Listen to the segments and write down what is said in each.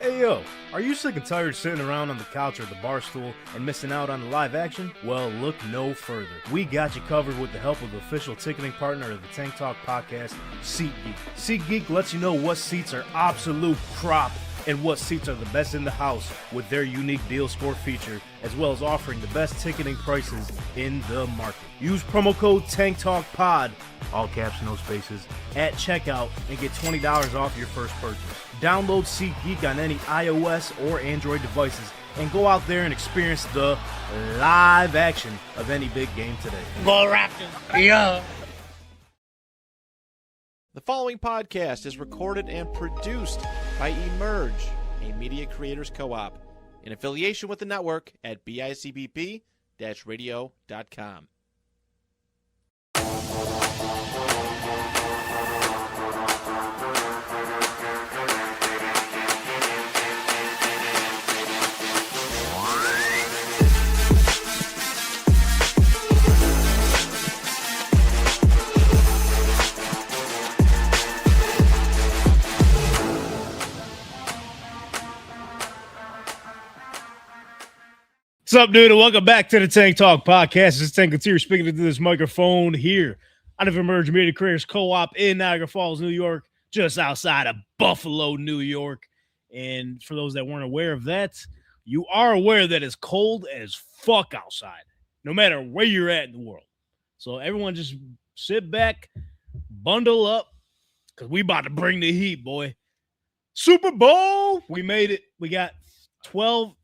Hey yo, are you sick and tired sitting around on the couch or the bar stool and missing out on the live action? Well, look no further. We got you covered with the help of the official ticketing partner of the Tank Talk podcast, SeatGeek. SeatGeek lets you know what seats are absolute crop and what seats are the best in the house with their unique deal score feature, as well as offering the best ticketing prices in the market. Use promo code TANKTALKPOD, all caps, no spaces, at checkout and get $20 off your first purchase. Download SeatGeek on any iOS or Android devices and go out there and experience the live action of any big game today. Go Raptors! Yeah! The following podcast is recorded and produced by Emerge, a media creators co-op, in affiliation with the network at bicbp-radio.com. What's up, dude, and welcome back to the Tank Talk podcast. This is Tank Couture speaking into this microphone here out of Emerge Media Creators Co-op in Niagara Falls, New York, just outside of Buffalo, New York. And for those that weren't aware of that, you are aware that it's cold as fuck outside, no matter where you're at in the world. So everyone just sit back, bundle up, because we about to bring the heat, boy. Super Bowl, we made it. We got 12.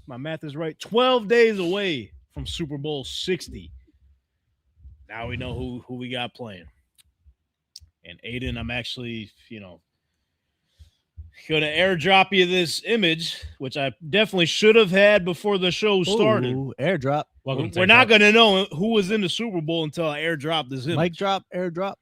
My math is right. 12 days away from Super Bowl 60. Now we know who we got playing. And Aiden, I'm actually, going to airdrop you this image, which I definitely should have had before the show started. Ooh, airdrop. We're not going to know who was in the Super Bowl until I airdrop this image. Mic drop, airdrop.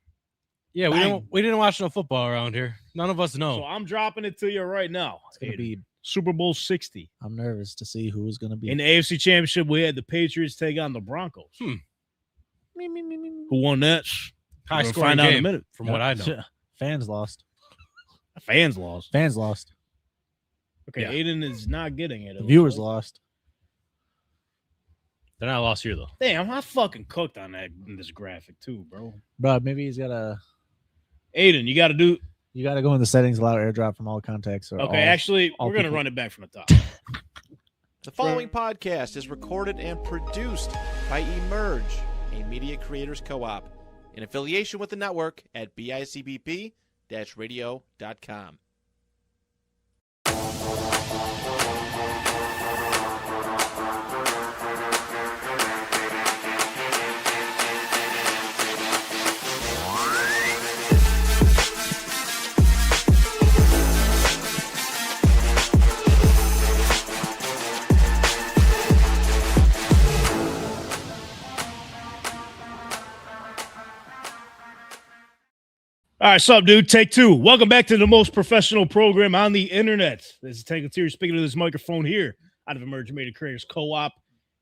Yeah, we didn't watch no football around here. None of us know. So I'm dropping it to you right now. It's going to be Super Bowl 60. I'm nervous to see who's going to be. In the AFC Championship, we had the Patriots take on the Broncos. Who won that? High We'll scoring find out in a game, minute. from what I know. Fans lost. Fans lost. Okay, Yeah. Aiden is not getting it. Viewers lost. They're not lost here, though. Damn, I fucking cooked on that in this graphic too, bro. Bro, maybe he's got a... Aiden, you got to do... You got to go in the settings, allow airdrop from all contacts. Or Okay, all, actually, all we're going to people. run it back from the top. The following podcast is recorded and produced by Emerge, a media creators co-op, in affiliation with the network at bicbp-radio.com. All right, what's up, dude? Take two. Welcome back to the most professional program on the internet. This is Tank Couture speaking to this microphone here out of Emerging Media Creators Co-op.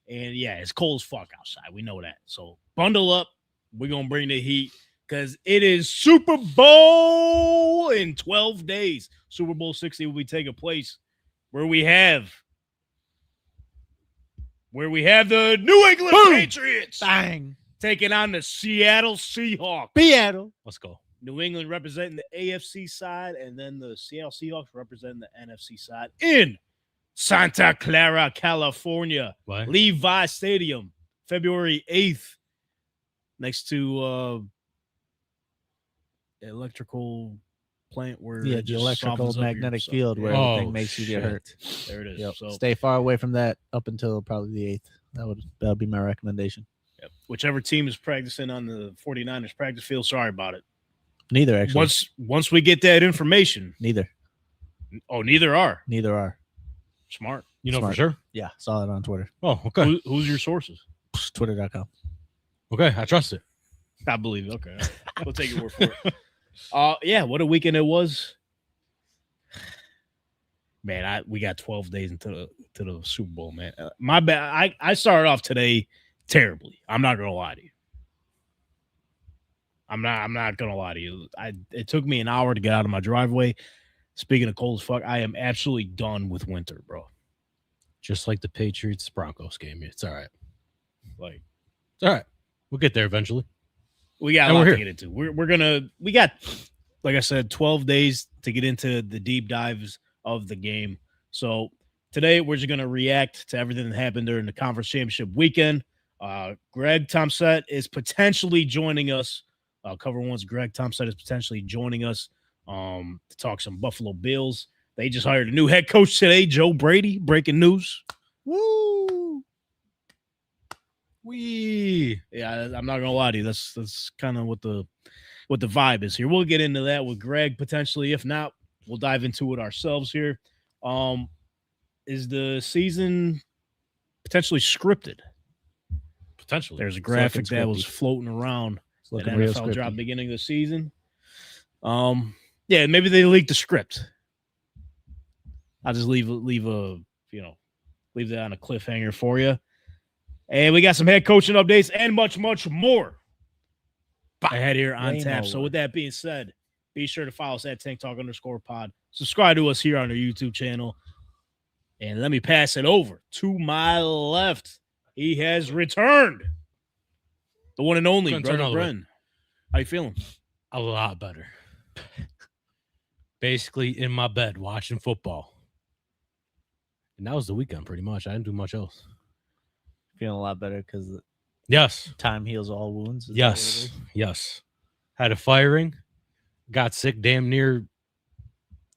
And yeah, it's cold as fuck outside. We know that. So bundle up. We're going to bring the heat because it is Super Bowl in 12 days. Super Bowl 60 will be taking place where we have the New England Patriots Bang. taking on the Seattle Seahawks. Seattle. Let's go. New England representing the AFC side, and then the Seattle Seahawks representing the NFC side in Santa Clara, California. What? Levi Stadium, February 8th, next to electrical plant where Yeah, it the just electrical softens up your magnetic stuff. field where Oh, everything makes you get hurt. There it is. Yep. So Stay far away from that up until probably the 8th. That would be my recommendation. yep. Whichever team is practicing on the 49ers practice field, sorry about it. Neither, actually. Once we get that information, Neither neither are. Smart. You know Smart. for sure? Yeah, saw it on Twitter. Oh, okay. Who's your sources? Twitter.com. Okay, I trust it. I believe it. Okay. We'll take your word for it. Yeah, what a weekend it was. Man, we got 12 days into the Super Bowl, man. My bad. I started off today terribly. I'm not gonna lie to you. I'm not gonna lie to you. It took me an hour to get out of my driveway. Speaking of cold as fuck, I am absolutely done with winter, bro. Just like the Patriots Broncos game. It's all right. Like, It's all right. We'll get there eventually. we got a And lot we're to here. get into. We got, like I said, 12 days to get into the deep dives of the game. So today we're just gonna react to everything that happened during the conference championship weekend. Greg Tompsett is potentially joining us. Cover One's Greg Tompsett is potentially joining us to talk some Buffalo Bills. They just hired a new head coach today, Joe Brady. Breaking news. Woo! Yeah, I'm not gonna lie to you. That's kind of what the vibe is here. We'll get into that with Greg potentially. If not, we'll dive into it ourselves here. Is the season potentially scripted? Potentially. There's a graphic looking that was scripty. floating around It's at looking real NFL drop scripty. beginning of the season. Yeah, maybe they leaked the script. I'll just leave that on a cliffhanger for you. And we got some head coaching updates and much, much more ahead here on Game tap. So over. with that being said, be sure to follow us at TankTalk_pod. Subscribe to us here on our YouTube channel. And let me pass it over to my left. He has returned. The one and only, Couldn't turn Brother all the way. Bren. How you feeling? A lot better. Basically in my bed watching football. And that was the weekend pretty much. I didn't do much else. Feeling a lot better because Yes. time heals all wounds. Is that what it Yes. is? Yes. Had a firing. Got sick damn near.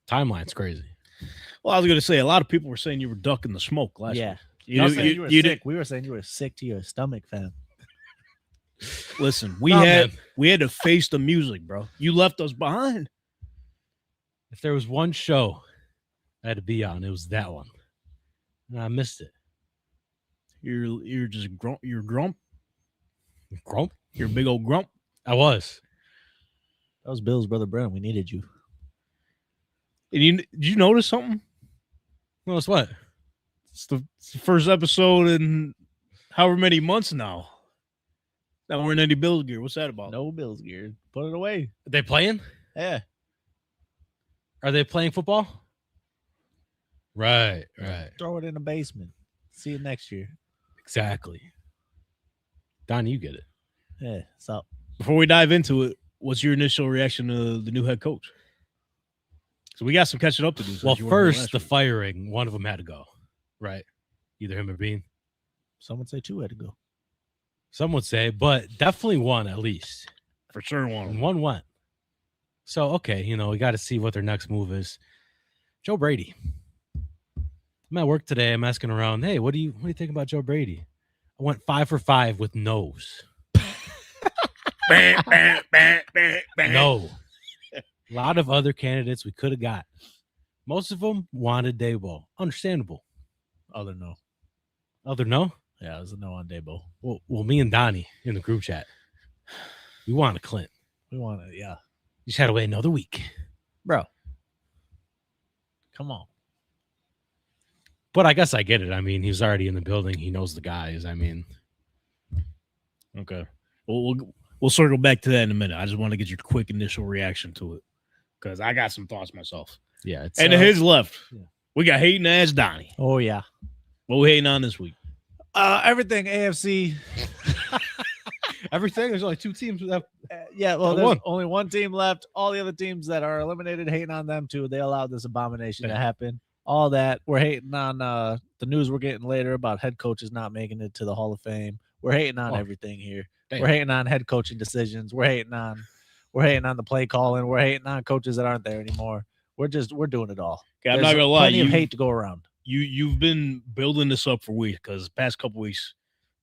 Timeline's crazy. Well, I was going to say, a lot of people were saying you were ducking the smoke last Yeah. week. You were saying you were you sick. We were saying you were sick to your stomach, fam. Listen, we Nah, had man. to face the music, bro. You left us behind. If there was one show I had to be on, it was that one. And I missed it. You're just grump. You're grump. Grump? You're a big old grump. I was. That was Bill's brother, Brennan. We needed you. And did you notice something? Well, it's what? It's the first episode in however many months now. Now we're in any Bills gear. What's that about? No Bills gear. Put it away. Are they playing? Yeah. Are they playing football? Right. Throw it in the basement. See you next year. Exactly. Don, you get it. Yeah. So Before we dive into it, what's your initial reaction to the new head coach? So we got some catching up to do. since Well, you weren't here first, last the week. firing, one of them had to go. Right. Either him or Bean. some would say 2 had to go. Some would say, but definitely one at least. for sure one. of And them. one went. So, okay, we got to see what their next move is. Joe Brady. I'm at work today. I'm asking around, hey, what do you think about Joe Brady? I went 5 for 5 with no's. Bam, bam, bam, bam, bam. No. A lot of other candidates we could have got. Most of them wanted Daboll. Understandable. Other no. Other no? Yeah, it was a no on Dabo. Well, me and Donnie in the group chat, we wanted Clint. We want it. Yeah. You just had to wait another week. Bro. Come on. But I guess I get it. I mean, he's already in the building. He knows the guys. I mean, Okay. We'll circle back to that in a minute. I just want to get your quick initial reaction to it because I got some thoughts myself. yeah. It's, And to his left, yeah. we got hating ass Donnie. Oh, yeah. What we hating on this week? Everything AFC. everything. There's only 2 teams that Yeah, well, That there's won. only one team left. All the other teams that are eliminated hating on them too. They allowed this abomination to Yeah. happen. All that. We're hating on the news we're getting later about head coaches not making it to the Hall of Fame. We're hating on Oh. everything here. Damn. We're hating on head coaching decisions. We're hating on the play calling. We're hating on coaches that aren't there anymore. We're doing it all. Okay, I'm There's not gonna lie. plenty of hate to go around. You've been building this up for weeks because the past couple weeks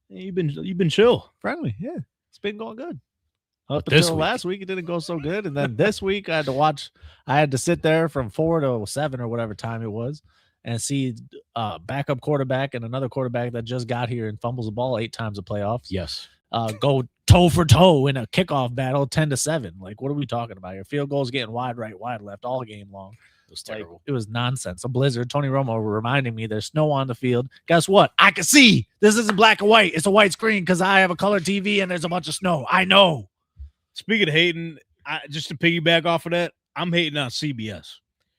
you've been chill. Friendly, yeah. It's been going good. Up This until week. last week, it didn't go so good. And then this week, I had to sit there from 4 to 7 or whatever time it was and see backup quarterback and another quarterback that just got here and fumbles the ball 8 times in playoffs. yes. Go toe for toe in a kickoff battle 10-7. Like, what are we talking about here? Field goals getting wide right, wide left all game long. It was Like, terrible. it was nonsense. A blizzard. Tony Romo reminding me there's snow on the field. Guess what? I can see. This isn't black and white. It's a white screen because I have a color TV and there's a bunch of snow. I know. Speaking of hating, just to piggyback off of that, I'm hating on CBS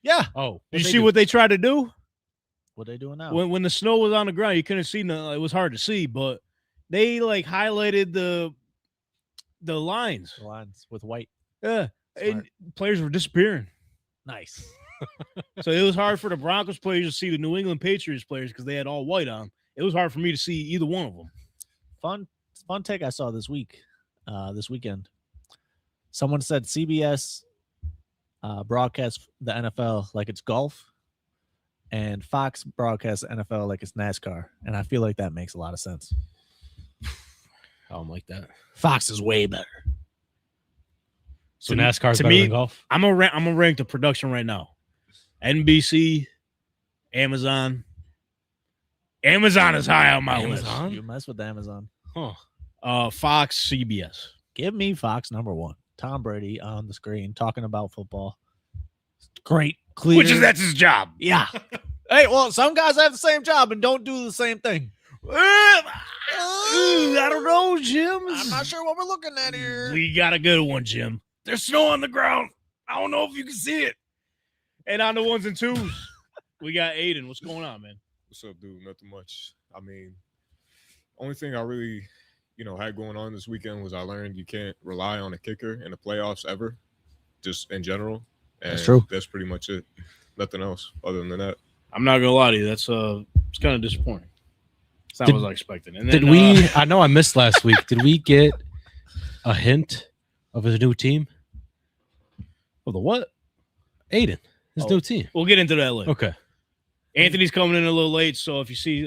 Yeah. Oh, Did you see what they tried to do? What they doing now? When the snow was on the ground, you couldn't see nothing. It was hard to see, but they like highlighted the lines. The lines with white. Yeah, Smart. and players were disappearing. Nice. So it was hard for the Broncos players to see the New England Patriots players because they had all white on. It was hard for me to see either one of them. Fun take I saw this weekend. Someone said CBS broadcasts the NFL like it's golf, and Fox broadcasts the NFL like it's NASCAR, and I feel like that makes a lot of sense. I don't like that. Fox is way better. So NASCAR's to better me, than golf? I'm gonna rank the production right now. NBC, Amazon. Amazon is high on my Amazon? list. You mess with Amazon. Huh. Fox, CBS. Give me Fox number 1. Tom Brady on the screen talking about football. Great. Clear. That's his job. Yeah. Hey, well, some guys have the same job and don't do the same thing. I don't know, Jim. I'm not sure what we're looking at here. We got a good one, Jim. There's snow on the ground. I don't know if you can see it. And on the 1s and 2s, we got Aiden. What's going on, man? What's up, dude? Nothing much. I mean, only thing I really, had going on this weekend was I learned you can't rely on a kicker in the playoffs ever, just in general. And That's true. That's pretty much it. Nothing else other than that. I'm not gonna lie to you. That's it's kind of disappointing. It's not what I was expecting. And then, Did we? I know I missed last week. Did we get a hint of his new team? Oh, the what? Aiden, his new team. We'll get into that later. Okay. Anthony's coming in a little late, so if you see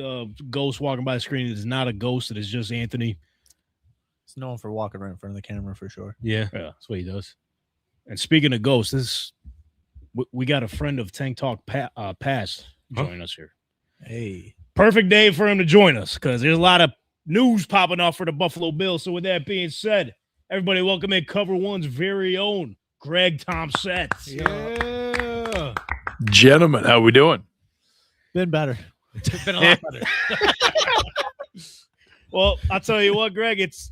ghost walking by the screen, it is not a ghost. It is just Anthony. It's known for walking right in front of the camera for sure. Yeah. Yeah. That's what he does. And speaking of ghosts, we got a friend of Tank Talk Past joining us here. Hey. Perfect day for him to join us because there's a lot of news popping off for the Buffalo Bills. So with that being said, everybody welcome in Cover One's very own Greg Tompsett. Yeah. Gentlemen, how we doing? Been better. It's been a lot better. Well, I'll tell you what, Greg, it's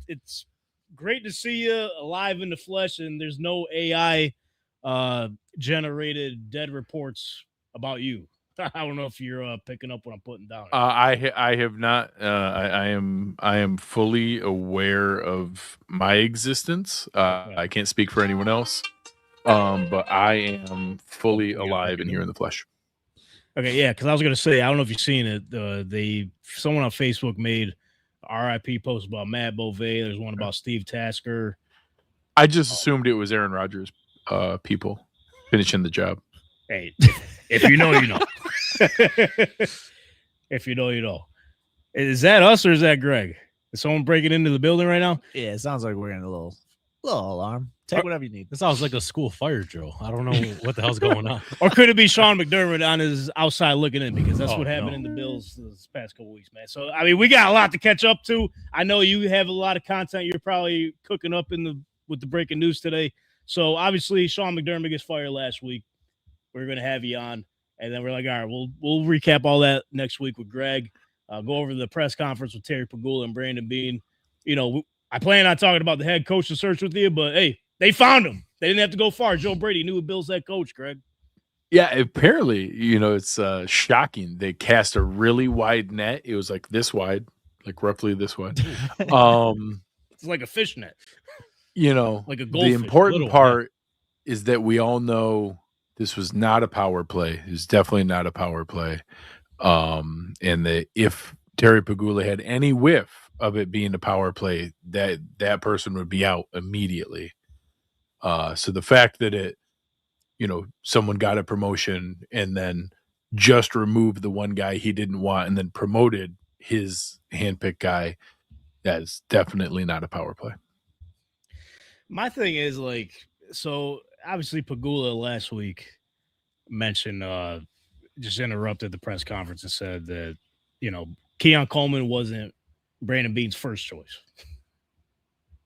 great to see you alive in the flesh, and there's no AI generated dead reports about you. I don't know if you're picking up what I'm putting down. I have not. I am fully aware of my existence. I can't speak for anyone else, but I am fully alive and here in the flesh. Okay, yeah, because I was gonna say I don't know if you've seen it. Someone on Facebook made RIP post about Matt Beauvais. There's one about Steve Tasker. I just assumed it was Aaron Rodgers' people finishing the job. Hey, if you know, you know. If you know, you know. Is that us or is that Greg? Is someone breaking into the building right now? Yeah, it sounds like we're in a little alarm. Take whatever you need. This sounds like a school fire drill. I don't know what the hell's going on. Or could it be Sean McDermott on his outside looking in? Because that's Oh, what happened no. in the Bills this past couple weeks, man. So, I mean, we got a lot to catch up to. I know you have a lot of content you're probably cooking up with the breaking news today. So, obviously, Sean McDermott gets fired last week. We're going to have you on. And then we're like, all right, we'll recap all that next week with Greg. Go over the press conference with Terry Pegula and Brandon Beane. I plan on talking about the head coaching search with you, but, hey, they found him. They didn't have to go far. Joe Brady knew Bill's head coach, Greg. Yeah, apparently, it's shocking. They cast a really wide net. It was like this wide, like roughly this wide. It's like a fishnet. Like a goldfish. The important little, part is that we all know this was not a power play. It was definitely not a power play. And that if Terry Pegula had any whiff of it being a power play, that person would be out immediately. So the fact that someone got a promotion and then just removed the one guy he didn't want and then promoted his handpicked guy, that's definitely not a power play. My thing is, so obviously Pegula last week mentioned, just interrupted the press conference and said that, Keon Coleman wasn't Brandon Beane's first choice.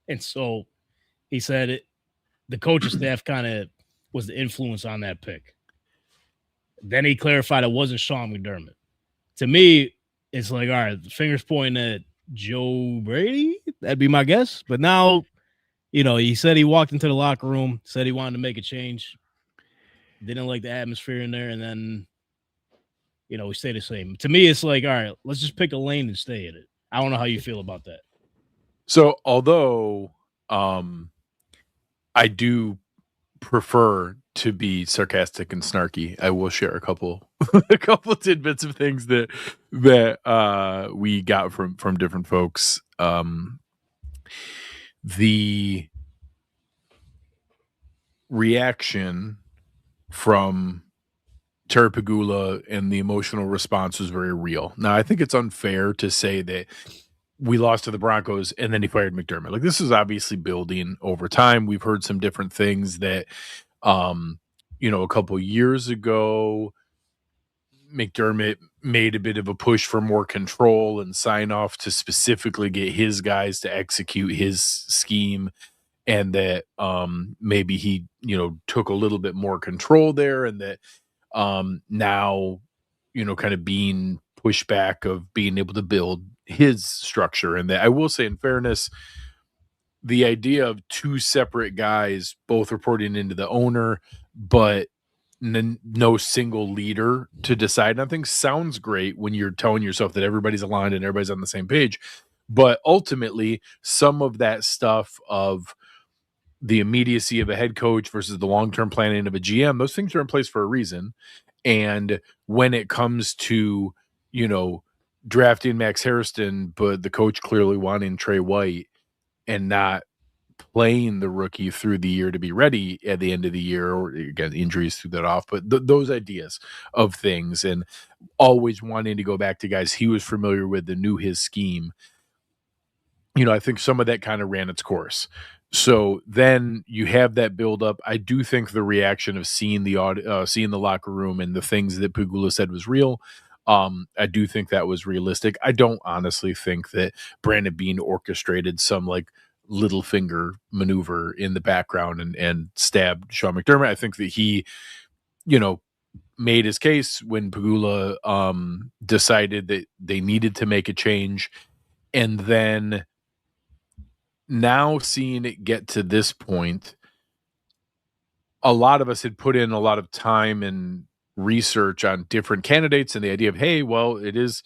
And so he said the coaching staff kind of was the influence on that pick. Then he clarified it wasn't Sean McDermott. To me, it's like, all right, the fingers pointing at Joe Brady. That'd be my guess. But now, he said he walked into the locker room, said he wanted to make a change. They didn't like the atmosphere in there, and then, we stay the same. To me, it's like, all right, let's just pick a lane and stay in it. I don't know how you feel about that. So, although I do prefer to be sarcastic and snarky, I will share a couple tidbits of things that we got from different folks. The reaction from Terry Pegula and the emotional response was very real. Now, I think it's unfair to say that we lost to the Broncos and then he fired McDermott. Like, this is obviously building over time. We've heard some different things that, a couple years ago, McDermott made a bit of a push for more control and sign off to specifically get his guys to execute his scheme. And that maybe he, took a little bit more control there, and that now, kind of being pushback of being able to build his structure. And that I will say, in fairness, the idea of two separate guys both reporting into the owner, but no single leader to decide on things sounds great when you're telling yourself that everybody's aligned and everybody's on the same page. But ultimately, some of that stuff of the immediacy of a head coach versus the long-term planning of a GM, those things are in place for a reason. And when it comes to, drafting Max Hairston, but the coach clearly wanting Trey White and not playing the rookie through the year to be ready at the end of the year, or again, injuries threw that off, but those ideas of things and always wanting to go back to guys he was familiar with and knew his scheme, I think some of that kind of ran its course. So then you have that build up. I do think the reaction of seeing the locker room and the things that Pegula said was real. I do think that was realistic. I don't honestly think that Brandon Beane orchestrated some like little finger maneuver in the background and stabbed Sean McDermott. I think that he, made his case when Pegula decided that they needed to make a change. And then now seeing it get to this point, a lot of us had put in a lot of time and research on different candidates and the idea of, hey, well, it is,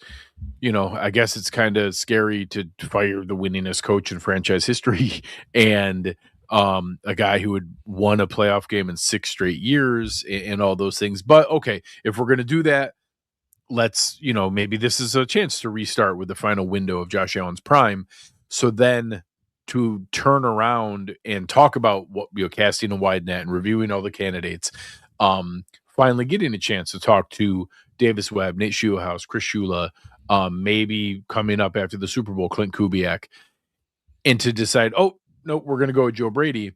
I guess it's kind of scary to fire the winningest coach in franchise history and a guy who had won a playoff game in 6 straight years and all those things. But okay, if we're going to do that, let's, maybe this is a chance to restart with the final window of Josh Allen's prime. So then to turn around and talk about what, casting a wide net and reviewing all the candidates, finally getting a chance to talk to Davis Webb, Nate Schulhouse, Chris Shula, maybe coming up after the Super Bowl, Clint Kubiak, and to decide, oh, no, we're going to go with Joe Brady.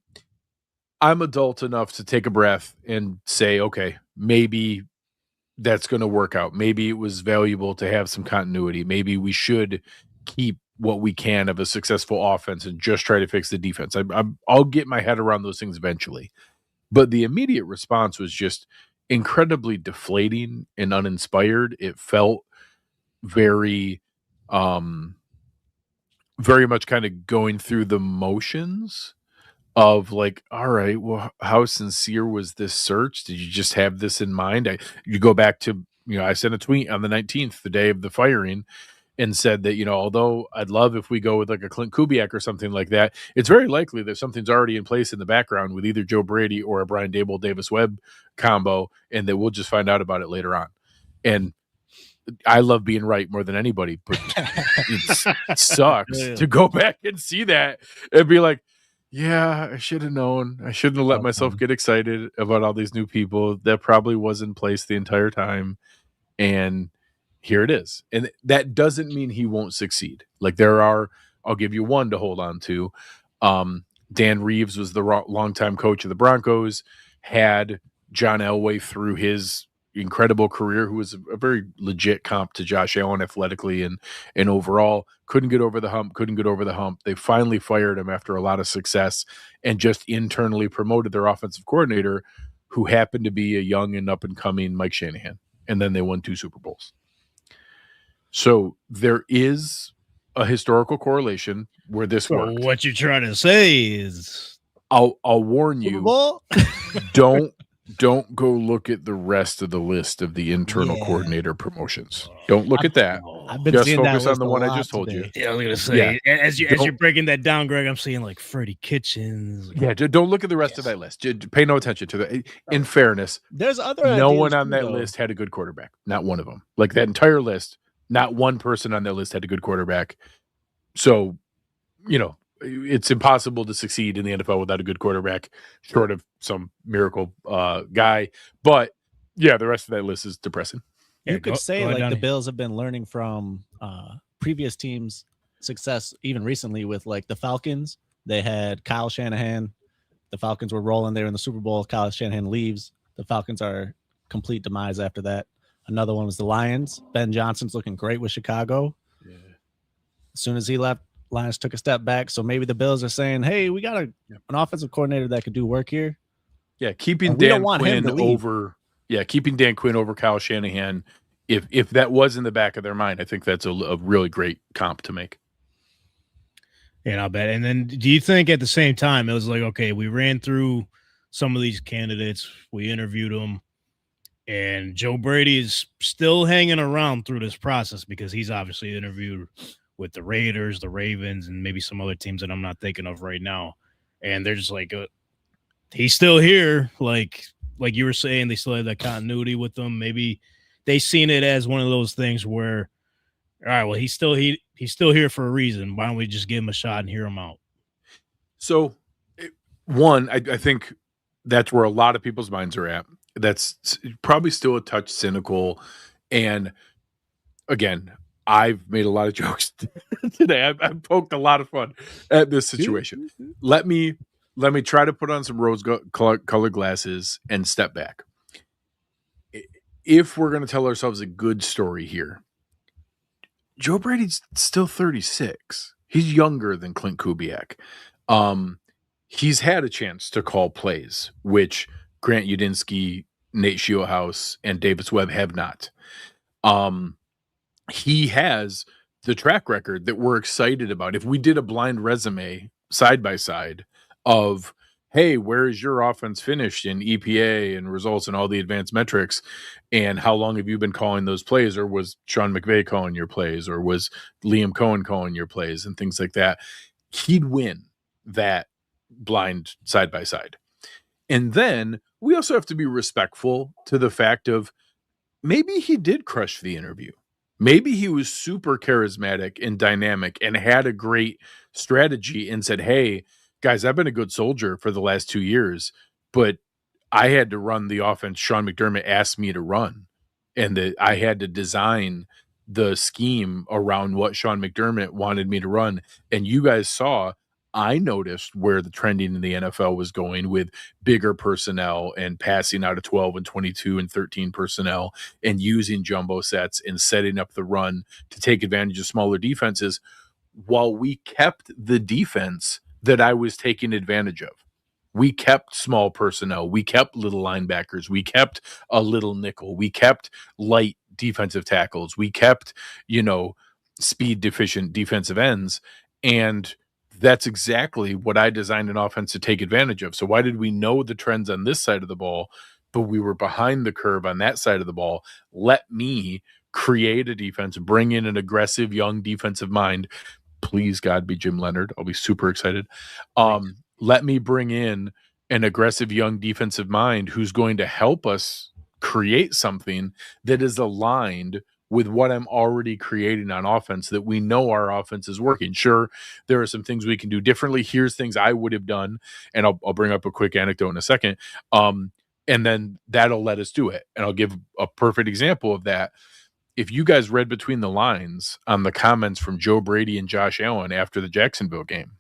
I'm adult enough to take a breath and say, okay, maybe that's going to work out. Maybe it was valuable to have some continuity. Maybe we should keep what we can of a successful offense and just try to fix the defense. I'll get my head around those things eventually. But the immediate response was just incredibly deflating and uninspired. It felt very much kind of going through the motions of like, all right, well, how sincere was this search? Did you just have this in mind? You go back to, I sent a tweet on the 19th, the day of the firing, and said that, although I'd love if we go with like a Clint Kubiak or something like that, it's very likely that something's already in place in the background with either Joe Brady or a Brian Daboll Davis Webb combo, and that we'll just find out about it later on. And I love being right more than anybody, but it sucks to go back and see that and be like, yeah, I should have known. I shouldn't have let myself get excited about all these new people. That probably was in place the entire time. And here it is. And that doesn't mean he won't succeed. Like I'll give you one to hold on to. Dan Reeves was the longtime coach of the Broncos, had John Elway through his incredible career, who was a very legit comp to Josh Allen athletically and overall. Couldn't get over the hump. They finally fired him after a lot of success and just internally promoted their offensive coordinator, who happened to be a young and up-and-coming Mike Shanahan. And then they won 2 Super Bowls. So there is a historical correlation where this worked. What you're trying to say is, I'll warn you, don't don't go look at the rest of the list of the internal coordinator promotions. Don't look at that. I've been Just seeing that focus on list the a one I lot just told today. you. Yeah, I was gonna say as you're breaking that down, Greg, I'm seeing like Freddie Kitchens. Yeah, don't look at the rest of that list. Pay no attention to that. In fairness, There's other no ideas one on too, that though. list had a good quarterback. Not one of them. Like that entire list, not one person on that list had a good quarterback. So, it's impossible to succeed in the NFL without a good quarterback, short of some miracle guy. But yeah, the rest of that list is depressing. You could say like the Bills have been learning from previous teams' success, even recently with like the Falcons. They had Kyle Shanahan. The Falcons were rolling there in the Super Bowl. Kyle Shanahan leaves. The Falcons are complete demise after that. Another one was the Lions. Ben Johnson's looking great with Chicago. Yeah. As soon as he left, Lions took a step back. So maybe the Bills are saying, hey, we got an offensive coordinator that could do work here. Yeah, keeping Dan Quinn over Kyle Shanahan. If that was in the back of their mind, I think that's a really great comp to make. And I'll bet. And then do you think at the same time, it was like, okay, we ran through some of these candidates, we interviewed them, and Joe Brady is still hanging around through this process because he's obviously interviewed with the Raiders, the Ravens, and maybe some other teams that I'm not thinking of right now. And they're just like, he's still here. Like you were saying, they still have that continuity with them. Maybe they seen it as one of those things where, all right, well, he's still here for a reason. Why don't we just give him a shot and hear him out? So, one, I think that's where a lot of people's minds are at. That's probably still a touch cynical. And again, I've made a lot of jokes today. I've poked a lot of fun at this situation. Let me try to put on some rose-colored glasses and step back. If we're going to tell ourselves a good story here, Joe Brady's still 36. He's younger than Clint Kubiak. He's had a chance to call plays, which Grant Udinski, Nate Shieldhouse, and Davis Webb have not. He has the track record that we're excited about. If we did a blind resume side by side of, hey, where is your offense finished in EPA and results and all the advanced metrics, and how long have you been calling those plays, or was Sean McVay calling your plays, or was Liam Cohen calling your plays, and things like that, he'd win that blind side by side. And then we also have to be respectful to the fact of maybe he did crush the interview. Maybe he was super charismatic and dynamic and had a great strategy and said, hey, guys, I've been a good soldier for the last 2 years, but I had to run the offense Sean McDermott asked me to run, and that I had to design the scheme around what Sean McDermott wanted me to run. And you guys saw, I noticed where the trending in the NFL was going with bigger personnel and passing out of 12 and 22 and 13 personnel and using jumbo sets and setting up the run to take advantage of smaller defenses, while we kept the defense that I was taking advantage of. We kept small personnel. We kept little linebackers. We kept a little nickel. We kept light defensive tackles. We kept, speed deficient defensive ends. And that's exactly what I designed an offense to take advantage of. So why did we know the trends on this side of the ball, but we were behind the curve on that side of the ball? Let me create a defense, bring in an aggressive young defensive mind. Please, God, be Jim Leonard. I'll be super excited. Let me bring in an aggressive young defensive mind who's going to help us create something that is aligned with what I'm already creating on offense, that we know our offense is working. Sure, there are some things we can do differently. Here's things I would have done, and I'll bring up a quick anecdote in a second. And then that'll let us do it. And I'll give a perfect example of that. If you guys read between the lines on the comments from Joe Brady and Josh Allen after the Jacksonville game,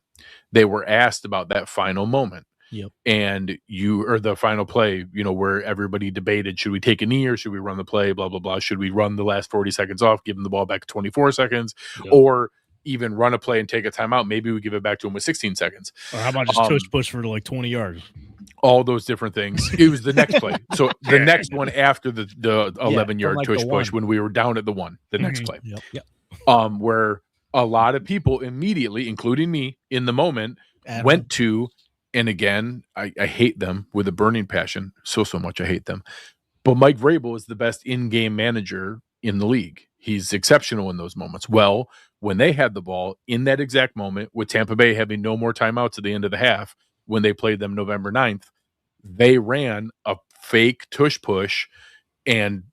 they were asked about that final moment. Yep. And the final play, where everybody debated, should we take a knee or should we run the play, blah, blah, blah. Should we run the last 40 seconds off, give them the ball back 24 seconds, or even run a play and take a timeout? Maybe we give it back to them with 16 seconds. Or how about just tush push for like 20 yards? All those different things. It was the next play. So the next one after the 11-yard like tush push, when we were down at the one, the next play. Yep. Where a lot of people immediately, including me in the moment, went to, and again, I hate them with a burning passion, so much I hate them. But Mike Vrabel is the best in-game manager in the league. He's exceptional in those moments. Well, when they had the ball in that exact moment, with Tampa Bay having no more timeouts at the end of the half, when they played them November 9th, they ran a fake tush push, and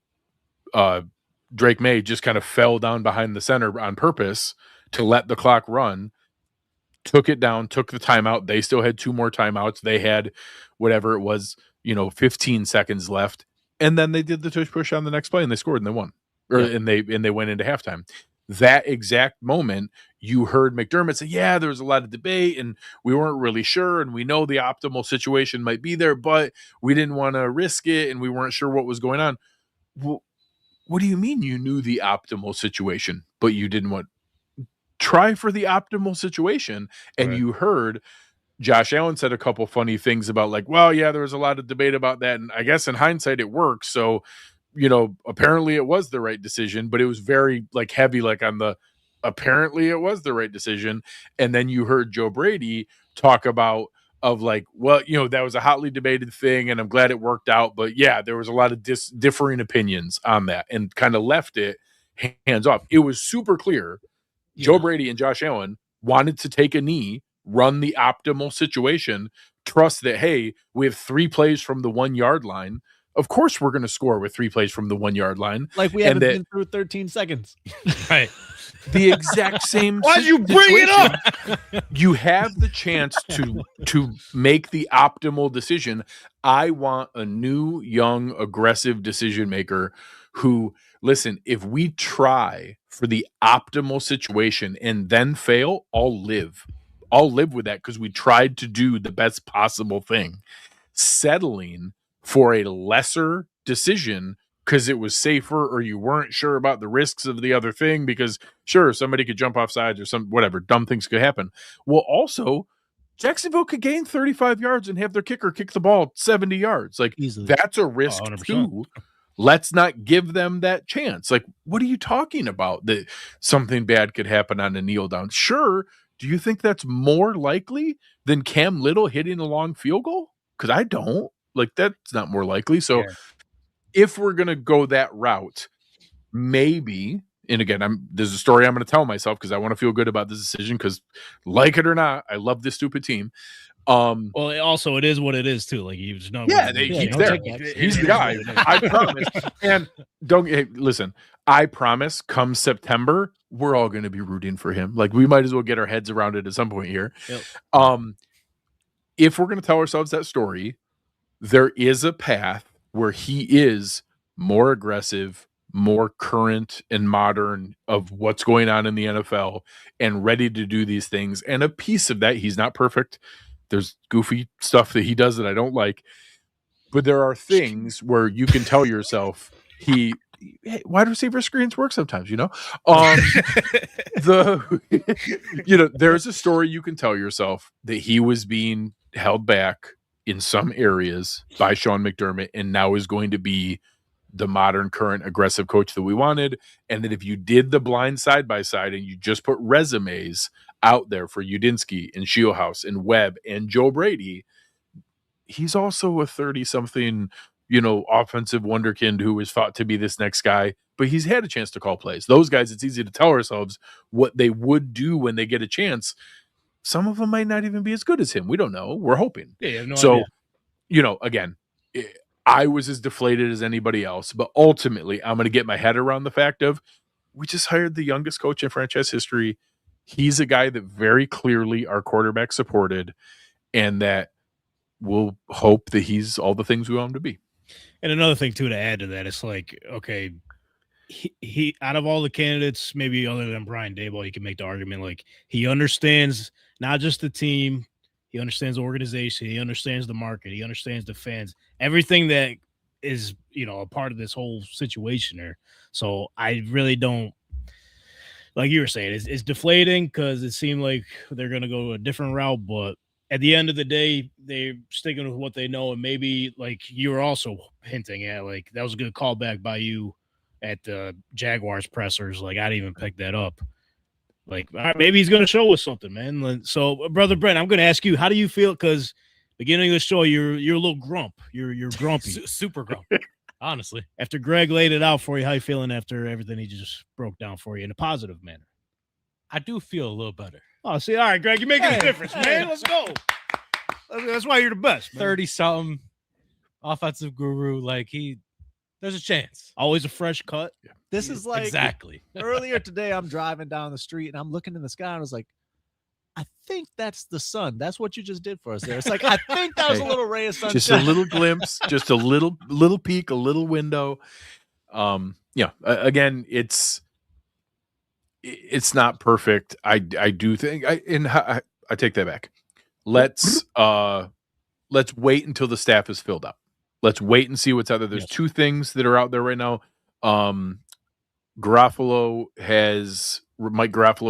Drake May just kind of fell down behind the center on purpose to let the clock run, took it down, took the timeout. They still had 2 more timeouts. They had whatever it was, 15 seconds left. And then they did the tush push on the next play and they scored and they won. And they went into halftime. That exact moment, you heard McDermott say, yeah, there was a lot of debate and we weren't really sure. And we know the optimal situation might be there, but we didn't want to risk it. And we weren't sure what was going on. Well, what do you mean you knew the optimal situation, but you didn't want try for the optimal situation? And Right. you heard Josh Allen said a couple funny things about like, well, yeah, there was a lot of debate about that. And I guess in hindsight it works. So, apparently it was the right decision, but it was very like heavy, like on the, apparently it was the right decision. And then you heard Joe Brady talk about of like, well, that was a hotly debated thing and I'm glad it worked out. But yeah, there was a lot of differing opinions on that and kind of left it hands off. It was super clear. Joe Brady and Josh Allen wanted to take a knee, run the optimal situation, trust that, hey, we have 3 plays from the 1 yard line. Of course we're going to score with 3 plays from the 1 yard line. Like we haven't been through 13 seconds. Right. The exact same Why'd you bring it up? You have the chance to make the optimal decision. I want a new, young, aggressive decision maker who, listen, if we try for the optimal situation and then fail, I'll live with that because we tried to do the best possible thing. Settling for a lesser decision because it was safer or you weren't sure about the risks of the other thing because sure, somebody could jump off sides or some whatever dumb things could happen. Well, also Jacksonville could gain 35 yards and have their kicker kick the ball 70 yards. Like Easily. that's a risk 100%. too. Let's not give them that chance. Like, what are you talking about? That something bad could happen on a kneel down? Sure. Do you think that's more likely than Cam Little hitting a long field goal? Because I don't. Like, that's not more likely. So if we're going to go that route, maybe, and again, there's a story I'm going to tell myself because I want to feel good about this decision because like it or not, I love this stupid team. Well, also it is what it is too. Like he's no, he's there. He's the guy. I promise. And listen. I promise. Come September, we're all going to be rooting for him. Like we might as well get our heads around it at some point here. Yep. If we're going to tell ourselves that story, there is a path where he is more aggressive, more current and modern of what's going on in the NFL, and ready to do these things. And a piece of that, he's not perfect. There's goofy stuff that he does that I don't like, but there are things where you can tell yourself wide receiver screens work sometimes, there's a story you can tell yourself that he was being held back in some areas by Sean McDermott and now is going to be the modern current aggressive coach that we wanted. And that if you did the blind side by side and you just put resumes out there for Udinsky and Shieldhouse and Webb and Joe Brady, he's also a 30-something, offensive wonderkind who is thought to be this next guy, but he's had a chance to call plays. Those guys, it's easy to tell ourselves what they would do when they get a chance. Some of them might not even be as good as him. We don't know. We're hoping. Yeah, no idea. Again, I was as deflated as anybody else, but ultimately I'm going to get my head around the fact of we just hired the youngest coach in franchise history. He's a guy that very clearly our quarterback supported, and that we'll hope that he's all the things we want him to be. And another thing too to add to that, it's like, okay, he out of all the candidates, maybe other than Brian Daboll, you can make the argument like he understands not just the team, he understands the organization, he understands the market, he understands the fans, everything that is a part of this whole situation there. So I really don't, like you were saying, it's deflating because it seemed like they're going to go a different route, but at the end of the day, they're sticking with what they know. And maybe like you were also hinting at, like that was a good callback by you at the Jaguars pressers. Like I didn't even pick that up. Like, all right, maybe he's going to show us something, man. So, Brother Brent, I'm going to ask you, how do you feel? Because beginning of the show, you're a little grump. You're grumpy. Super grump, honestly. After Greg laid it out for you, how you feeling after everything he just broke down for you in a positive manner? I do feel a little better. Oh, see, all right, Greg, you're making a difference, man. Let's go. That's why you're the best, man. 30-something offensive guru. Like, there's a chance. Always a fresh cut. Yeah. This is like exactly. Earlier today, I'm driving down the street and I'm looking in the sky and I was like, I think that's the sun. That's what you just did for us there. It's like, I think that was a little ray of sunshine. Just a little glimpse, just a little peek, a little window. Again, it's not perfect. I do think I take that back. Let's wait until the staff is filled up. Let's wait and see what's out there. There's two things that are out there right now. Mike Garofalo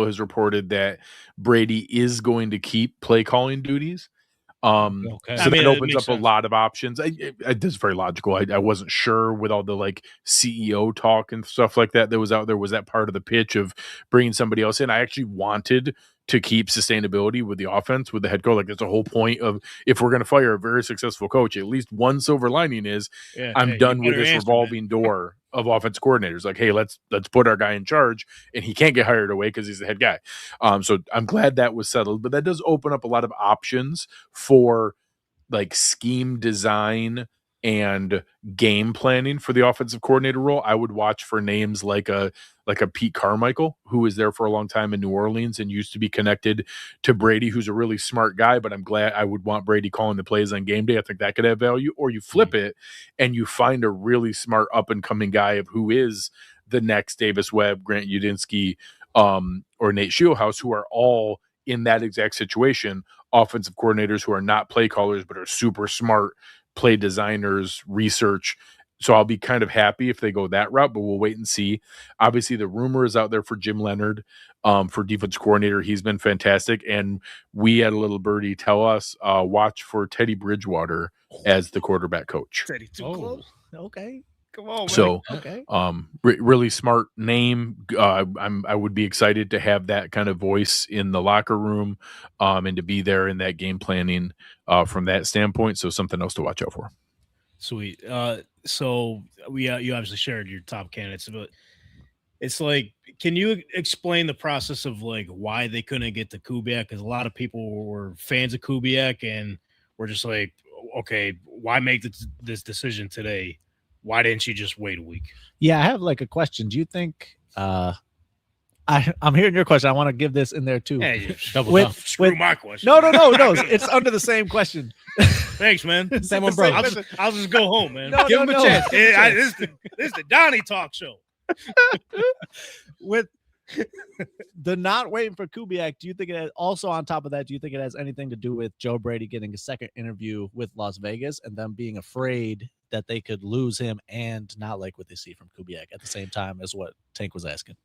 has reported that Brady is going to keep play calling duties. Okay. So that opens up a lot of options. That's very logical. I wasn't sure with all the like CEO talk and stuff like that was out there. Was that part of the pitch of bringing somebody else in? I actually wanted to keep sustainability with the offense, with the head coach. Like, that's the whole point of, if we're going to fire a very successful coach, at least one silver lining is I'm done with this revolving door of offense coordinators. Like, hey, let's put our guy in charge, and he can't get hired away because he's the head guy. So I'm glad that was settled, but that does open up a lot of options for like scheme design and game planning for the offensive coordinator role. I would watch for names like a Pete Carmichael, who was there for a long time in New Orleans and used to be connected to Brady, who's a really smart guy, but I'm glad I would want Brady calling the plays on game day. I think that could have value. Or you flip it and you find a really smart up and coming guy of who is the next Davis Webb, Grant Udinski, or Nate Shieldhouse, who are all in that exact situation, offensive coordinators who are not play callers, but are super smart play designers, research. So I'll be kind of happy if they go that route, but we'll wait and see. Obviously, the rumor is out there for Jim Leonard for defense coordinator. He's been fantastic. And we had a little birdie tell us, watch for Teddy Bridgewater as the quarterback coach. Teddy too close. Okay. Come on, man. So, okay. Really smart name. I would be excited to have that kind of voice in the locker room, and to be there in that game planning from that standpoint. So something else to watch out for. Sweet. So you obviously shared your top candidates, but it's like, can you explain the process of like why they couldn't get to Kubiak? Because a lot of people were fans of Kubiak and were just like, okay, why make this decision today? Why didn't you just wait a week? Yeah, I have like a question. Do you think I'm hearing your question. I want to give this in there too. Hey, screw my question. No. It's under the same question. Thanks, man. Same one, bro. I'll just go home, man. No, Give him a chance. This This is the Donnie Talk Show. With the not waiting for Kubiak, do you think it has, also on top of that, do you think it has anything to do with Joe Brady getting a second interview with Las Vegas and them being afraid that they could lose him and not like what they see from Kubiak at the same time as what Tank was asking?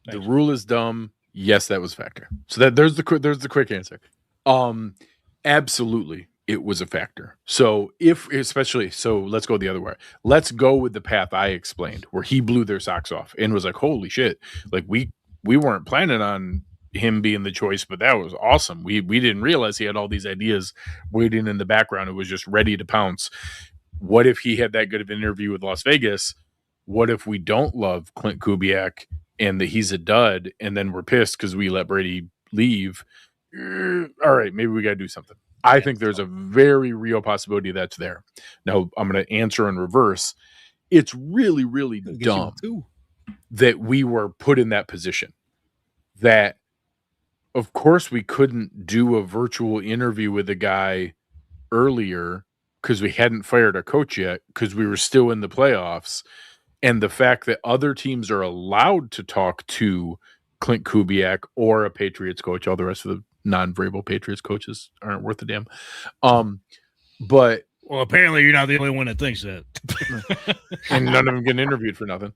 The rule is dumb. Yes, that was a factor. So that there's the quick answer. Absolutely, it was a factor. So let's go the other way. Let's go with the path I explained, where he blew their socks off and was like, "Holy shit!" Like we weren't planning on him being the choice, but that was awesome. We didn't realize he had all these ideas waiting in the background. It was just ready to pounce. What if he had that good of an interview with Las Vegas? What if we don't love Clint Kubiak and that he's a dud, and then we're pissed because we let Brady leave? All right, maybe we got to do something. I think there's a very real possibility that's there. Now, I'm going to answer in reverse. It's really, really dumb that we were put in that position. That, of course, we couldn't do a virtual interview with a guy earlier because we hadn't fired our coach yet, because we were still in the playoffs. And the fact that other teams are allowed to talk to Clint Kubiak or a Patriots coach, all the rest of the non-variable Patriots coaches aren't worth a damn. But well, apparently you're not the only one that thinks that. And none of them getting interviewed for nothing.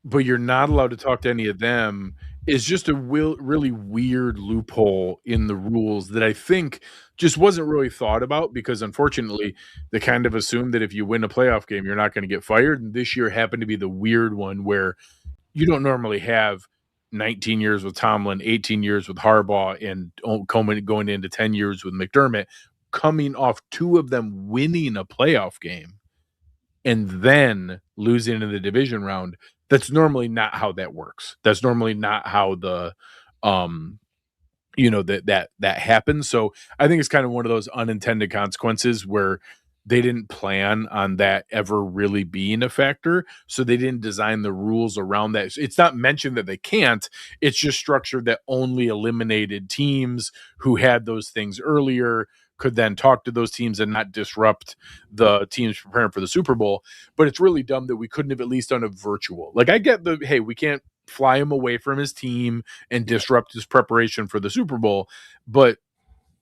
But you're not allowed to talk to any of them. Is just a really weird loophole in the rules that I think just wasn't really thought about, because unfortunately they kind of assume that if you win a playoff game, you're not going to get fired. And this year happened to be the weird one where you don't normally have 19 years with Tomlin, 18 years with Harbaugh, and going into 10 years with McDermott, coming off 2 of them winning a playoff game and then losing in the division round. That's normally not how that works. That's normally not how the that happens. So I think it's kind of one of those unintended consequences where they didn't plan on that ever really being a factor. So they didn't design the rules around that. It's not mentioned that they can't. It's just structured that only eliminated teams who had those things earlier could then talk to those teams and not disrupt the teams preparing for the Super Bowl. But it's really dumb that we couldn't have at least done a virtual. Like, I get hey, we can't fly him away from his team and disrupt his preparation for the Super Bowl, but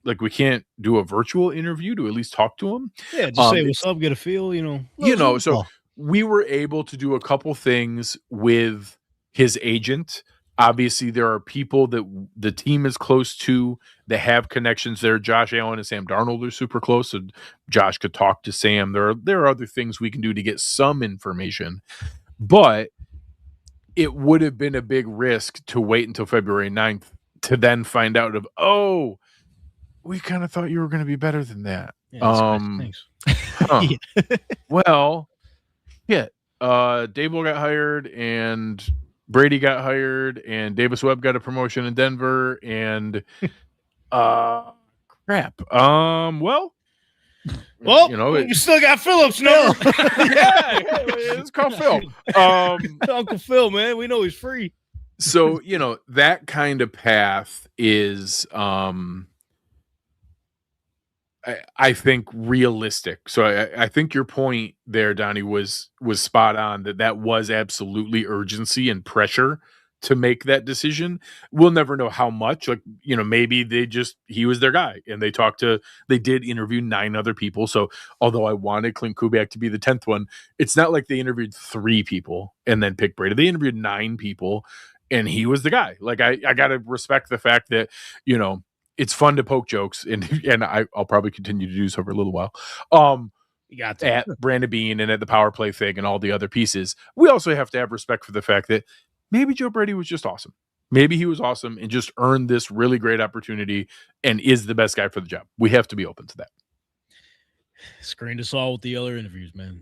like, we can't do a virtual interview to at least talk to him. Yeah, just say what's up, get a feel, So we were able to do a couple things with his agent. Obviously, there are people that the team is close to that have connections there. Josh Allen and Sam Darnold are super close, so Josh could talk to Sam. There are other things we can do to get some information, but it would have been a big risk to wait until February 9th to then find out we kind of thought you were going to be better than that. Yeah, thanks. Huh. Well, yeah. Dable got hired, and Brady got hired, and Davis Webb got a promotion in Denver, and crap. Well, you still got Phillips, no? Yeah, it's called Phil. Uncle Phil, man, we know he's free. So that kind of path is I think realistic. So I think your point there, Donnie, was spot on, that was absolutely urgency and pressure to make that decision. We'll never know how much. Like, maybe he was their guy, and they did interview 9 other people. So although I wanted Clint Kubiak to be the 10th one, it's not like they interviewed 3 people and then picked Brady. They interviewed 9 people, and he was the guy. Like, I got to respect the fact that, it's fun to poke jokes, and I'll probably continue to do so for a little while. You got to. At Brandon Beane and at the power play thing and all the other pieces. We also have to have respect for the fact that maybe Joe Brady was just awesome. Maybe he was awesome and just earned this really great opportunity and is the best guy for the job. We have to be open to that. Screened us all with the other interviews, man.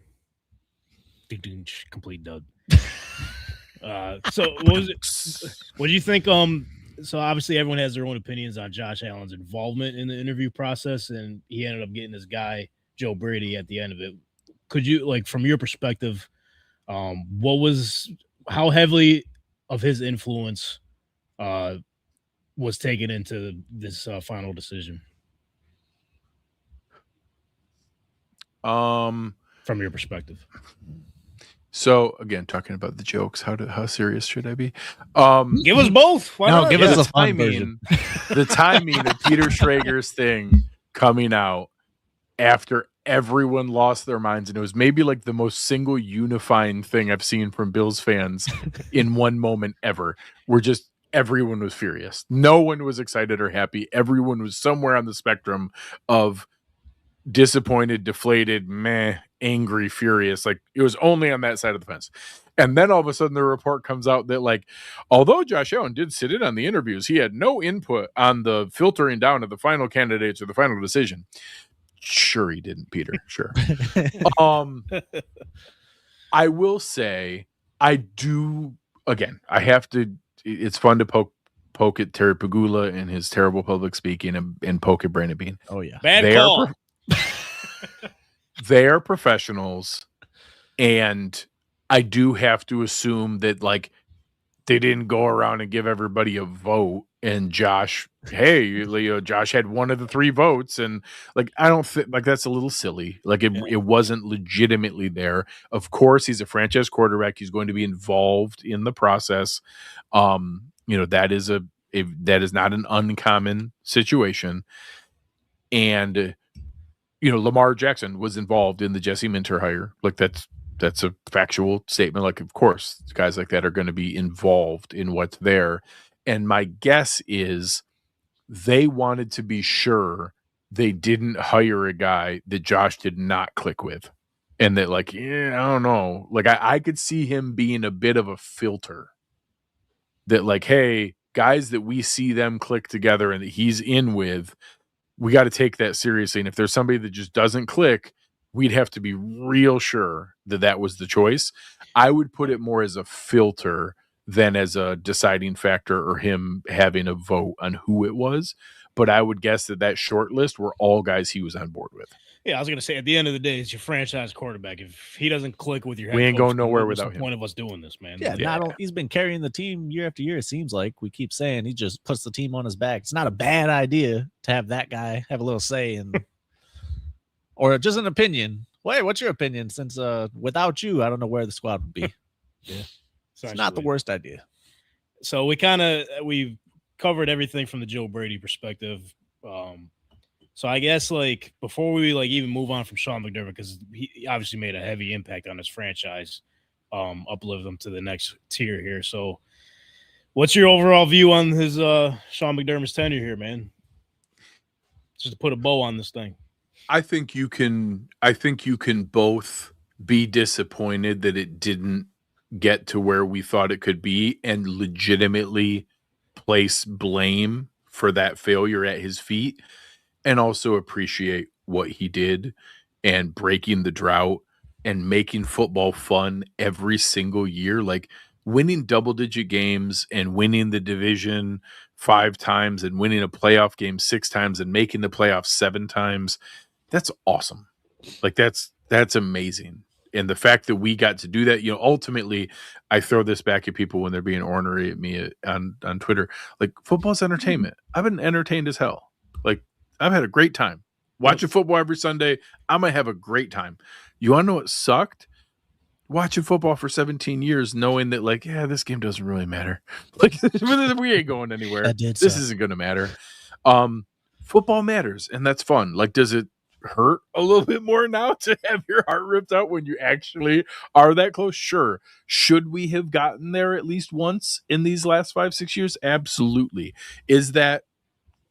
Complete dud. So what do you think? So obviously everyone has their own opinions on Josh Allen's involvement in the interview process, and he ended up getting this guy, Joe Brady, at the end of it. Could you, from your perspective, how heavily of his influence was taken into this final decision? From your perspective. So again, talking about the jokes, how serious should I be? Give us both. Why not? Give us a fun version. The timing of Peter Schrager's thing coming out after everyone lost their minds, and it was maybe like the most single unifying thing I've seen from Bills fans in one moment ever. Everyone was furious. No one was excited or happy. Everyone was somewhere on the spectrum of disappointed, deflated, meh, angry, furious. Like, it was only on that side of the fence. And then all of a sudden the report comes out that, although Josh Allen did sit in on the interviews, he had no input on the filtering down of the final candidates or the final decision. Sure he didn't, Peter. Sure. I will say, I have to, it's fun to poke at Terry Pegula and his terrible public speaking and poke at Brandon Beane. Oh yeah. Bad call. They are professionals, and I do have to assume that they didn't go around and give everybody a vote, and Josh had one of the 3 votes, and I don't think that's a little silly. It wasn't legitimately there. Of course, he's a franchise quarterback. He's going to be involved in the process. That is not an uncommon situation. And Lamar Jackson was involved in the Jesse Minter hire. That's a factual statement. Of course, guys like that are going to be involved in what's there. And my guess is they wanted to be sure they didn't hire a guy that Josh did not click with. And that I don't know. I could see him being a bit of a filter. that like, hey, guys that we see them click together and that he's in with, we got to take that seriously. And if there's somebody that just doesn't click, we'd have to be real sure that that was the choice. I would put it more as a filter than as a deciding factor or him having a vote on who it was. But I would guess that short list were all guys he was on board with. Yeah, I was going to say, at the end of the day, it's your franchise quarterback. If he doesn't click with your head We ain't coach, going nowhere what's without the him. point of us doing this, man? Yeah, he's been carrying the team year after year. It seems like we keep saying he just puts the team on his back. It's not a bad idea to have that guy have a little say in, or just an opinion. Wait, what's your opinion? Since without you, I don't know where the squad would be. Yeah, it's not the worst idea. So we've covered everything from the Joe Brady perspective. So I guess like before we like even move on from Sean McDermott, because he obviously made a heavy impact on his franchise, uplift them to the next tier here. So what's your overall view on his Sean McDermott's tenure here, man? Just to put a bow on this thing. I think you can both be disappointed that it didn't get to where we thought it could be and legitimately place blame for that failure at his feet, and also appreciate what he did and breaking the drought and making football fun every single year. Like winning double-digit games and winning the division 5 times and winning a playoff game 6 times and making the playoffs 7 times. That's awesome. Like that's amazing. And the fact that we got to do that, ultimately I throw this back at people when they're being ornery at me on Twitter. Like, football's entertainment. I've been entertained as hell. Like, I've had a great time watching football every Sunday. I'm going to have a great time. You want to know what sucked? Watching football for 17 years, knowing that like, yeah, this game doesn't really matter. Like, we ain't going anywhere. This isn't going to matter. Football matters, and that's fun. Like, does it hurt a little bit more now to have your heart ripped out when you actually are that close? Sure. Should we have gotten there at least once in these last 5-6 years? Absolutely. Is that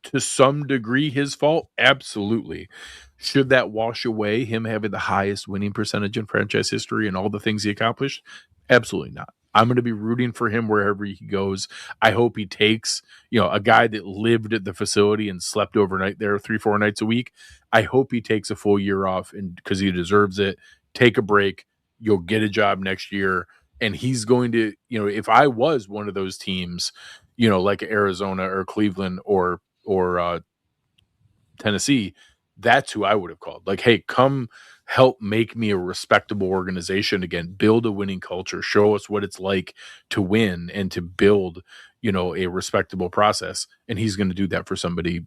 to some degree his fault? Absolutely. Should that wash away him having the highest winning percentage in franchise history and all the things he accomplished? Absolutely not. I'm going to be rooting for him wherever he goes. I hope he takes, a guy that lived at the facility and slept overnight there 3-4 nights a week. I hope he takes a full year off, and because he deserves it. Take a break. You'll get a job next year. And he's going to, if I was one of those teams, like Arizona or Cleveland or Tennessee, that's who I would have called. Like, hey, come help make me a respectable organization again, build a winning culture, show us what it's like to win and to build, a respectable process. And he's going to do that for somebody,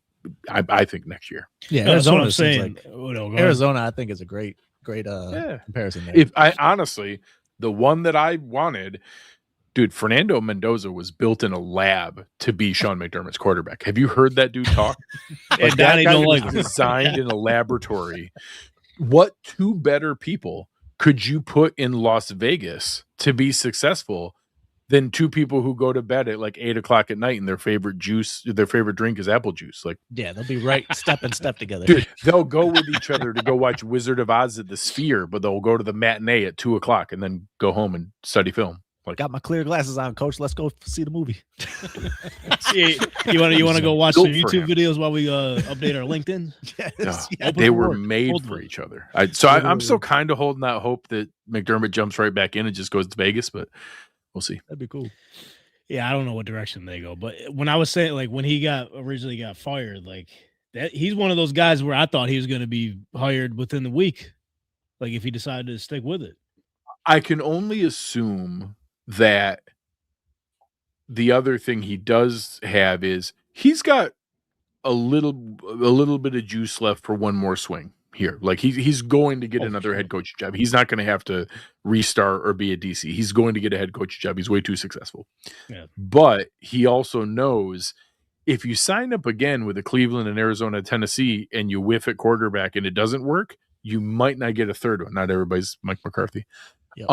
I think, next year. Yeah, that's what I'm saying. saying. Arizona, I think, is a great comparison there. If I honestly, the one that I wanted, dude, Fernando Mendoza was built in a lab to be Sean McDermott's quarterback. Have you heard that dude talk? Like, that guy was designed in a laboratory. What 2 better people could you put in Las Vegas to be successful than 2 people who go to bed at like 8:00 at night and their favorite drink is apple juice? Like, yeah, they'll be right step together. Dude, they'll go with each other to go watch Wizard of Oz at the Sphere, but they'll go to the matinee at 2:00 and then go home and study film. Like, got my clear glasses on, coach. Let's go see the movie. You want to go watch some YouTube videos while we update our LinkedIn? Yes. No, they were made for each other. I'm still kind of holding out hope that McDermott jumps right back in and just goes to Vegas, but we'll see. That'd be cool. Yeah, I don't know what direction they go, but when I was saying, like, when he originally got fired, like that, he's one of those guys where I thought he was going to be hired within the week, like if he decided to stick with it. I can only assume that the other thing he does have is he's got a little bit of juice left for one more swing here. Like, he's going to get another head coach job. He's not going to have to restart or be a DC. He's going to get a head coach job. He's way too successful. Yeah. But he also knows if you sign up again with the Cleveland and Arizona, Tennessee, and you whiff at quarterback and it doesn't work, you might not get a third one. Not everybody's Mike McCarthy. Yep.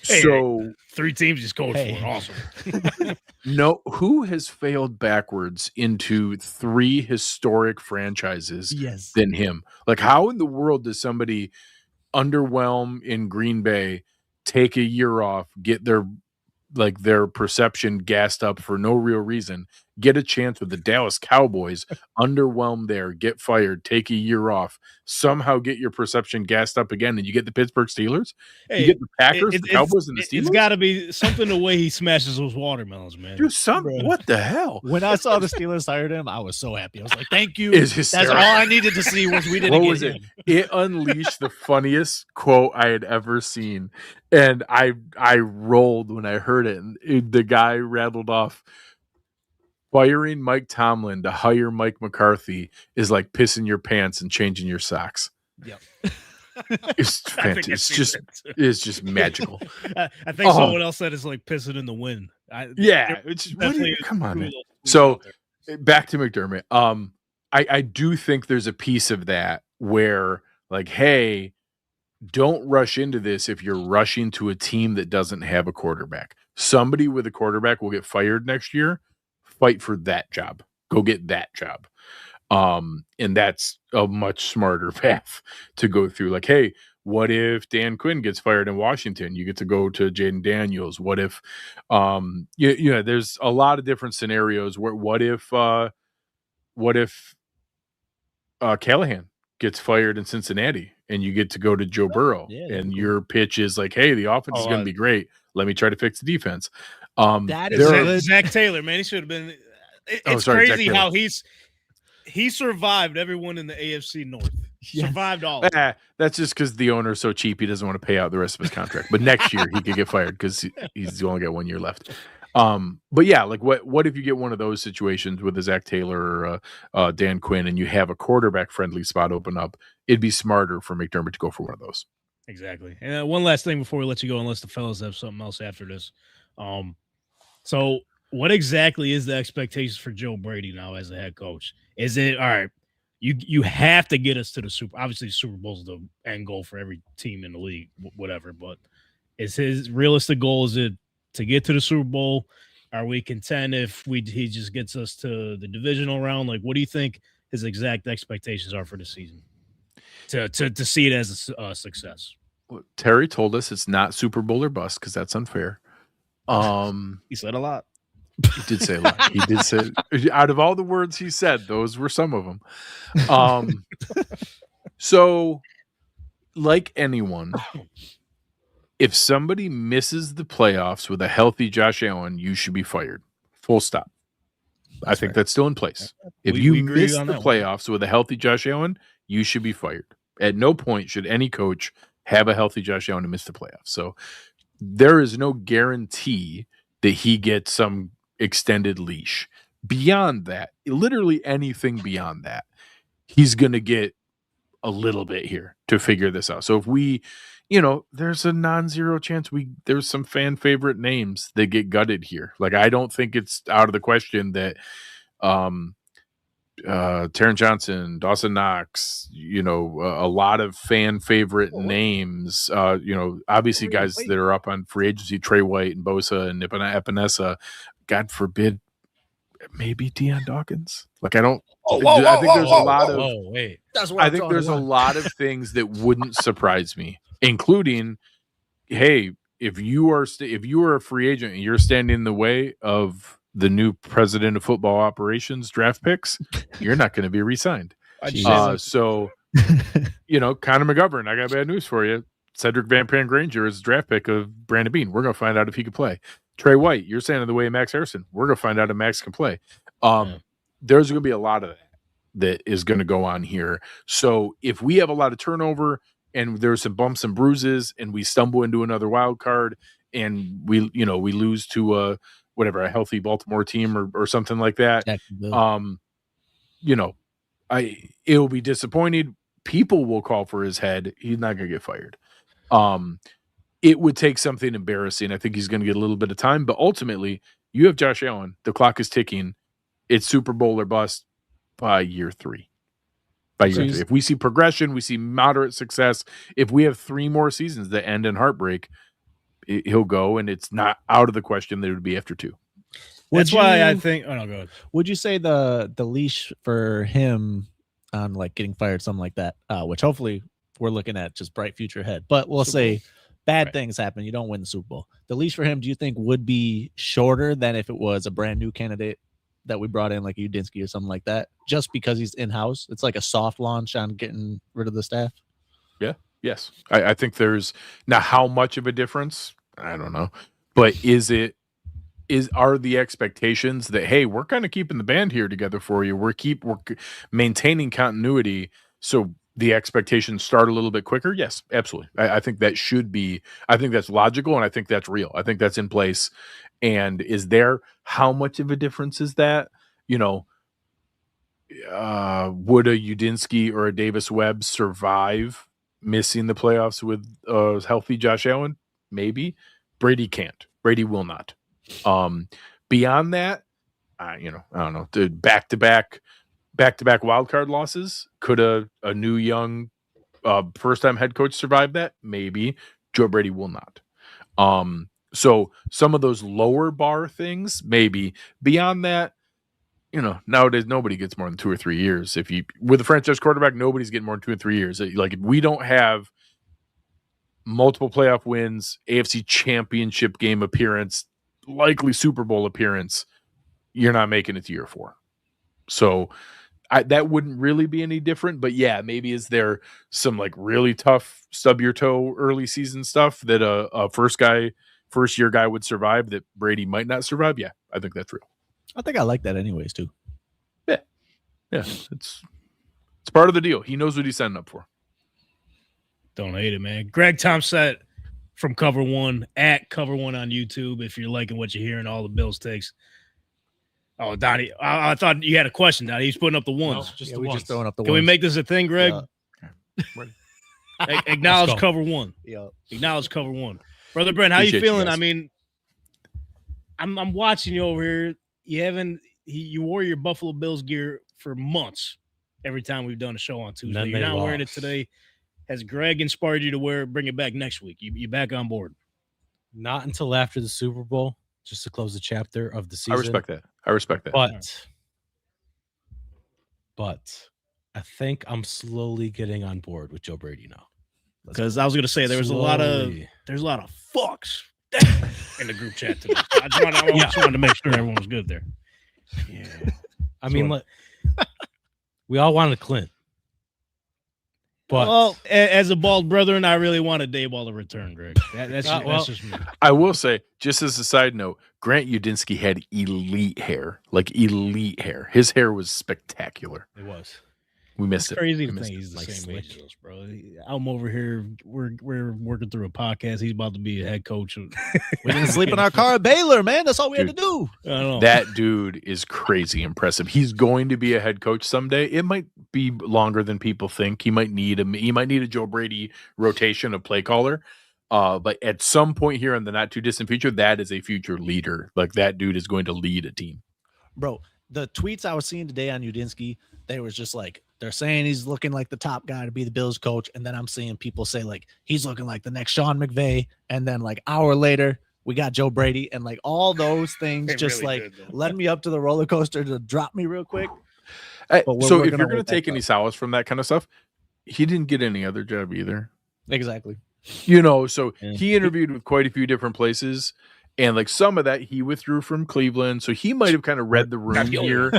So 3 teams just going for it. Awesome. No, who has failed backwards into 3 historic franchises than him? Like, how in the world does somebody underwhelm in Green Bay, take a year off, get their like their perception gassed up for no real reason, get a chance with the Dallas Cowboys, underwhelm there, get fired, take a year off, somehow get your perception gassed up again, and you get the Pittsburgh Steelers, Hey, you get the Packers, the Cowboys, and the Steelers. It's got to be something the way he smashes those watermelons, man. Dude, what the hell? When I saw the Steelers hired him, I was so happy. I was like, "Thank you." It's That's hysterical. all I needed to see was we didn't What get was him. it? It unleashed the funniest quote I had ever seen, and I rolled when I heard it. And the guy rattled off, "Firing Mike Tomlin to hire Mike McCarthy is like pissing your pants and changing your socks." Yep. It's I think fantastic. I've It's seen just that too. magical. I think someone else said it's like pissing in the wind. Yeah, it's just, Definitely come on, man. cool So out there. back to McDermott. I do think there's a piece of that where, like, hey, don't rush into this if you're rushing to a team that doesn't have a quarterback. Somebody with a quarterback will get fired next year. Fight for that job. Go get that job. And that's a much smarter path to go through. Like, hey, what if Dan Quinn gets fired in Washington? You get to go to Jaden Daniels. What if, there's a lot of different scenarios where what if Callahan gets fired in Cincinnati and you get to go to Joe Burrow and your pitch is like, hey, the offense is going to be great. Let me try to fix the defense. That is Zach Taylor, man. He should have been. It's crazy how he survived everyone in the AFC North. Yes. Survived all. That's just because the owner is so cheap he doesn't want to pay out the rest of his contract. But next year he could get fired because he's only got 1 year left. But yeah, like what if you get one of those situations with a Zach Taylor or Dan Quinn and you have a quarterback friendly spot open up? It'd be smarter for McDermott to go for one of those. Exactly. And one last thing before we let you go, unless the fellas have something else after this. So what exactly is the expectations for Joe Brady now as a head coach? Is it all right? You have to get us to the Super. Obviously, the Super Bowl is the end goal for every team in the league, whatever. But is his realistic goal is it to get to the Super Bowl? Are we content if he just gets us to the divisional round? Like, what do you think his exact expectations are for the season to see it as a success? Well, Terry told us it's not Super Bowl or bust because that's unfair. He said a lot. He did say a lot. He did say, out of all the words he said, those were some of them. So, like anyone, if somebody misses the playoffs with a healthy Josh Allen, you should be fired. Full stop. I think that's still in place. If you miss the playoffs with a healthy Josh Allen, you should be fired. At no point should any coach have a healthy Josh Allen and miss the playoffs. So there is no guarantee that he gets some extended leash. Beyond that, literally anything beyond that, he's going to get a little bit here to figure this out. So if we, there's a non-zero chance there's some fan favorite names that get gutted here. Like, I don't think it's out of the question that Taron Johnson, Dawson Knox, a lot of fan favorite names, obviously guys that are up on free agency, Trey White and Bosa and Epinesa, God forbid, maybe Deion Dawkins. Like, I think there's a lot of, I think there's a lot of things that wouldn't surprise me, including, hey, if you are a free agent and you're standing in the way of the new president of football operations draft picks, you're not going to be re-signed. So, Connor McGovern, I got bad news for you. Cedric Van Granger is draft pick of Brandon Beane. We're going to find out if he can play. Trey White, you're standing in the way of Max Harrison. We're going to find out if Max can play. There's going to be a lot of that is going to go on here. So if we have a lot of turnover and there's some bumps and bruises and we stumble into another wild card and we lose to a healthy Baltimore team or something like that, it'll be disappointed. People will call for his head. He's not going to get fired. It would take something embarrassing. I think he's going to get a little bit of time, but ultimately you have Josh Allen. The clock is ticking. It's Super Bowl or bust by year 3. If we see progression, we see moderate success. If we have 3 more seasons that end in heartbreak, he'll go, and it's not out of the question that it would be after 2. That's why I think. Oh no, go ahead. Would you say the leash for him on like getting fired, something like that, which hopefully we're looking at just bright future ahead, but we'll say Bad things happen. You don't win the Super Bowl. The leash for him, do you think, would be shorter than if it was a brand new candidate that we brought in, like Udinski or something like that, just because he's in-house? It's like a soft launch on getting rid of the staff. Yeah. Yes. I think there's now how much of a difference, I don't know. But are the expectations that, hey, we're kind of keeping the band here together for you. We're maintaining continuity. So the expectations start a little bit quicker. Yes, absolutely. I think that should be, I think that's logical. And I think that's real. I think that's in place. And how much of a difference is that? Would a Udinski or a Davis Webb survive missing the playoffs with a healthy Josh Allen? Maybe. Brady can't. Brady will not. Beyond that, I don't know. The back-to-back wild card losses. Could a new young first-time head coach survive that? Maybe. Joe Brady will not. So some of those lower bar things, maybe. Beyond that, nowadays nobody gets more than 2 or 3 years. With a franchise quarterback, nobody's getting more than 2 or 3 years. Like, if we don't have multiple playoff wins, AFC Championship game appearance, likely Super Bowl appearance, you're not making it to year 4. So that wouldn't really be any different. But yeah, maybe is there some like really tough stub your toe early season stuff that a first year guy would survive that Brady might not survive? Yeah, I think that's real. I think I like that anyways too. Yeah, it's part of the deal. He knows what he's signing up for. Don't hate it, man. Greg Tompsett from Cover One at Cover One on YouTube. If you're liking what you're hearing, all the Bills takes. Oh, Donnie, I thought you had a question, Donnie. He's putting up the ones. No, we're just throwing up the Can ones. we make this a thing, Greg? Yeah. Acknowledge Cover One. Yeah. Acknowledge Cover One. Brother Brent, how you feeling? I mean, I'm watching you over here. You wore your Buffalo Bills gear for months every time we've done a show on Tuesday. You're not wearing it today. Has Greg inspired you to bring it back next week? You back on board? Not until after the Super Bowl, just to close the chapter of the season. I respect that. But I think I'm slowly getting on board with Joe Brady now. Because I was going to say there's a lot of fucks in the group chat today. I just wanted to make sure everyone was good there. Yeah. I mean, we all wanted Clint. But as a bald brethren, I really wanted Dayball to return, Greg. That's just me. I will say, just as a side note, Grant Udinski had elite hair. His hair was spectacular. It was. We missed it. Crazy to think he's the same age as us, bro. I'm over here. We're working through a podcast. He's about to be a head coach. We didn't sleep in our car at Baylor, man. That's all we had to do. I know. That dude is crazy impressive. He's going to be a head coach someday. It might be longer than people think. He might need a Joe Brady rotation of play caller. But at some point here in the not too distant future, that is a future leader. Like, that dude is going to lead a team. Bro, the tweets I was seeing today on Udinski, they was just like, they're saying he's looking like the top guy to be the Bills coach. And then I'm seeing people say like, he's looking like the next Sean McVay. And then like hour later, we got Joe Brady, and like all those things just really like led me up to the roller coaster to drop me real quick. So if you're going to take any solace from that kind of stuff, he didn't get any other job either. Exactly. So he interviewed with quite a few different places. And like some of that he withdrew from Cleveland. So he might have kind of read the room here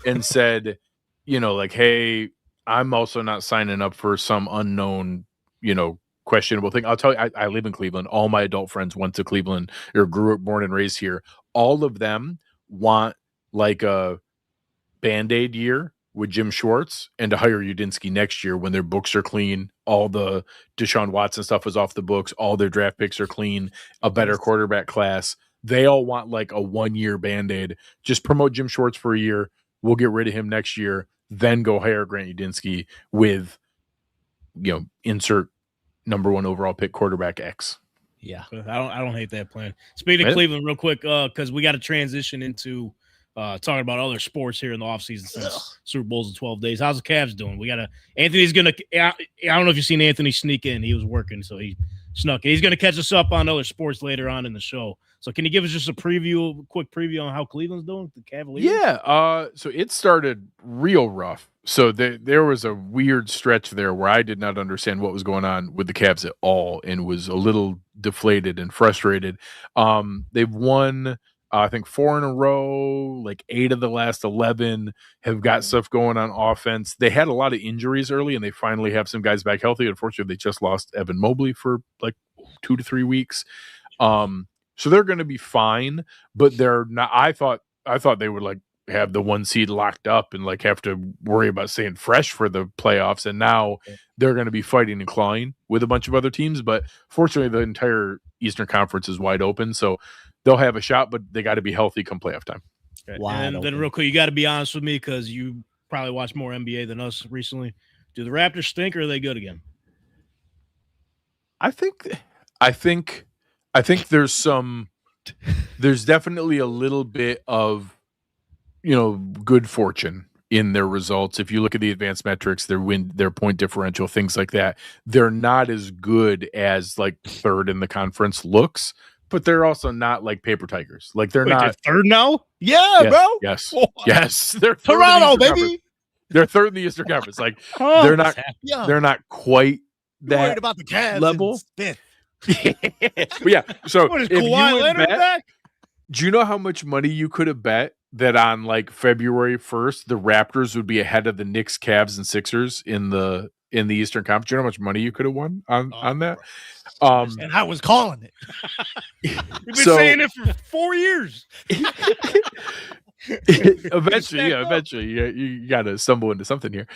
and said, like, hey, I'm also not signing up for some unknown, questionable thing. I'll tell you, I live in Cleveland. All my adult friends went to Cleveland or grew up, born and raised here. All of them want like a Band-Aid year with Jim Schwartz and to hire Udinski next year when their books are clean. All the Deshaun Watson stuff is off the books. All their draft picks are clean. A better quarterback class. They all want like a 1-year Band-Aid. Just promote Jim Schwartz for a year. We'll get rid of him next year. Then go hire Grant Udinski with, insert number 1 overall pick quarterback X. Yeah. I don't hate that plan. Speaking of Cleveland real quick, because we got to transition into talking about other sports here in the offseason since Super Bowl's in 12 days. How's the Cavs doing? Anthony's going to, I don't know if you've seen Anthony sneak in. He was working, so he snuck in. He's going to catch us up on other sports later on in the show. So can you give us just a quick preview on how Cleveland's doing, the Cavaliers? Yeah. So it started real rough So there was a weird stretch there where I did not understand what was going on with the Cavs at all and was a little deflated and frustrated. They've won, I think 4 in a row, like 8 of the last 11 have got stuff going on offense. They had a lot of injuries early and they finally have some guys back healthy. Unfortunately, they just lost Evan Mobley for like 2 to 3 weeks. So they're going to be fine, but they're not. I thought they would like have the 1 seed locked up and like have to worry about staying fresh for the playoffs. And now they're going to be fighting and clawing with a bunch of other teams. But fortunately, the entire Eastern Conference is wide open, so they'll have a shot. But they got to be healthy come playoff time. Okay. And then real quick, you got to be honest with me because you probably watched more NBA than us recently. Do the Raptors stink or are they good again? I think there's definitely a little bit of, good fortune in their results. If you look at the advanced metrics, their point differential, things like that, they're not as good as like third in the conference looks, but they're also not like paper tigers. Like they're not third now. Yeah, bro. Yes. Oh, Yes. They're third Toronto, in the Eastern baby. Conference. They're third in the Eastern Conference. Like Oh, they're not. Yeah. They're not quite You're worried that about the Cavs level. in fifth. But yeah. So What is if you Kawhi would Leonard bet, back? do you know how much money you could have bet that on like February 1st, the Raptors would be ahead of the Knicks, Cavs, and Sixers in the Eastern Conference? Do you know how much money you could have won on that? And I was calling it. You've been saying it for 4 years. Eventually, you got to stumble into something here.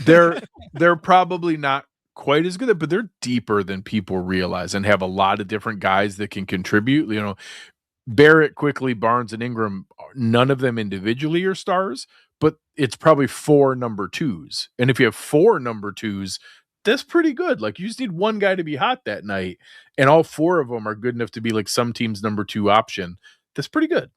They're probably not quite as good, but they're deeper than people realize and have a lot of different guys that can contribute. Barrett, Quickly, Barnes, and Ingram, none of them individually are stars, but it's probably 4 number 2s. And if you have 4 number 2s, that's pretty good. Like you just need one guy to be hot that night, and all 4 of them are good enough to be like some team's number 2 option. That's pretty good.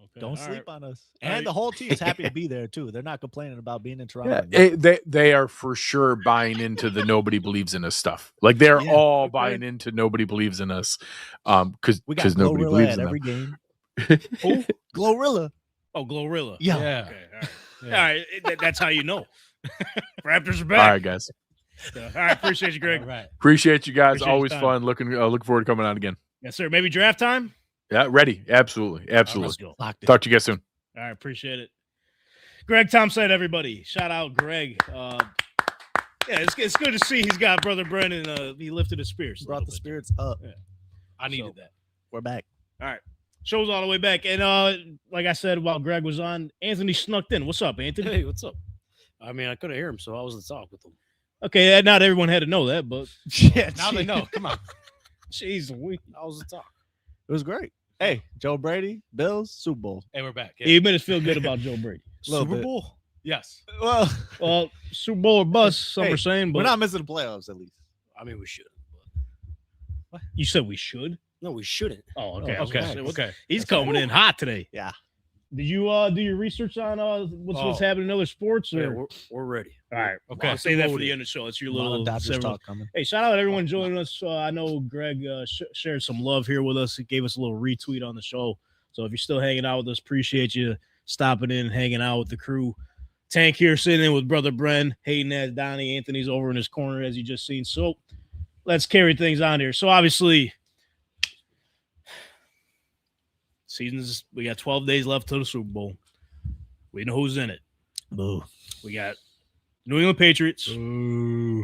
Okay, Don't all sleep right. on us. All And right. the whole team's happy to be there too. They're not complaining about being in Toronto. Yeah, they are for sure buying into the nobody believes in us stuff. Like they're all buying into nobody believes in us, because We got nobody Glorilla believes at in every them. game. Who? Glorilla. Oh, Glorilla. Yeah. Okay, all right. All right. That's how you know. Raptors are All back. right, guys. All right. Appreciate you, Greg. All right. Appreciate you guys. Appreciate your Always time. fun. Looking forward to coming on again. Yes, sir. Maybe draft time? Yeah, ready. Absolutely. All right, let's Absolutely. go. Locked it. Talk to you guys soon. All right, appreciate it. Greg Tompsett, everybody. Shout out Greg. It's good to see he's got brother Brandon. He lifted his spirits. a Brought little the bit. spirits up. Yeah. I needed that. We're back. All right. Show's all the way back. And like I said, while Greg was on, Anthony snuck in. What's up, Anthony? Hey, what's up? I mean, I couldn't hear him, so I was in talk with him. Okay, not everyone had to know that, but Yeah, Now they know. Come on. jeez, we I was in talk. It was great. Hey, Joe Brady, Bills, Super Bowl. Hey, we're back. you made us feel good about Joe Brady. Little Super bit. Bowl? Yes. Well, Well, Super Bowl or bust, some Hey, are saying, but we're not missing the playoffs at least. I mean, we should. But you said we should. no, we shouldn't. Oh, okay, Oh, okay, nice. okay. He's coming in hot today. Yeah. Did you do your research on what's happening in other sports? Or? Yeah, we're ready. All right. Okay. I'll say that for the end of the show. It's your A lot little of Dodgers several- talk coming. Hey, shout out to everyone joining us. I know Greg shared some love here with us. He gave us a little retweet on the show. So if you're still hanging out with us, appreciate you stopping in and hanging out with the crew. Tank here sitting in with brother Bren. Hayden has Donnie. Anthony's over in his corner, as you just seen. So let's carry things on here. So obviously, we got 12 days left to the Super Bowl. We know who's in it. Boo. We got New England Patriots. Ooh.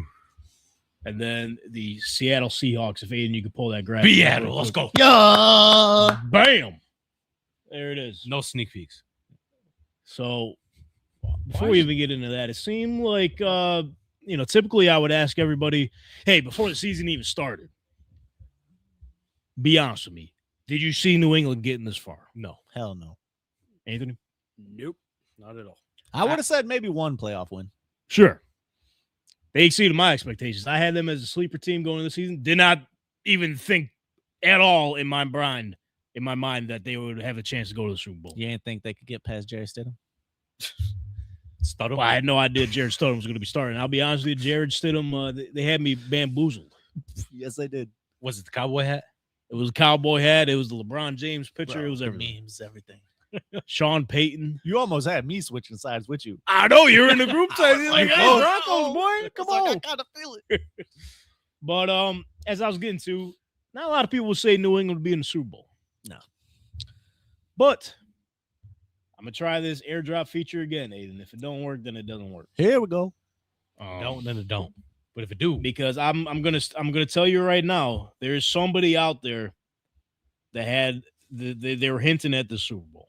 And then the Seattle Seahawks. If Aiden, you could pull that graph. Seattle, let's go. Yeah. Bam. There it is. No sneak peeks. So before we even get into that, it seemed like typically I would ask everybody, hey, before the season even started, be honest with me. Did you see New England getting this far? No. Hell no. Anthony? Nope. Not at all. I would have said maybe one playoff win. Sure. They exceeded my expectations. I had them as a sleeper team going into the season. Did not even think at all in my mind that they would have a chance to go to the Super Bowl. You didn't think they could get past Jerry Stidham? Stuttle. Well, I had no idea Jared Stidham was going to be starting. I'll be honest with you, Jared Stidham, they had me bamboozled. Yes, they did. Was it the cowboy hat? It was a cowboy hat. It was the LeBron James picture. Bro, It was the everything. memes, everything. Sean Payton. You almost had me switching sides with you. I know you're in the group text. You're like, hey, oh, Broncos, boy, come on. I kind of feel it. But as I was getting to, not a lot of people would say New England would be in the Super Bowl. No. But I'm gonna try this airdrop feature again, Aiden. If it don't work, then it doesn't work. Here we go. Don't, then it don't. But if it do, Because I'm gonna tell you right now, there's somebody out there that had they were hinting at the Super Bowl.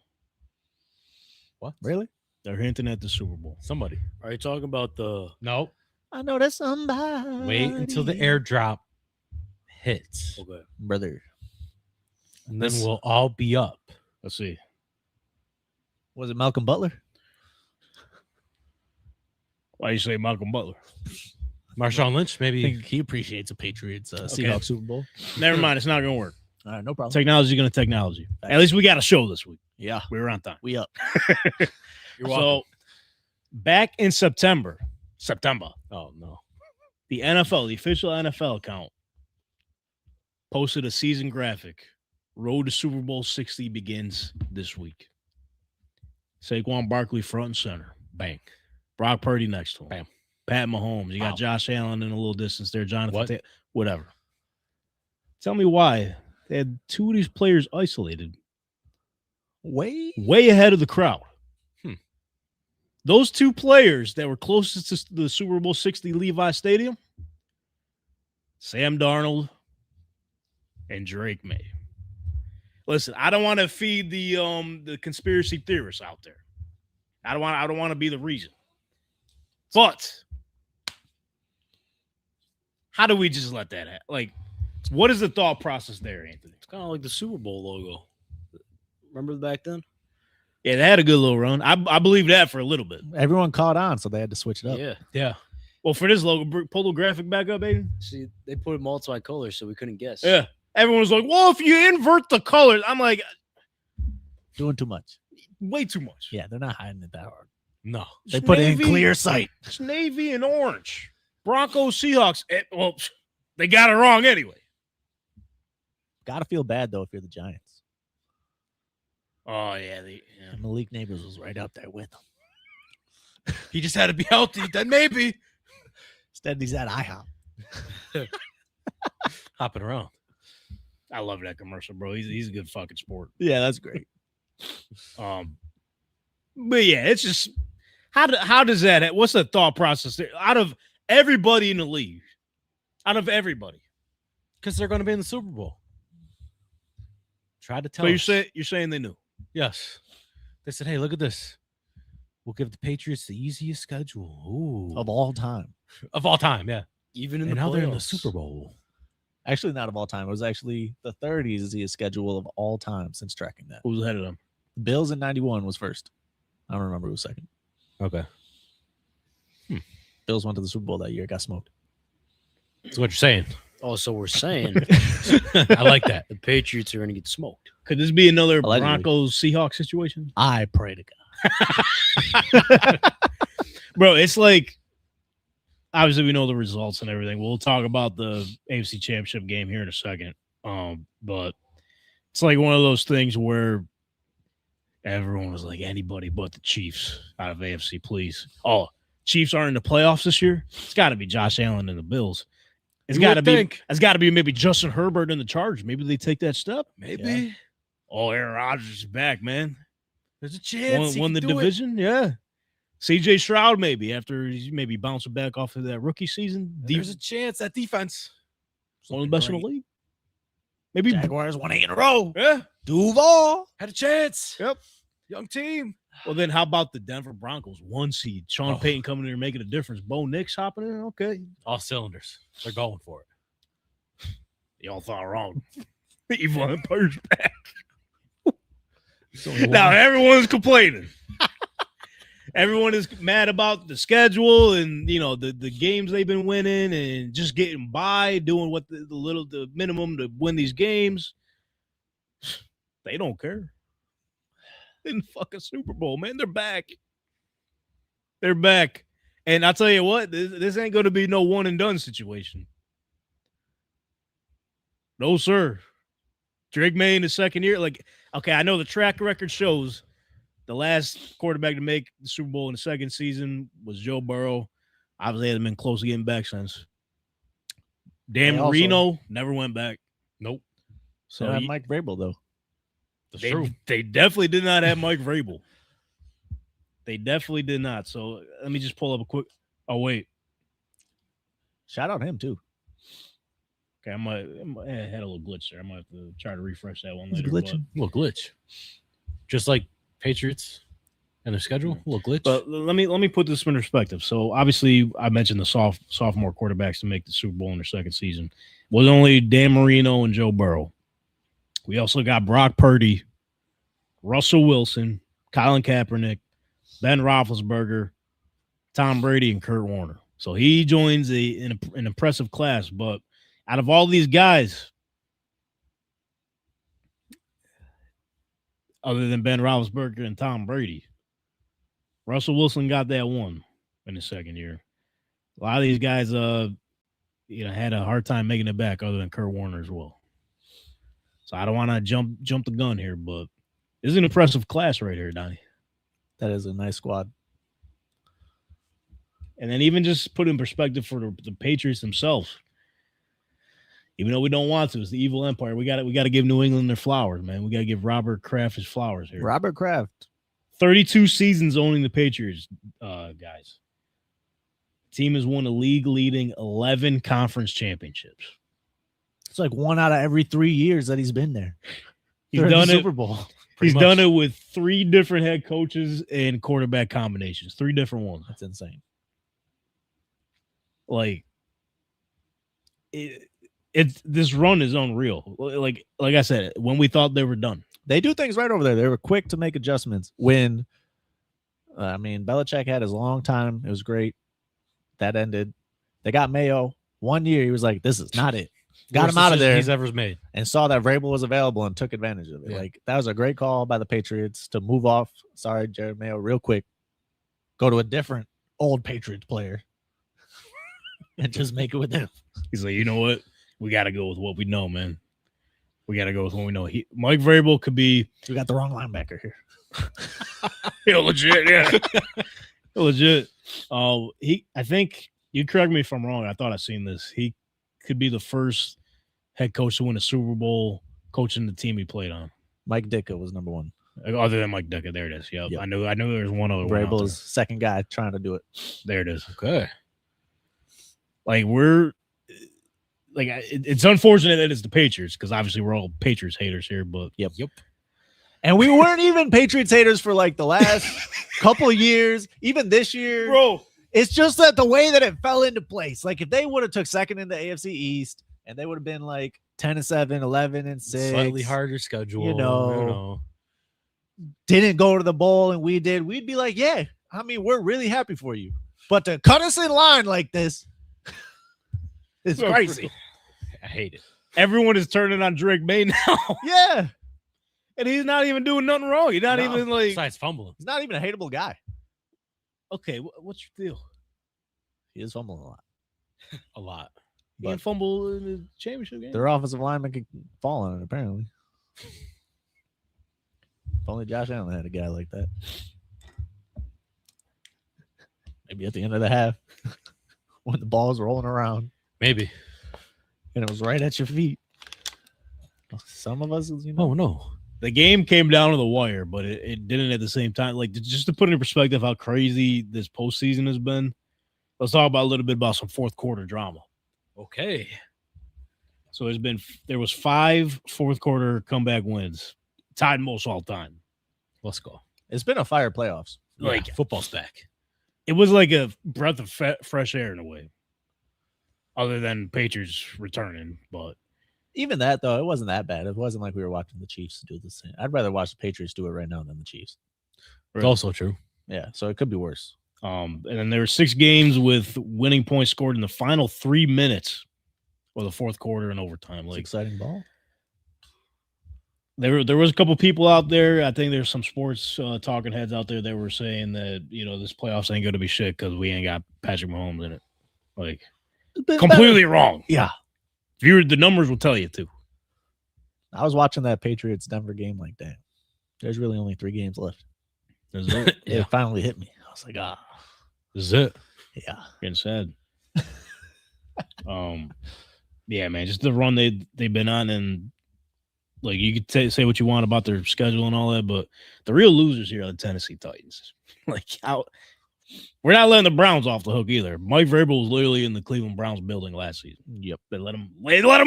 what? Really? They're hinting at the Super Bowl. Somebody. Are you talking about the? No. I know that's somebody. Wait until the airdrop hits, Okay. Brother. and then we'll all be up. Let's see. Was it Malcolm Butler? Why you say Malcolm Butler? Marshawn Lynch, I maybe. think he appreciates a Patriots Seahawks Super Bowl. Never mind. It's not gonna work. All right, no problem. Technology's gonna technology. At least we got a show this week. Yeah, We were on time. we up. You're welcome. So back in September, Oh no. the NFL, the official NFL account, posted a season graphic. Road to Super Bowl 60 begins this week. Saquon Barkley front and center. Bang. Brock Purdy next to him. Bam. Pat Mahomes. You Wow. got Josh Allen in a little distance there. Jonathan, What? Whatever. Tell me why they had two of these players isolated way ahead of the crowd. Those two players that were closest to the Super Bowl 60 Levi Stadium, Sam Darnold and Drake May. Listen, I don't want to feed the conspiracy theorists out there. I don't want to be the reason. But how do we just let that happen? Like, what is the thought process there, Anthony? It's kind of like the Super Bowl logo. Remember back then? Yeah, they had a good little run. I believe that for a little bit. Everyone caught on, so they had to switch it up. Yeah. Yeah. Well, for this logo, pull the graphic back up, Aiden. See, they put it multi-color, so we couldn't guess. Yeah. Everyone was like, well, if you invert the colors, I'm like, Doing too much. way too much. Yeah, they're not hiding it that hard. No. They It's put it in navy- clear sight. It's navy and orange. Broncos, Seahawks. Well, they got it wrong anyway. Gotta feel bad though if you're the Giants. Oh, yeah. And Malik Neighbors was right out there with them. He just had to be healthy. Then maybe Instead, he's at IHOP. hopping around. I love that commercial, bro. He's a good fucking sport. Yeah, that's great. But yeah, it's just how does that? What's the thought process there? Out of everybody in the league, out of everybody, Because they're going to be in the Super Bowl. Try to tell so us. you're saying they knew? Yes. They said, hey, look at this. We'll give the Patriots the easiest schedule. Ooh. Of all time. Of all time, yeah. Even in And the now they're in the playoffs. Super Bowl. Actually, not of all time. It was actually the 30s is the schedule of all time since tracking that. Who's ahead of them? Bills in 91 was first. I don't remember who was second. Okay. Bills went to the Super Bowl that year, got smoked. That's what you're saying. Oh, so we're saying I like that. the Patriots are going to get smoked. Could this be another Allegedly. Broncos Seahawks situation? I pray to God. Bro, it's like obviously we know the results and everything. We'll talk about the AFC Championship game here in a second. But it's like one of those things where everyone was like, anybody but the Chiefs out of AFC, please. Oh, Chiefs are in the playoffs this year. It's got to be Josh Allen and the Bills. It's You got to would be. think. It's got to be maybe Justin Herbert and the Chargers. Maybe they take that step. Maybe. Yeah. Oh, Aaron Rodgers is back, man. There's a chance. Won the division, yeah. CJ Stroud maybe after he's maybe bouncing back off of that rookie season. There's a chance. That defense. One of the best in the league. Maybe Jaguars won 8 in a row. yeah. Duval. Had a chance. Yep. Young team. Well, then how about the Denver Broncos? 1 seed. Sean Oh. Payton coming in here making a difference. Bo Nix hopping in. Okay. All cylinders. They're going for it. Y'all thought wrong. Evil Empire's back. Now, Now everyone's complaining. Everyone is mad about the schedule and the games they've been winning and just getting by, doing what the minimum to win these games. They don't care. In the fucking Super Bowl, man. They're back. They're back. And I'll tell you what, this ain't going to be no one and done situation. No, sir. Drake May in his second year. Like, okay, I know the track record shows the last quarterback to make the Super Bowl in the second season was Joe Burrow. Obviously, hasn't been close to getting back since. Dan Marino never went back. Nope. So Mike Vrabel, though. That's true. They definitely did not have Mike Vrabel. They definitely did not. So let me just pull up a quick. Oh, wait. Shout out him, too. Okay, I had a little glitch there. I might have to try to refresh that one He's later. glitching. A little glitch. Just like Patriots and their schedule, a little glitch. But let me put this in perspective. So obviously, I mentioned the sophomore quarterbacks to make the Super Bowl in their second season. It was only Dan Marino and Joe Burrow. We also got Brock Purdy, Russell Wilson, Colin Kaepernick, Ben Roethlisberger, Tom Brady, and Kurt Warner. So he joins an impressive class. But out of all these guys, other than Ben Roethlisberger and Tom Brady, Russell Wilson got that one in his second year. A lot of these guys, had a hard time making it back, other than Kurt Warner as well. So I don't want to jump the gun here, but this is an impressive class right here, Donnie. That is a nice squad. And then even just put in perspective for the Patriots themselves. Even though we don't want to, it's the evil empire. We got to give New England their flowers, man. We got to give Robert Kraft his flowers here. Robert Kraft. 32 seasons owning the Patriots, guys. The team has won a league-leading 11 conference championships. It's like 1 out of every 3 years that he's been there. He's done the it. Super Bowl. He's done it with 3 different head coaches and quarterback combinations. 3 different ones. That's insane. Like, this run is unreal. Like I said, when we thought they were done. They do things right over there. They were quick to make adjustments. When, Belichick had his long time. It was great. That ended. They got Mayo. 1 year, he was like, this is not it. Got him out of there. He's ever made. And saw that Vrabel was available and took advantage of it. Yeah. Like, that was a great call by the Patriots to move off. Sorry, Jared Mayo, real quick. Go to a different old Patriots player and just make it with him. He's like, you know what? We got to go with what we know, man. We got to go with what we know. Mike Vrabel could be. We got the wrong linebacker here. Yeah, legit, yeah. Legit. I think, you correct me if I'm wrong. I thought I seen this. He could be the first head coach to win a Super Bowl coaching the team he played on. Mike Ditka was number 1. Other than Mike Ditka. There it is. Yep. I knew there was one other one. Vrabel's second guy trying to do it. There it is. Okay. Like, it's unfortunate that it's the Patriots, because obviously we're all Patriots haters here, but Yep. And we weren't even Patriots haters for like the last couple of years, even this year. bro, It's just that the way that it fell into place. Like, if they would have took second in the AFC East and they would have been like 10-7, 11-6, Slightly harder schedule. you know. Didn't go to the bowl and we did, we'd be like, yeah, we're really happy for you. But to cut us in line like this is crazy. I hate it. everyone is turning on Drake May now. Yeah. And he's not even doing nothing wrong. He's not even like. Besides fumbling. He's not even a hateable guy. Okay, what's your deal? He is fumbling a lot. A lot. He didn't fumble in the championship game. Their offensive lineman could fall on it, apparently. If only Josh Allen had a guy like that. Maybe at the end of the half, when the ball's rolling around. Maybe. And it was right at your feet. Some of us, Oh, no. The game came down to the wire, but it didn't at the same time. Like, just to put in perspective how crazy this postseason has been, let's talk about a little bit about some fourth quarter drama. Okay. So there was 5 fourth quarter comeback wins, tied most all time. Let's go. It's been a fire playoffs. Like, football's back. it was like a breath of fresh air in a way, other than Patriots returning. But Even that, though, it wasn't that bad. It wasn't like we were watching the Chiefs do the same. I'd rather watch the Patriots do it right now than the Chiefs. It's also true. Yeah, so it could be worse. and then there were 6 games with winning points scored in the final 3 minutes of the fourth quarter and overtime. It's Like, exciting ball. There was a couple people out there. I think there's some sports talking heads out there that were saying that, this playoffs ain't going to be shit because we ain't got Patrick Mahomes in it. Like, completely wrong. Yeah. The numbers will tell you too. I was watching that Patriots Denver game like, damn, there's really only 3 games left. This is it. It finally hit me. I was like, This is it. yeah. Getting sad. Yeah, man, just the run they've been on, and like you could say what you want about their schedule and all that, but the real losers here are the Tennessee Titans. Like, we're not letting the Browns off the hook either. Mike Vrabel was literally in the Cleveland Browns building last season. Yep. They let him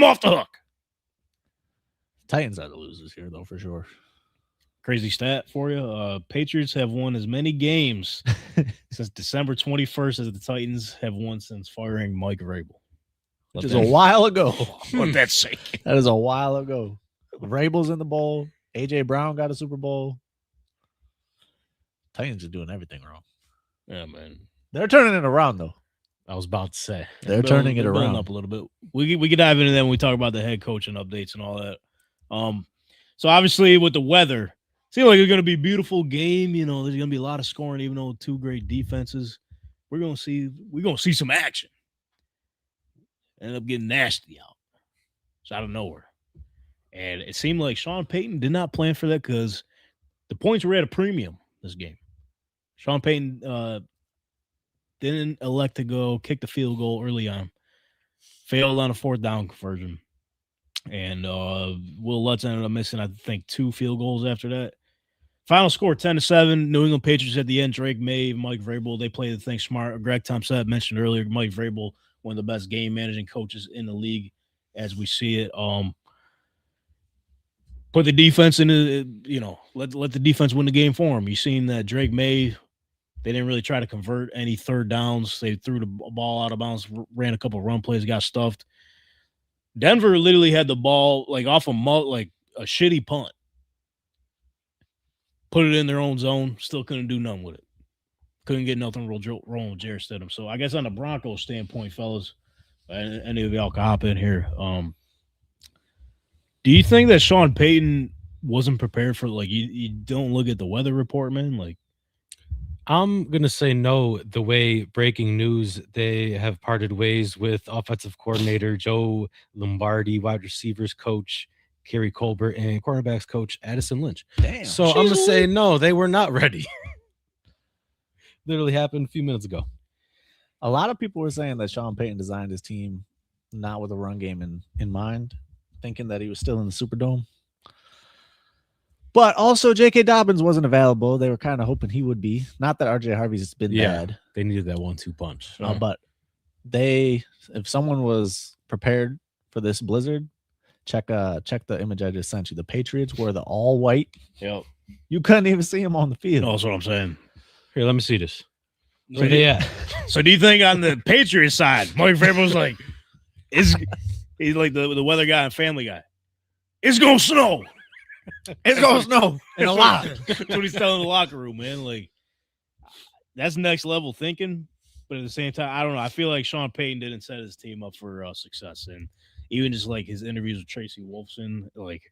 off the hook. Titans are the losers here, though, for sure. Crazy stat for you. Patriots have won as many games since December 21st as the Titans have won since firing Mike Vrabel. Which is a while ago. Let that sink. That is a while ago. Vrabel's in the bowl. A.J. Brown got a Super Bowl. Titans are doing everything wrong. Yeah, man. They're turning it around, though. I was about to say. They're turning it building around. up a little bit. We can dive into that when we talk about the head coach and updates and all that. So obviously with the weather, it seems like it's going to be a beautiful game. You know, there's going to be a lot of scoring, even though two great defenses. We're going to see some action. Ended up getting nasty out. It's out of nowhere. And it seemed like Sean Payton did not plan for that because the points were at a premium this game. Sean Payton didn't elect to go kick the field goal early on. Failed on a 4th down conversion. And Will Lutz ended up missing, I think, 2 field goals after that. Final score 10-7. New England Patriots at the end. Drake May, Mike Vrabel, they played the thing smart. Greg Tompsett mentioned earlier, Mike Vrabel, one of the best game managing coaches in the league as we see it. Put the defense in, let the defense win the game for him. You've seen that Drake May, they didn't really try to convert any 3rd downs. They threw the ball out of bounds, ran a couple of run plays, got stuffed. Denver literally had the ball like off a shitty punt. Put it in their own zone, still couldn't do nothing with it. Couldn't get nothing rolling with Jarrett Stidham. So I guess on the Broncos standpoint, fellas, any of y'all can hop in here. Do you think that Sean Payton wasn't prepared for, like, you don't look at the weather report, man? Like, I'm going to say no. The way breaking news, they have parted ways with offensive coordinator Joe Lombardi, wide receivers coach Kerry Colbert, and cornerbacks coach Addison Lynch. Damn. So I'm going to say no, they were not ready. Literally happened a few minutes ago. A lot of people were saying that Sean Payton designed his team not with a run game in mind, thinking that he was still in the Superdome. But also, J.K. Dobbins wasn't available. They were kind of hoping he would be. Not that R.J. Harvey's been bad. They needed that 1-2 punch. But if someone was prepared for this blizzard, check the image I just sent you. The Patriots wore the all white. yep. You couldn't even see them on the field. That's what I'm saying. Here, let me see this. So, so do you think on the Patriots side, Mike Vrabel's like, he's like the weather guy and Family Guy? It's going to snow. It's going to snow and a lot. That's what he's telling the locker room, man. Like, that's next level thinking. But at the same time, I don't know. I feel like Sean Payton didn't set his team up for success. And even just like his interviews with Tracy Wolfson, like,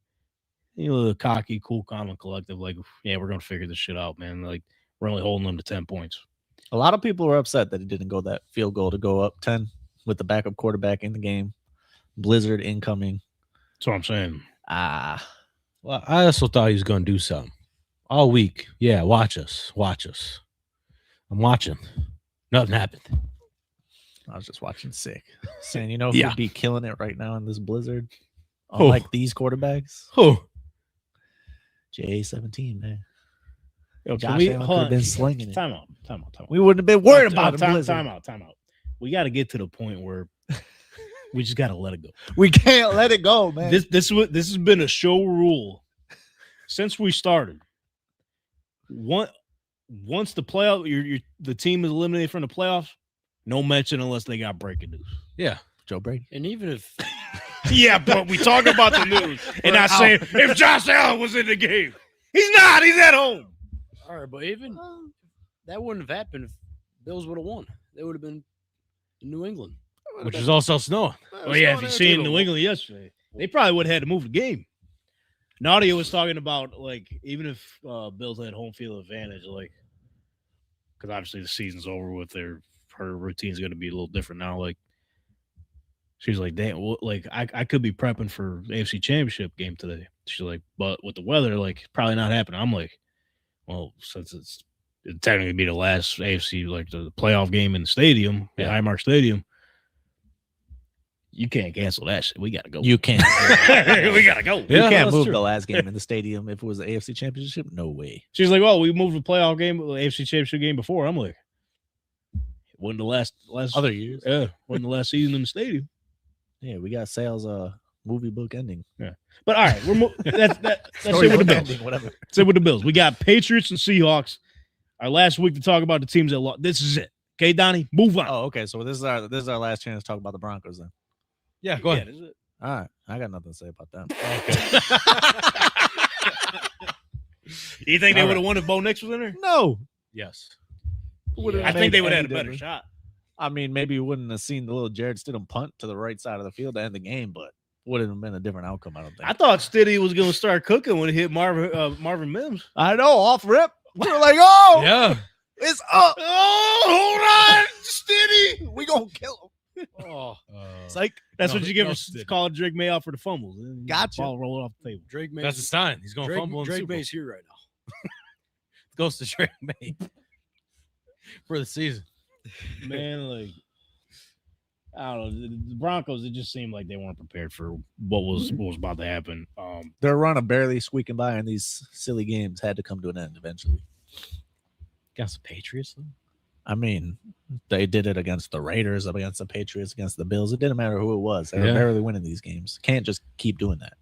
the cocky, cool, calm, and collective, like, yeah, we're going to figure this shit out, man. Like, we're only holding them to 10 points. A lot of people were upset that he didn't go that field goal to go up 10 with the backup quarterback in the game. Blizzard incoming. That's what I'm saying. Well, I also thought he was going to do something all week. Yeah, watch us. I'm watching. Nothing happened. I was just watching sick. Saying, who Yeah. would be killing it right now in this blizzard? Unlike these quarterbacks. Oh, JA-17, man. Yo, Josh Allen could have been slinging it. Time out. We wouldn't have been worried about the blizzard. Time out. We got to get to the point where we just got to let it go. We can't let it go, man. This has been a show rule since we started. Once the playoff, the team is eliminated from the playoffs, no mention unless they got breaking news. yeah. Joe Brady. And even if, yeah, but we talk about the news and not saying if Josh Allen was in the game. He's not. He's at home. All right, but even that wouldn't have happened if Bills would have won. They would have been in New England. Which is also snowing. Oh, yeah, if you seen New England yesterday, they probably would have had to move the game. Nadia was talking about, like, even if Bills had home field advantage, like, because obviously the season's over with, her routine's going to be a little different now. Like, she's like, damn, well, like, I could be prepping for the AFC Championship game today. She's like, but with the weather, like, probably not happening. I'm like, Well, since it'd technically be the last AFC, like the playoff game in the stadium, the Highmark Stadium, you can't cancel that shit. We got to go. You can't. We got to go. You Yeah, can't that's move true. the last game in the stadium if it was the AFC Championship. No way. She's like, well, we moved the playoff game, the AFC Championship game before. I'm like, it wasn't the last Other years. Yeah, wasn't the last season in the stadium. Yeah, we got sales movie book ending. But all right, that's it with the Bills. Ending, whatever. That's it with the Bills. We got Patriots and Seahawks. Our last week to talk about the teams that lost. This is it. Okay, Donnie, move on. Oh, okay. So this is our last chance to talk about the Broncos then. Yeah, go ahead. this is it. All right. I got nothing to say about that. You think they All would right. have won if Bo Nix was in there? No. Yes. I think they would have had a better shot. I mean, maybe you wouldn't have seen the little Jared Stidham punt to the right side of the field to end the game, but wouldn't have been a different outcome, I don't think. I thought Stiddy was going to start cooking when he hit Marvin Mims. I know, off rip. We were like, oh, Yeah. it's up. Oh, hold on, Stiddy. We gonna kill him. Oh, It's like, that's No, what you give no, us. Stiddy. Call Drake May out for the fumbles. Gotcha. Ball rolling off the table. Drake May. That's a sign. He's going to fumble in the Drake Super Bowl. May's here right now. Goes to Drake May for the season. Man, like, I don't know. The Broncos, it just seemed like they weren't prepared for what was about to happen. their run of barely squeaking by in these silly games had to come to an end eventually. Against the Patriots, though? I mean, they did it against the Raiders, against the Patriots, against the Bills. It didn't matter who it was. They were Yeah. barely winning these games. Can't just keep doing that.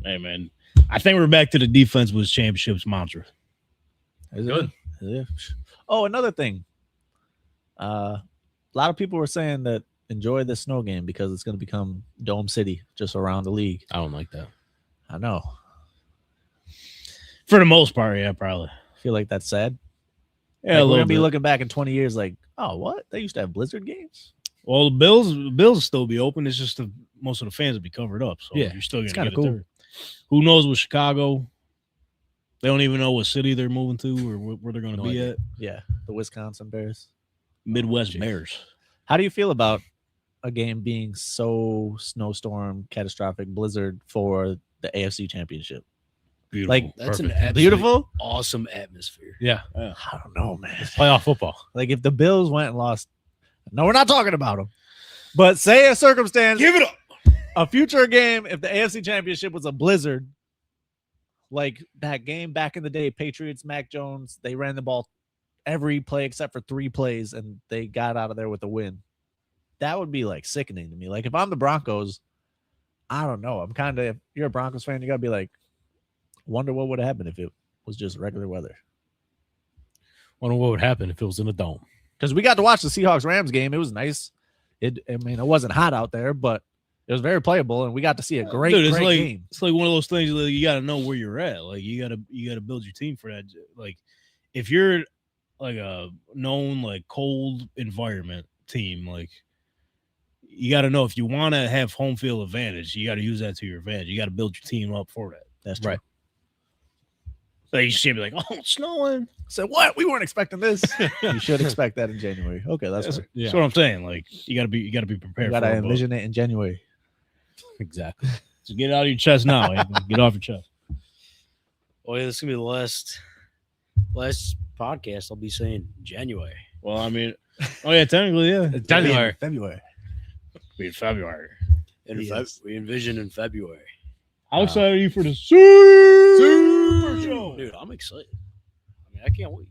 Hey, man, I think we're back to the defense was championships mantra. Is it? Good. Is it? Oh, another thing. A lot of people were saying that enjoy this snow game because it's going to become Dome City just around the league. I don't like that. I know. For the most part, yeah, probably. I feel like that's sad. Yeah, Like, a we're little gonna be bit. looking back in 20 years like, oh, what? They used to have Blizzard games? Well, the Bills will still be open. It's just most of the fans will be covered up. So Yeah, you're still it's going to kinda get it cool. there. Who knows with Chicago? They don't even know what city they're moving to or where they're going to No be idea. at. Yeah, the Wisconsin Bears. Midwest Jeez. Bears. How do you feel about a game being so snowstorm, catastrophic blizzard for the AFC Championship? Beautiful. Like, That's an Perfect. absolute beautiful? awesome atmosphere. Yeah. I don't know, man. Playoff football. Like, if the Bills went and lost, no, we're not talking about them. But say a circumstance, Give it up. a future game, if the AFC Championship was a blizzard, like that game back in the day, Patriots, Mac Jones, they ran the ball every play except for 3 plays, and they got out of there with a win. That would be like sickening to me. Like, if I'm the Broncos, I don't know. I'm kind of, if you're a Broncos fan, you got to be like, wonder what would happen if it was just regular weather. Wonder what would happen if it was in a dome. Because we got to watch the Seahawks-Rams game. It was nice. I mean, it wasn't hot out there, but it was very playable, and we got to see a great, Dude, it's great like game. it's like one of those things that you got to know where you're at. Like you got to build your team for that. Like if you're like a known like cold environment team, like you got to know if you want to have home field advantage, you got to use that to your advantage. You got to build your team up for that. That's true. Right. So you should be like, oh, it's snowing. So what? We weren't expecting this. You should expect that in January. Okay, that's fair. That's what I'm saying. Like you got to be prepared. You got to for it, but envision it in January. Exactly. just get it out of your chest now. Get off your chest. Oh yeah, this is gonna be the last podcast. I'll be saying January. Well, I mean, oh yeah, technically, yeah, January. February. be in February. And Yes. we envision in February. How excited are you for the Super Show? Dude, I'm excited. I mean, I can't wait.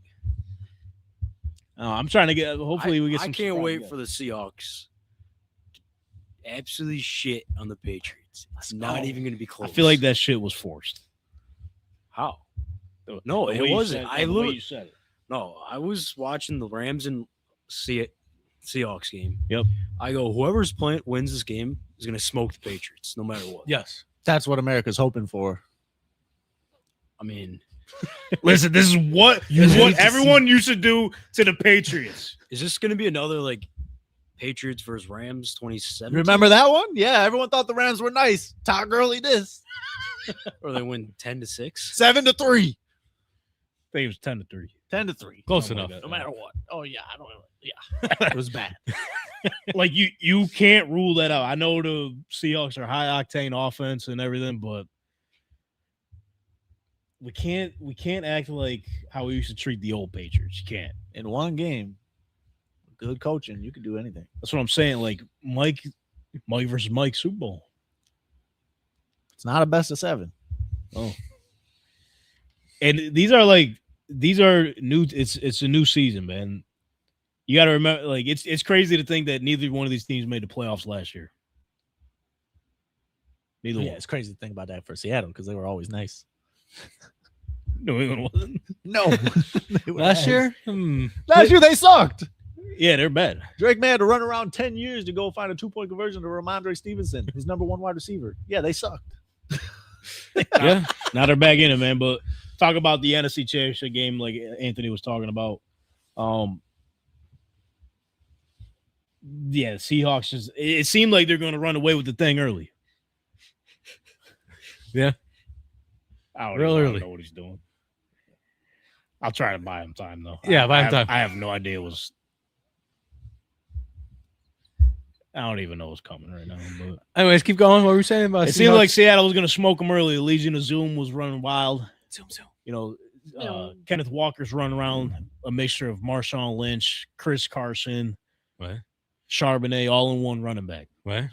I'm trying to get. Hopefully, we get. I Some can't surprise wait guests. for the Seahawks. Absolutely shit on the Patriots. It's not even going to be I close. feel like that shit was forced. How? No, The it way you wasn't. said- I the way literally you said it. no. I was watching the Rams and Seahawks game. Yep. I go, whoever's wins this game is going to smoke the Patriots, no matter what. Yes. That's what America's hoping for. I mean, Listen, this is what everyone used to do to the Patriots. is this going to be another like Patriots versus Rams 27? Remember that one? Yeah, everyone thought the Rams were nice. Todd Gurley this. Or they win 10-6? 7-3. I think it was 10-3. 10-3. Close Something enough. like No matter what. Oh yeah, I don't know. Yeah. It was bad. Like you can't rule that out. I know the Seahawks are high octane offense and everything, but we can't act like how we used to treat the old Patriots. You can't. In one game, good coaching, you can do anything. That's what I'm saying. Like Mike versus Mike Super Bowl. It's not a best of 7. Oh. And these are new. It's a new season, man. You got to remember, like it's crazy to think that neither one of these teams made the playoffs last year. Neither one. It's crazy to think about that for Seattle because they were always nice. New England wasn't. No, Last year, Last year they sucked. Yeah, they're bad. Drake May had to run around 10 years to go find a 2-point conversion to Ramondre Stevenson, his number 1 wide receiver. Yeah, they sucked. Yeah, now they're back in it, man. But talk about the NFC Championship game, like Anthony was talking about. Yeah, the Seahawks just it seemed like they're going to run away with the thing early. Yeah, I don't real early. know what he's doing. I'll try to buy him time though. Yeah, buy him time. I have no idea what's. I don't even know what's coming right now. But anyways, keep going. What were we saying about? it seemed like Seattle was going to smoke them early. The Legion of Zoom was running wild. Zoom. You know, Kenneth Walker's running around a mixture of Marshawn Lynch, Chris Carson, What? Charbonnet, all in one running back. What?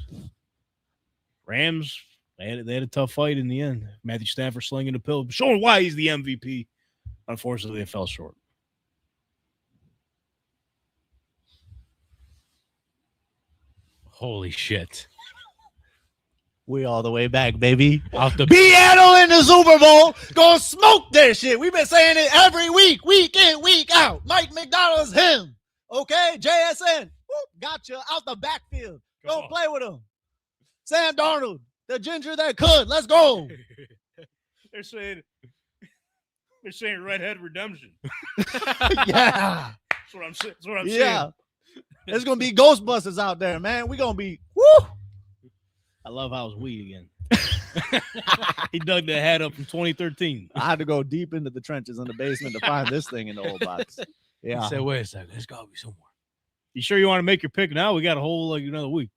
Rams, they had a tough fight in the end. Matthew Stafford slinging the pill, showing why he's the MVP. Unfortunately, they fell short. Holy shit! We all the way back, baby. Out the Seattle in the Super Bowl. Gonna smoke that shit. We've been saying it every week, week in, week out. Mike McDonald's him. Okay, JSN. Whoop, got you out the backfield. Don't play with him. Sam Darnold, the ginger that could. Let's go. They're saying redhead redemption. Yeah. That's what I'm saying. Yeah. There's gonna be Ghostbusters out there, man. We gonna be woo. I love how it's weed again. He dug the hat up from 2013. I had to go deep into the trenches in the basement to find this thing in the old box. Yeah. He said, wait a second, there's gotta be somewhere. You sure you want to make your pick now? We got a whole another week.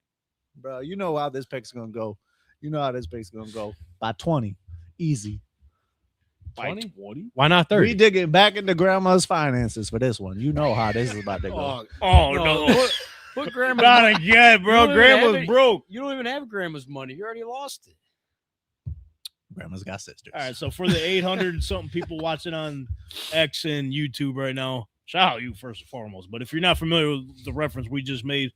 Bro, you know how this pick's gonna go. By 20. Easy. By 20? 20? Why not 30? We digging back into grandma's finances for this one. You know how this is about to go. Oh no. Put grandma's Not money. again, bro. You don't even have Grandma's it. broke. You don't even have grandma's money. You already lost it. Grandma's got sisters. All right, so for the 800 and something people watching on X and YouTube right now, shout out you first and foremost. But if you're not familiar with the reference we just made,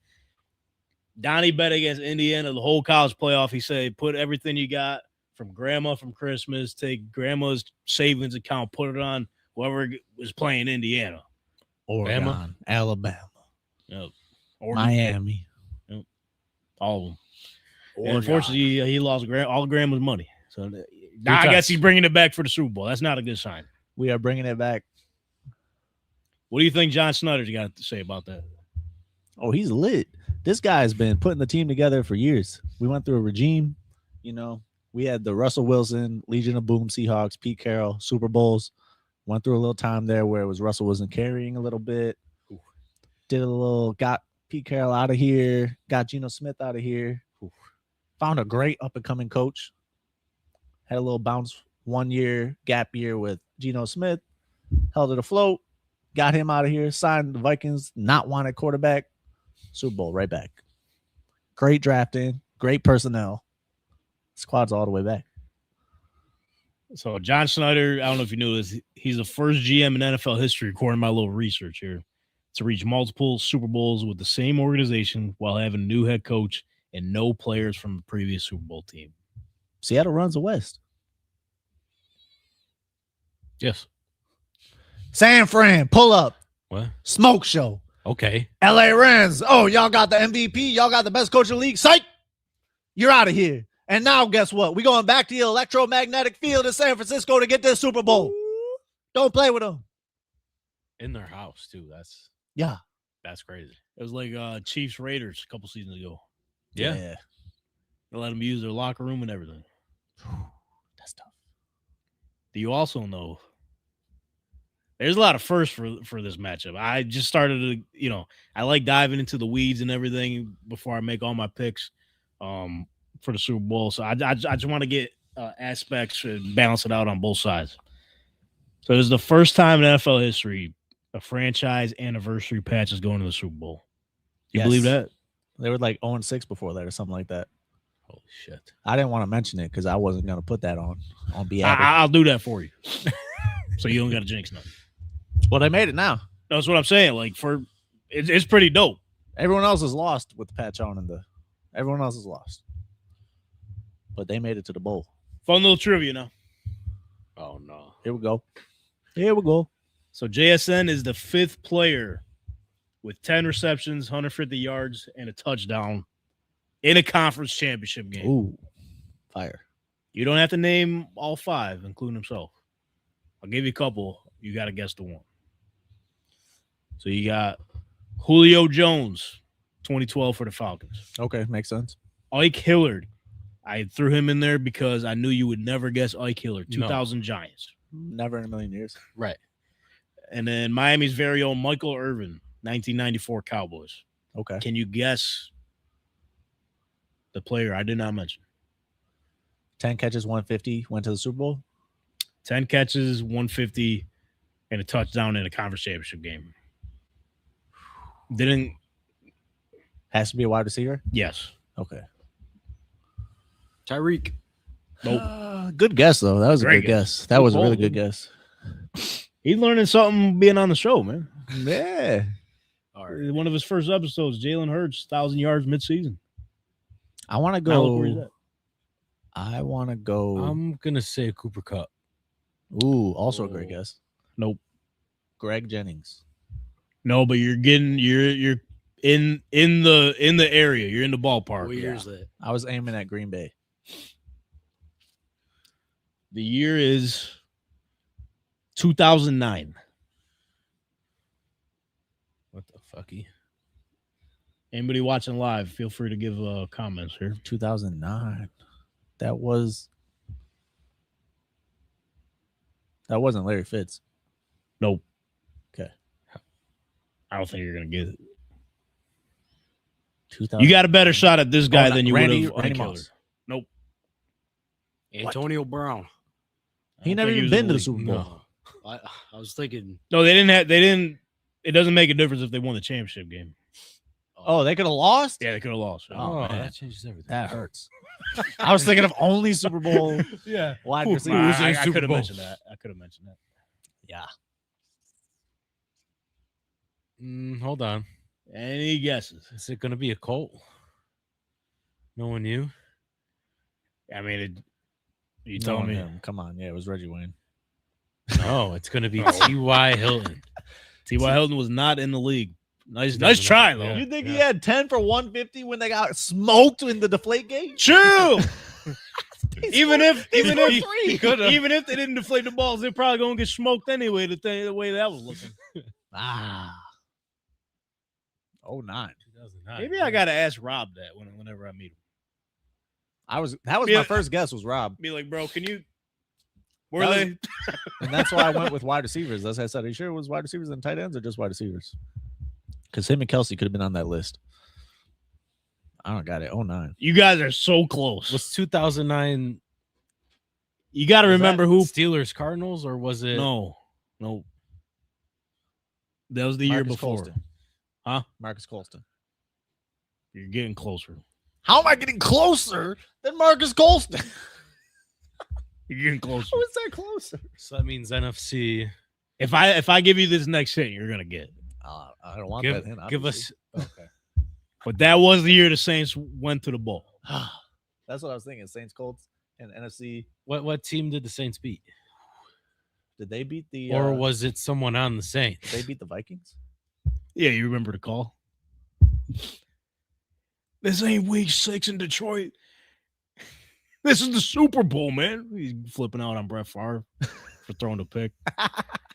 Donnie bet against Indiana the whole college playoff. He said, put everything you got from grandma from Christmas, take grandma's savings account, put it on whoever was playing Indiana. Oregon, Bama. Alabama, Yep. Miami. All of them. And Oregon. unfortunately, he lost all grandma's money. So now I times. guess he's bringing it back for the Super Bowl. That's not a good sign. We are bringing it back. What do you think John Snyder's got to say about that? Oh, he's lit. This guy's been putting the team together for years. We went through a regime. You know, we had the Russell Wilson, Legion of Boom Seahawks, Pete Carroll, Super Bowls. Went through a little time there where it was Russell wasn't carrying a little bit. Did a little, got Pete Carroll out of here, got Geno Smith out of here. Found a great up-and-coming coach. Had a little bounce 1 year, gap year with Geno Smith. Held it afloat. Got him out of here. Signed the Vikings, not wanted quarterback. Super Bowl, right back. Great drafting, great personnel. Squad's all the way back. So John Snyder, I don't know if you knew this, he's the first GM in NFL history, according to my little research here, to reach multiple Super Bowls with the same organization while having a new head coach and no players from the previous Super Bowl team. Seattle runs the West. Yes. San Fran, pull up. What? Smoke show. Okay. LA Rams. Oh, y'all got the MVP. Y'all got the best coach in the league. Psych. You're out of here. And now guess what? We're going back to the electromagnetic field in San Francisco to get this Super Bowl. Don't play with them. In their house, too. That's crazy. It was like Chiefs Raiders a couple seasons ago. Yeah. They let them use their locker room and everything. That's tough. Do you also know there's a lot of firsts for this matchup? I just started to, I like diving into the weeds and everything before I make all my picks for the Super Bowl. So I just want to get aspects and balance it out on both sides. So this is the first time in NFL history a franchise anniversary patch is going to the Super Bowl. You Yes. believe that? They were like 0-6 before that or something like that. Holy shit. I didn't want to mention it because I wasn't going to put that on BS. I'll do that for you. So you don't got to jinx nothing. Well, they made it now. That's what I'm saying. Like, it's pretty dope. Everyone else is lost with the patch on everyone else is lost. But they made it to the bowl. Fun little trivia now. Oh, no. Here we go. Here we go. So JSN is the 5th player with 10 receptions, 150 yards, and a touchdown in a conference championship game. Ooh, fire. You don't have to name all 5, including himself. I'll give you a couple. You got to guess the one. So you got Julio Jones, 2012 for the Falcons. Okay, makes sense. Ike Hillard. I threw him in there because I knew you would never guess Ike Hillard. 2000 No. Giants. Never in a million years. Right. And then Miami's very own Michael Irvin, 1994 Cowboys. Okay. Can you guess the player I did not mention? 10 catches, 150, went to the Super Bowl. 10 catches, 150, and a touchdown in a conference championship game. Didn't. Has to be a wide receiver? Yes. Okay. Tyreek. Nope. Good guess, though. That was a Great good guess. That was a really bold. good guess. He's learning something being on the show, man. Yeah. All right. One of his first episodes, Jalen Hurts, 1,000 yards midseason. I want to Now look where he's go. at. I want to go. I'm going to say Cooper Kupp. Ooh, also a great guess. Nope. Greg Jennings. No, but you're in the area. You're in the ballpark. What year is that? I was aiming at Green Bay. The year is 2009. What the fucky? Anybody watching live, feel free to give comments here. 2009. That wasn't Larry Fitz. Nope. Okay. I don't think you're gonna get it. 2000. You got a better shot at this guy than you would Randy have. Randy Moss. Nope. Antonio Brown. I He don't never think even was been in to the league. Super Bowl. No. I was thinking. No, they didn't. It doesn't make a difference if they won the championship game. Oh, they could have lost? Yeah, they could have lost. Oh, man. that changes everything. That hurts. I was thinking of only Super Bowl Yeah. wide Who- receivers. who's in I Super could have Bowl? mentioned that. Yeah. Hold on. Any guesses? Is it going to be a Colt? No one knew. I mean, you No telling one me? knew. Come on. Yeah, it was Reggie Wayne. No, it's going to be T.Y. Hilton. T.Y. Hilton was not in the league. Nice Doesn't try, matter. though. Yeah. You think he had 10 for 150 when they got smoked in the deflate game? Chill. even if He scored three. even if they didn't deflate the balls, they're probably gonna get smoked anyway. The way that was looking. Ah. 09. 2009. Maybe I gotta ask Rob that whenever I meet him. That was Yeah. my first guess was Rob. Be like, bro, can you? Were That they? And that's why I went with wide receivers. As I said, are you sure it was wide receivers and tight ends or just wide receivers? Because him and Kelsey could have been on that list. I don't got it. 09. You guys are so close. Was 2009 You got to remember who? Steelers Cardinals, or was it? No. That was the year Marcus before. Colston. Huh? Marcus Colston. You're getting closer. How am I getting closer than Marcus Colston? You're getting closer. How is that closer? So that means NFC. If I give you this next hit, you're gonna get it. I don't want Give, that hint. give obviously. us. Okay. But that was the year the Saints went to the bowl. That's what I was thinking. Saints, Colts, and NFC. What team did the Saints beat? Did they beat the? Or was it someone on the Saints? they beat the Vikings? Yeah, you remember the call. This ain't week 6 in Detroit. This is the Super Bowl, man. He's flipping out on Brett Favre for throwing the pick.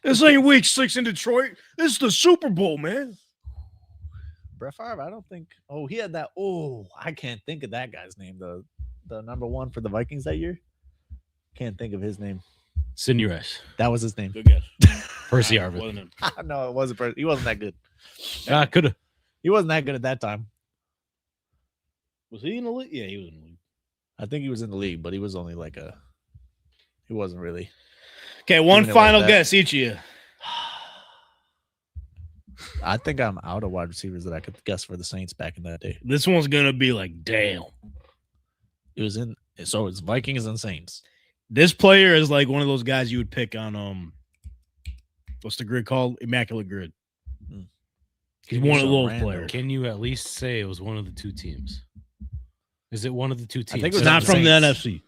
This ain't week 6 in Detroit. This is the Super Bowl, man. Brett Favre, I don't think. Oh, he had that. Oh, I can't think of that guy's name. The number one for the Vikings that year. Can't think of his name. Sidney Rice. That was his name. Good guess. Percy Nah, Harvin. wasn't him. No, it wasn't. He wasn't that good. Could have. He wasn't that good at that time. Was he in the league? Yeah, he was in the league. I think he was in the league, but he was only like he wasn't really. Okay, one Doing it like final that. guess each of you. I think I'm out of wide receivers that I could guess for the Saints back in that day. This one's gonna be like, damn. It was in so it's Vikings and Saints. This player is like one of those guys you would pick on what's the grid called? Immaculate Grid. He's one of So those random. players. Can you at least say it was one of the two teams? Is it one of the two teams? think it It's was not the from the Saints. NFC.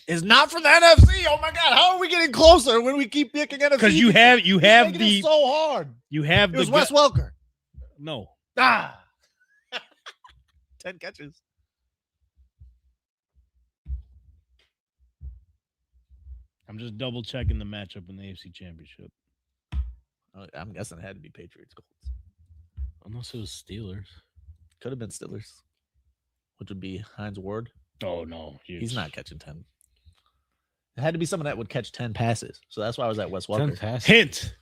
It's not from the NFC. Oh my God! How are we getting closer when we keep picking NFC? Because you have He's making the it so hard. you have It was the Wes Welker. no. 10 catches. I'm just double checking the matchup in the AFC Championship. I'm guessing it had to be Patriots Colts. Unless it was Steelers. Could have been Steelers, which would be Hines Ward. Oh no, He's not catching 10. It had to be someone that would catch 10 passes. So that's why I was at Wes 10 Welker. passes. Hint.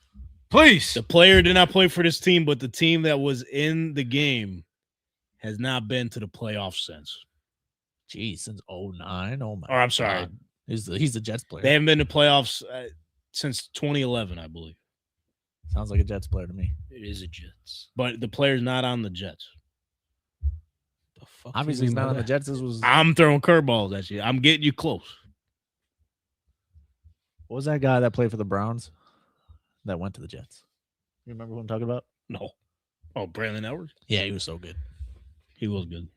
Please. The player did not play for this team, but the team that was in the game has not been to the playoffs since. Jeez, since 09. Oh my. Or I'm sorry. God. He's the Jets player. They haven't been to playoffs since 2011, I believe. Sounds like a Jets player to me. It is a Jets. But the player's not on the Jets. The fuck Obviously, he's not on the Jets. This was I'm throwing curveballs at you. I'm getting you close. what was that guy that played for the Browns that went to the Jets? You remember who I'm talking about? No. Oh, Brandon Edwards? Yeah, he was so good. He was good.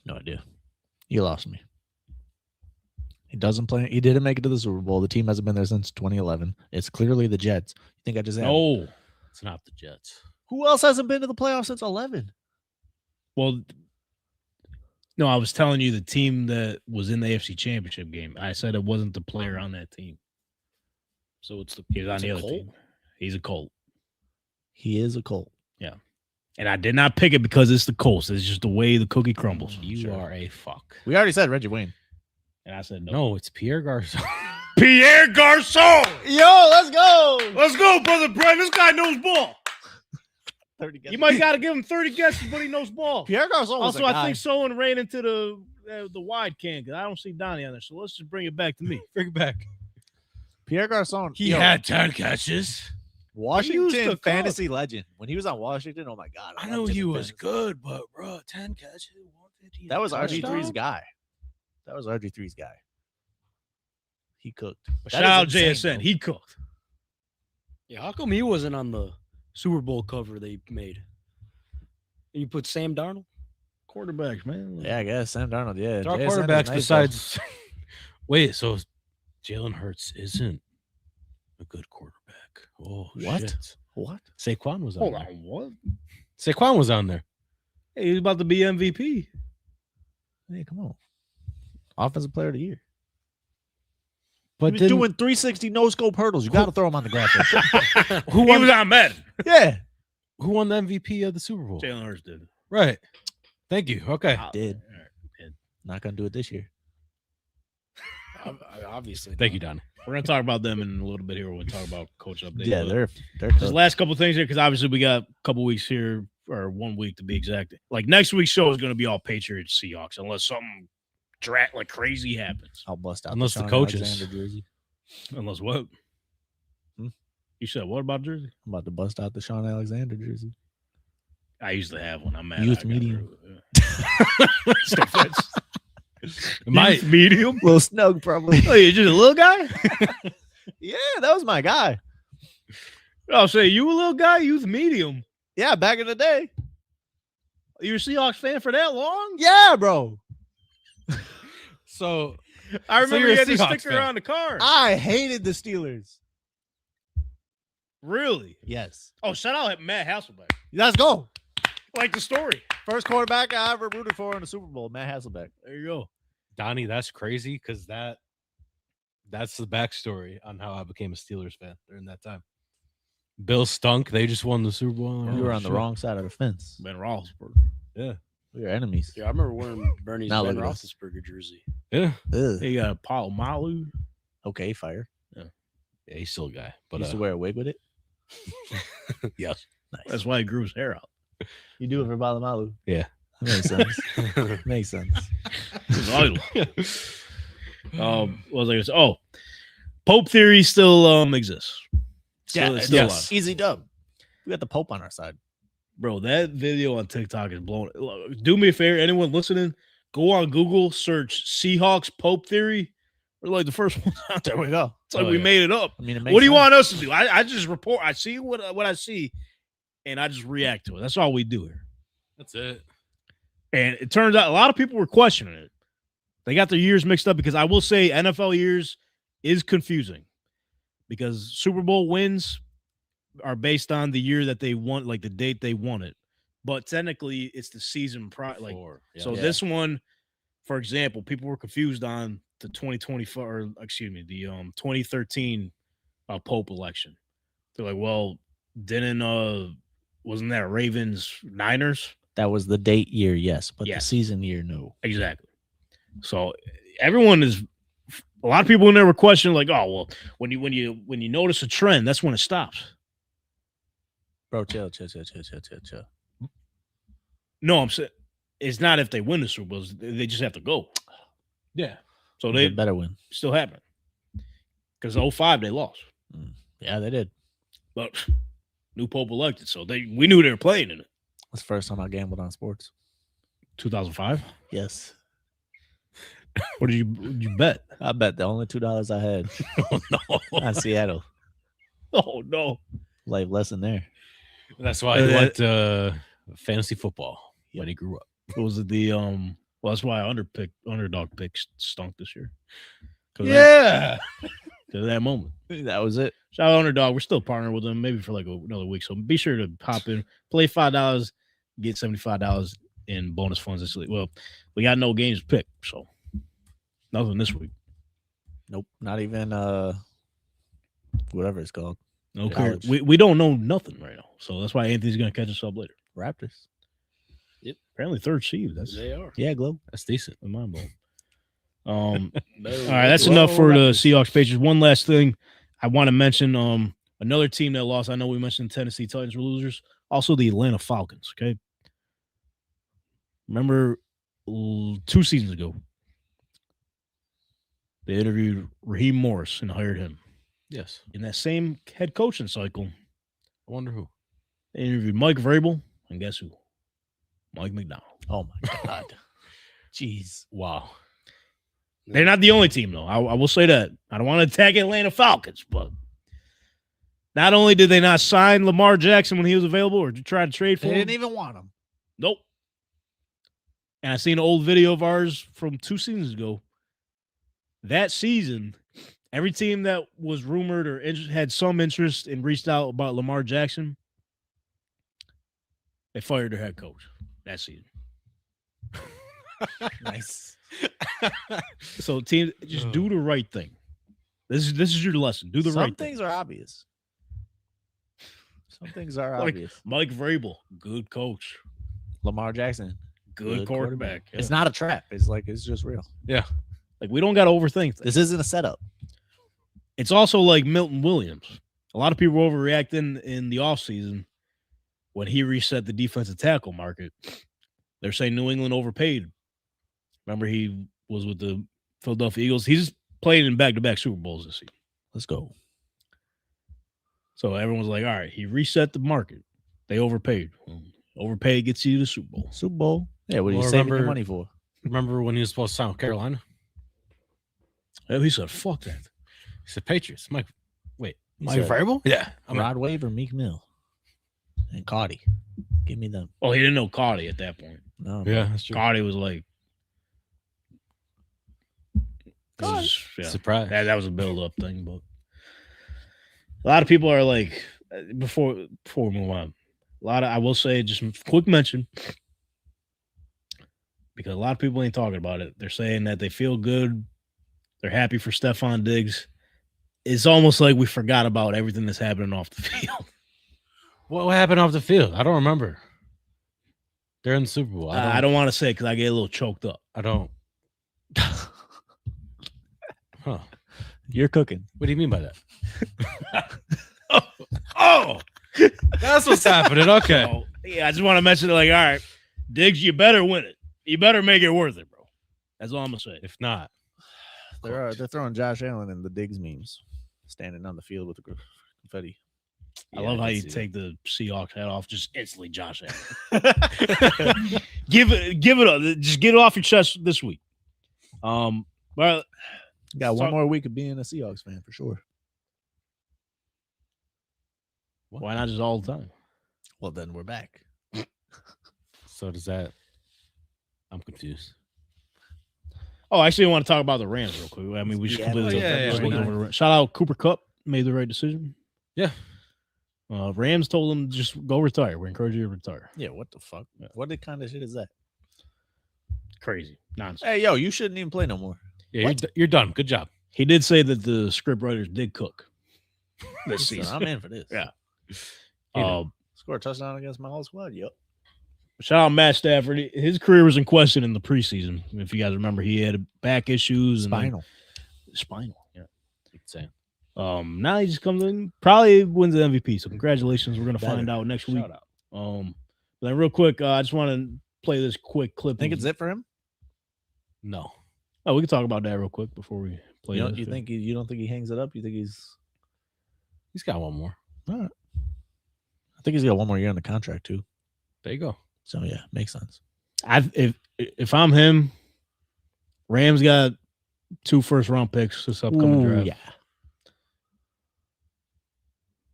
No idea. You lost me. He doesn't play. He didn't make it to the Super Bowl. The team hasn't been there since 2011. It's clearly the Jets. You think I just No. It's not the Jets. Who else hasn't been to the playoffs since 11? Well, no, I was telling you the team that was in the AFC Championship game. I said it wasn't the player on that team. So it's the He was on it's the a other Colt? team. He's a Colt. He is a Colt. And I did not pick it because it's the Colts. It's just the way the cookie crumbles. You are a fuck. We already said Reggie Wayne. And I said, No, it's Pierre Garçon. Pierre Garçon. Yo, let's go. Let's go, Brother Brian. This guy knows ball. 30 You might got to give him 30 guesses, but he knows ball. Pierre Garçon was Also, a I guy. think someone ran into the wide can because I don't see Donnie on there. So let's just bring it back to me. Bring it back. Pierre Garçon. He yo, had 10 catches. He used Washington to fantasy legend. When he was on Washington, oh my God. I loved know him he in was fantasy. good, but bro, 10 catches, 150. That was RG3's touchdown? guy. That was RG3's guy. He cooked. That Shout is out insane, JSN. bro. He cooked. Yeah, how come he wasn't on the Super Bowl cover they made? You put Sam Darnold? Quarterbacks, man. Yeah, I guess Sam Darnold. Yeah, Our JSN is quarterbacks nice, though. besides. Wait, so Jalen Hurts isn't a good quarterback. Oh, What? shit. What? Saquon was on Hold there. on. What? Saquon was on there. Hey, he's about to be MVP. Hey, come on. Offensive player of the year. But He was then doing 360 no scope hurdles. You got to throw him on the graphic. who He won, was on Madden. yeah, who won the MVP of the Super Bowl? Jalen Hurts did. Right. Thank you. Okay. did. All right, did. Not gonna do it this year. Obviously. Thank you, Donnie. We're gonna talk about them in a little bit here. We'll talk about coach updates. Yeah, but they're just cooked. last couple things here because obviously we got a couple weeks here or 1 week to be exact. Like next week's show is gonna be all Patriots Seahawks unless something like crazy happens. I'll bust out Unless the Shaun coaches. Alexander jersey. Unless what? Hmm? You said what about jersey? I'm about to bust out the Shaun Alexander jersey. I usually have one. I'm mad. Youth I got medium. rid of it. Stuff that's- My medium. Little snug, probably. Oh, you're just a little guy? Yeah, that was my guy. I'll say you a little guy, youth medium. Yeah, back in the day. You're a Seahawks fan for that long? Yeah, bro. so I remember you're you a had the Seahawks sticker fan. on the car. I hated the Steelers. Really? Yes. Oh, shout out at Matt Hasselbeck. Let's go. Like the story. First quarterback I ever rooted for in the Super Bowl, Matt Hasselbeck. There you go. Donnie, that's crazy because that's the backstory on how I became a Steelers fan during that time. Bill stunk. They just won the Super Bowl. You were on the shit. wrong side of the fence. Ben Roethlisberger. Yeah. We were enemies. Yeah, I remember wearing Bernie's Now Ben look at us. Roethlisberger jersey. Yeah. Ugh. He got Paul Malu. Okay, fire. Yeah, he's still a guy. But Used to wear a wig with it. yes. Nice. That's why he grew his hair out. You do it for Balamalu. Yeah. Makes sense. Makes sense. He's idle. What was I gonna say? Oh, Pope theory still exists. Still alive. Easy dub. We got the Pope on our side. Bro, that video on TikTok is blown. Do me a favor, anyone listening, go on Google, search Seahawks Pope theory. We're like the first one out there. There we go. It's like we made it up. I mean, What do you want us to do? I just report. I see what I see, and I just react to it. That's all we do here. That's it. And it turns out a lot of people were questioning it. They got their years mixed up because I will say NFL years is confusing because Super Bowl wins are based on the year that they won, like the date they won it. But technically, it's the season prior. Like, so this one, for example, people were confused on the 2024, or excuse me, the 2013 Pope election. They're like, well, wasn't that Ravens Niners? That was the date year, yes, but Yes. the season year, no. Exactly. So everyone is. A lot of people in there were questioning, like, oh, well, when you notice a trend, that's when it stops. Bro, chill. No, I'm saying it's not if they win the Super Bowls; they just have to go. Yeah. So They they better win. still happen because 05 they lost, Yeah, they did. but new Pope elected, so we knew they were playing in it. That's the first time I gambled on sports. 2005. Yes. What did you bet? I bet the only $2 I had Oh no! on Seattle. Oh no! Life lesson there. That's why he went fantasy football when he grew up. What was it? The well, that's why underdog pick stunk this year. Yeah. To that moment. That was it. Shout out Underdog. We're still partnering with them, maybe for like another week. So be sure to hop in, play $5, get $75 in bonus funds this week. Well, we got no games to pick, so nothing this week. Nope. Not even whatever it's called. Okay, College. we don't know nothing right now, so that's why Anthony's gonna catch us up later. Raptors. Apparently third seed. They are. Yeah, Globe. That's decent. Mind blowing. All right, that's enough for the Seahawks Patriots. One last thing I want to mention. Another team that lost. I know we mentioned Tennessee Titans were losers. Also, the Atlanta Falcons. Okay, remember 2 seasons ago, they interviewed Raheem Morris and hired him. Yes. In that same head coaching cycle, I wonder who. they interviewed Mike Vrabel, and guess who? Mike McDonald. Oh my God. Jeez. Wow. They're not the only team, though. I will say that. I don't want to attack Atlanta Falcons, but not only did they not sign Lamar Jackson when he was available or try to trade for They him. didn't even want him. Nope. And I seen an old video of ours from 2 seasons ago. That season, every team that was rumored or had some interest and reached out about Lamar Jackson, they fired their head coach that season. Nice. So, team, just do the right thing. This is your lesson. Do the Some right things thing. are obvious. Some things are Like obvious. Mike Vrabel, good coach, Lamar Jackson, good quarterback. Yeah. It's not a trap. It's just real. Like we don't got to overthink things. This isn't a setup. It's also like Milton Williams. A lot of people were overreacting in the offseason when he reset the defensive tackle market. They're saying New England overpaid. Remember, he was with the Philadelphia Eagles. He's played in back-to-back Super Bowls this season. Let's go. So everyone's like, all right, he reset the market. They overpaid. Overpaid gets you to the Super Bowl. Super Bowl. Yeah, what are you Well, saving your remember- money for? Remember when he was supposed to sign with Carolina? And he said, fuck that. He said Patriots. Mike said- Vrabel? Yeah. Rod Wave or Meek Mill? And Cardi. Give me them. Oh, he didn't know Cardi at that point. No. Yeah, that's true. Cardi was like, yeah. Surprise. That was a build-up thing, but a lot of people are like, before we move on, I will say just a quick mention, because a lot of people ain't talking about it. They're saying that they feel good. They're happy for Stephon Diggs. It's almost like we forgot about everything that's happening off the field. What happened off the field? I don't remember. They're in the Super Bowl. I don't want to say because I get a little choked up. I don't. Huh. You're cooking. What do you mean by that? Oh, That's what's happening. Okay. oh, yeah. I just want to mention it. Like, all right, Diggs, you better win it. You better make it worth it, bro. That's all I'm gonna say. If not, They're throwing Josh Allen in the Diggs memes, standing on the field with the confetti. I love how you take the Seahawks hat off, just instantly Josh Allen. give it up. Just get it off your chest this week. Well, got one more week of being a Seahawks fan for sure. Why not just all the time? Well, then we're back. So does that? I'm confused. Oh, actually, I want to talk about the Rams real quick. I mean, we just completely shout out Cooper Kupp, made the right decision. Yeah. Rams told him just go retire. We encourage you to retire. Yeah, what the fuck? What kind of shit is that? Crazy nonsense. Hey, yo, you shouldn't even play no more. Yeah, you're done. Good job. He did say that the script writers did cook this season. I'm in for this. Yeah. Score a touchdown against my whole squad. Yep. Shout out Matt Stafford. His career was in question in the preseason. If you guys remember, he had back issues. Spinal. Yeah. Insane. Now he just comes in, probably wins the MVP. So congratulations. We're gonna find out next week. Shout out. Then real quick, I just want to play this quick clip. Think it's it for him? No. Oh, we can talk about that real quick before we play. You don't think he hangs it up? You think he's got one more. all right? I think he's got one more year on the contract too. There you go. So yeah, makes sense. If I'm him, Rams got 2 first-round picks this upcoming draft. Yeah.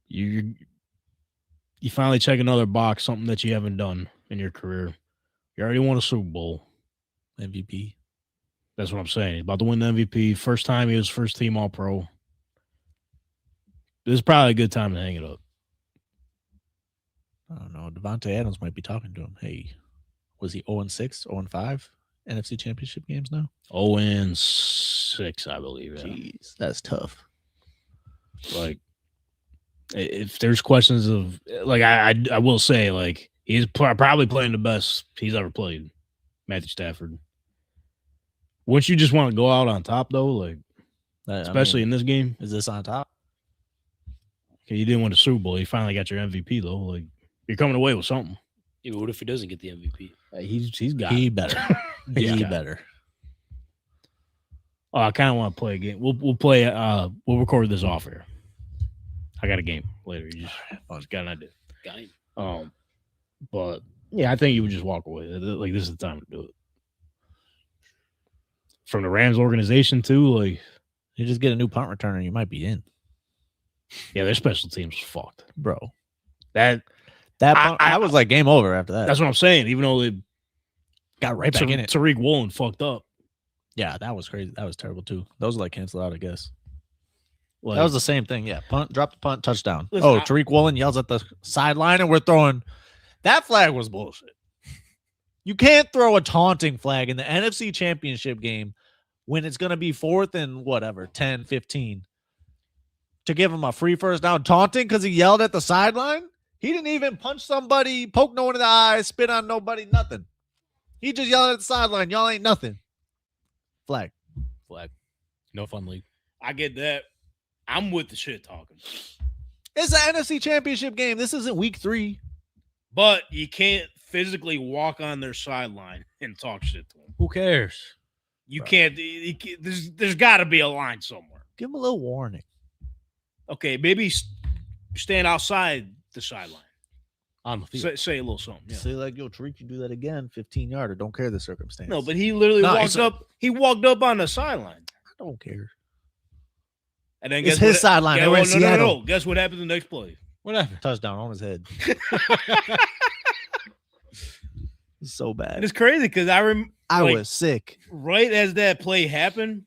You finally check another box, something that you haven't done in your career. You already won a Super Bowl. MVP. That's what I'm saying. He's about to win the MVP. First time he was first team All-Pro. This is probably a good time to hang it up. I don't know. Devontae Adams might be talking to him. Hey, was he 0-6, 0-5 NFC Championship games now? 0-6, I believe. Yeah. Jeez, that's tough. Like, if there's questions of, like, I will say, like, he's probably playing the best he's ever played, Matthew Stafford. Wouldn't you just want to go out on top, though? Like, especially in this game? Is this on top? Okay, you didn't win the Super Bowl. You finally got your MVP, though. Like, you're coming away with something. Yeah, what if he doesn't get the MVP? He's got He it. better. He's He got it. better. Oh, I kind of want to play a game. We'll play. We'll record this off here. I got a game later. You just got an idea. Got him. But yeah, I think you would just walk away. Like, this is the time to do it. From the Rams organization too, like, You just get a new punt returner, you might be in, yeah, their special teams was fucked. bro. That I was like game over after that. that's what I'm saying. Even though they got right back in it. Tariq Woolen fucked up. Yeah, that was crazy. That was terrible too. Those like canceled out, I guess. Like, That was the same thing. Yeah, punt, drop the punt, touchdown. Listen, Tariq Woolen yells at the sideline, and we're throwing. That flag was bullshit. You can't throw a taunting flag in the NFC Championship game when it's going to be 4th and whatever, 10, 15, to give him a free first down. Taunting because he yelled at the sideline? He didn't even punch somebody, poke no one in the eye, spit on nobody, nothing. He just yelled at the sideline. Y'all ain't nothing. Flag. No fun league. I get that. I'm with the shit talking, It's an NFC Championship game. This isn't week 3. but you can't physically walk on their sideline and talk shit to them. Who cares? You can't. There's got to be a line somewhere. Give him a little warning. Okay, maybe stand outside the sideline. On the field. Say a little something. Yeah. Say like, yo, Tariq, you do that again, 15-yarder. Don't care the circumstance. No, but he literally walked up. He walked up on the sideline, I don't care. and then It's his sideline. They were in Seattle. No. Guess what happened the next play? What happened? Touchdown on his head. So bad. And it's crazy because I was sick. right as that play happened,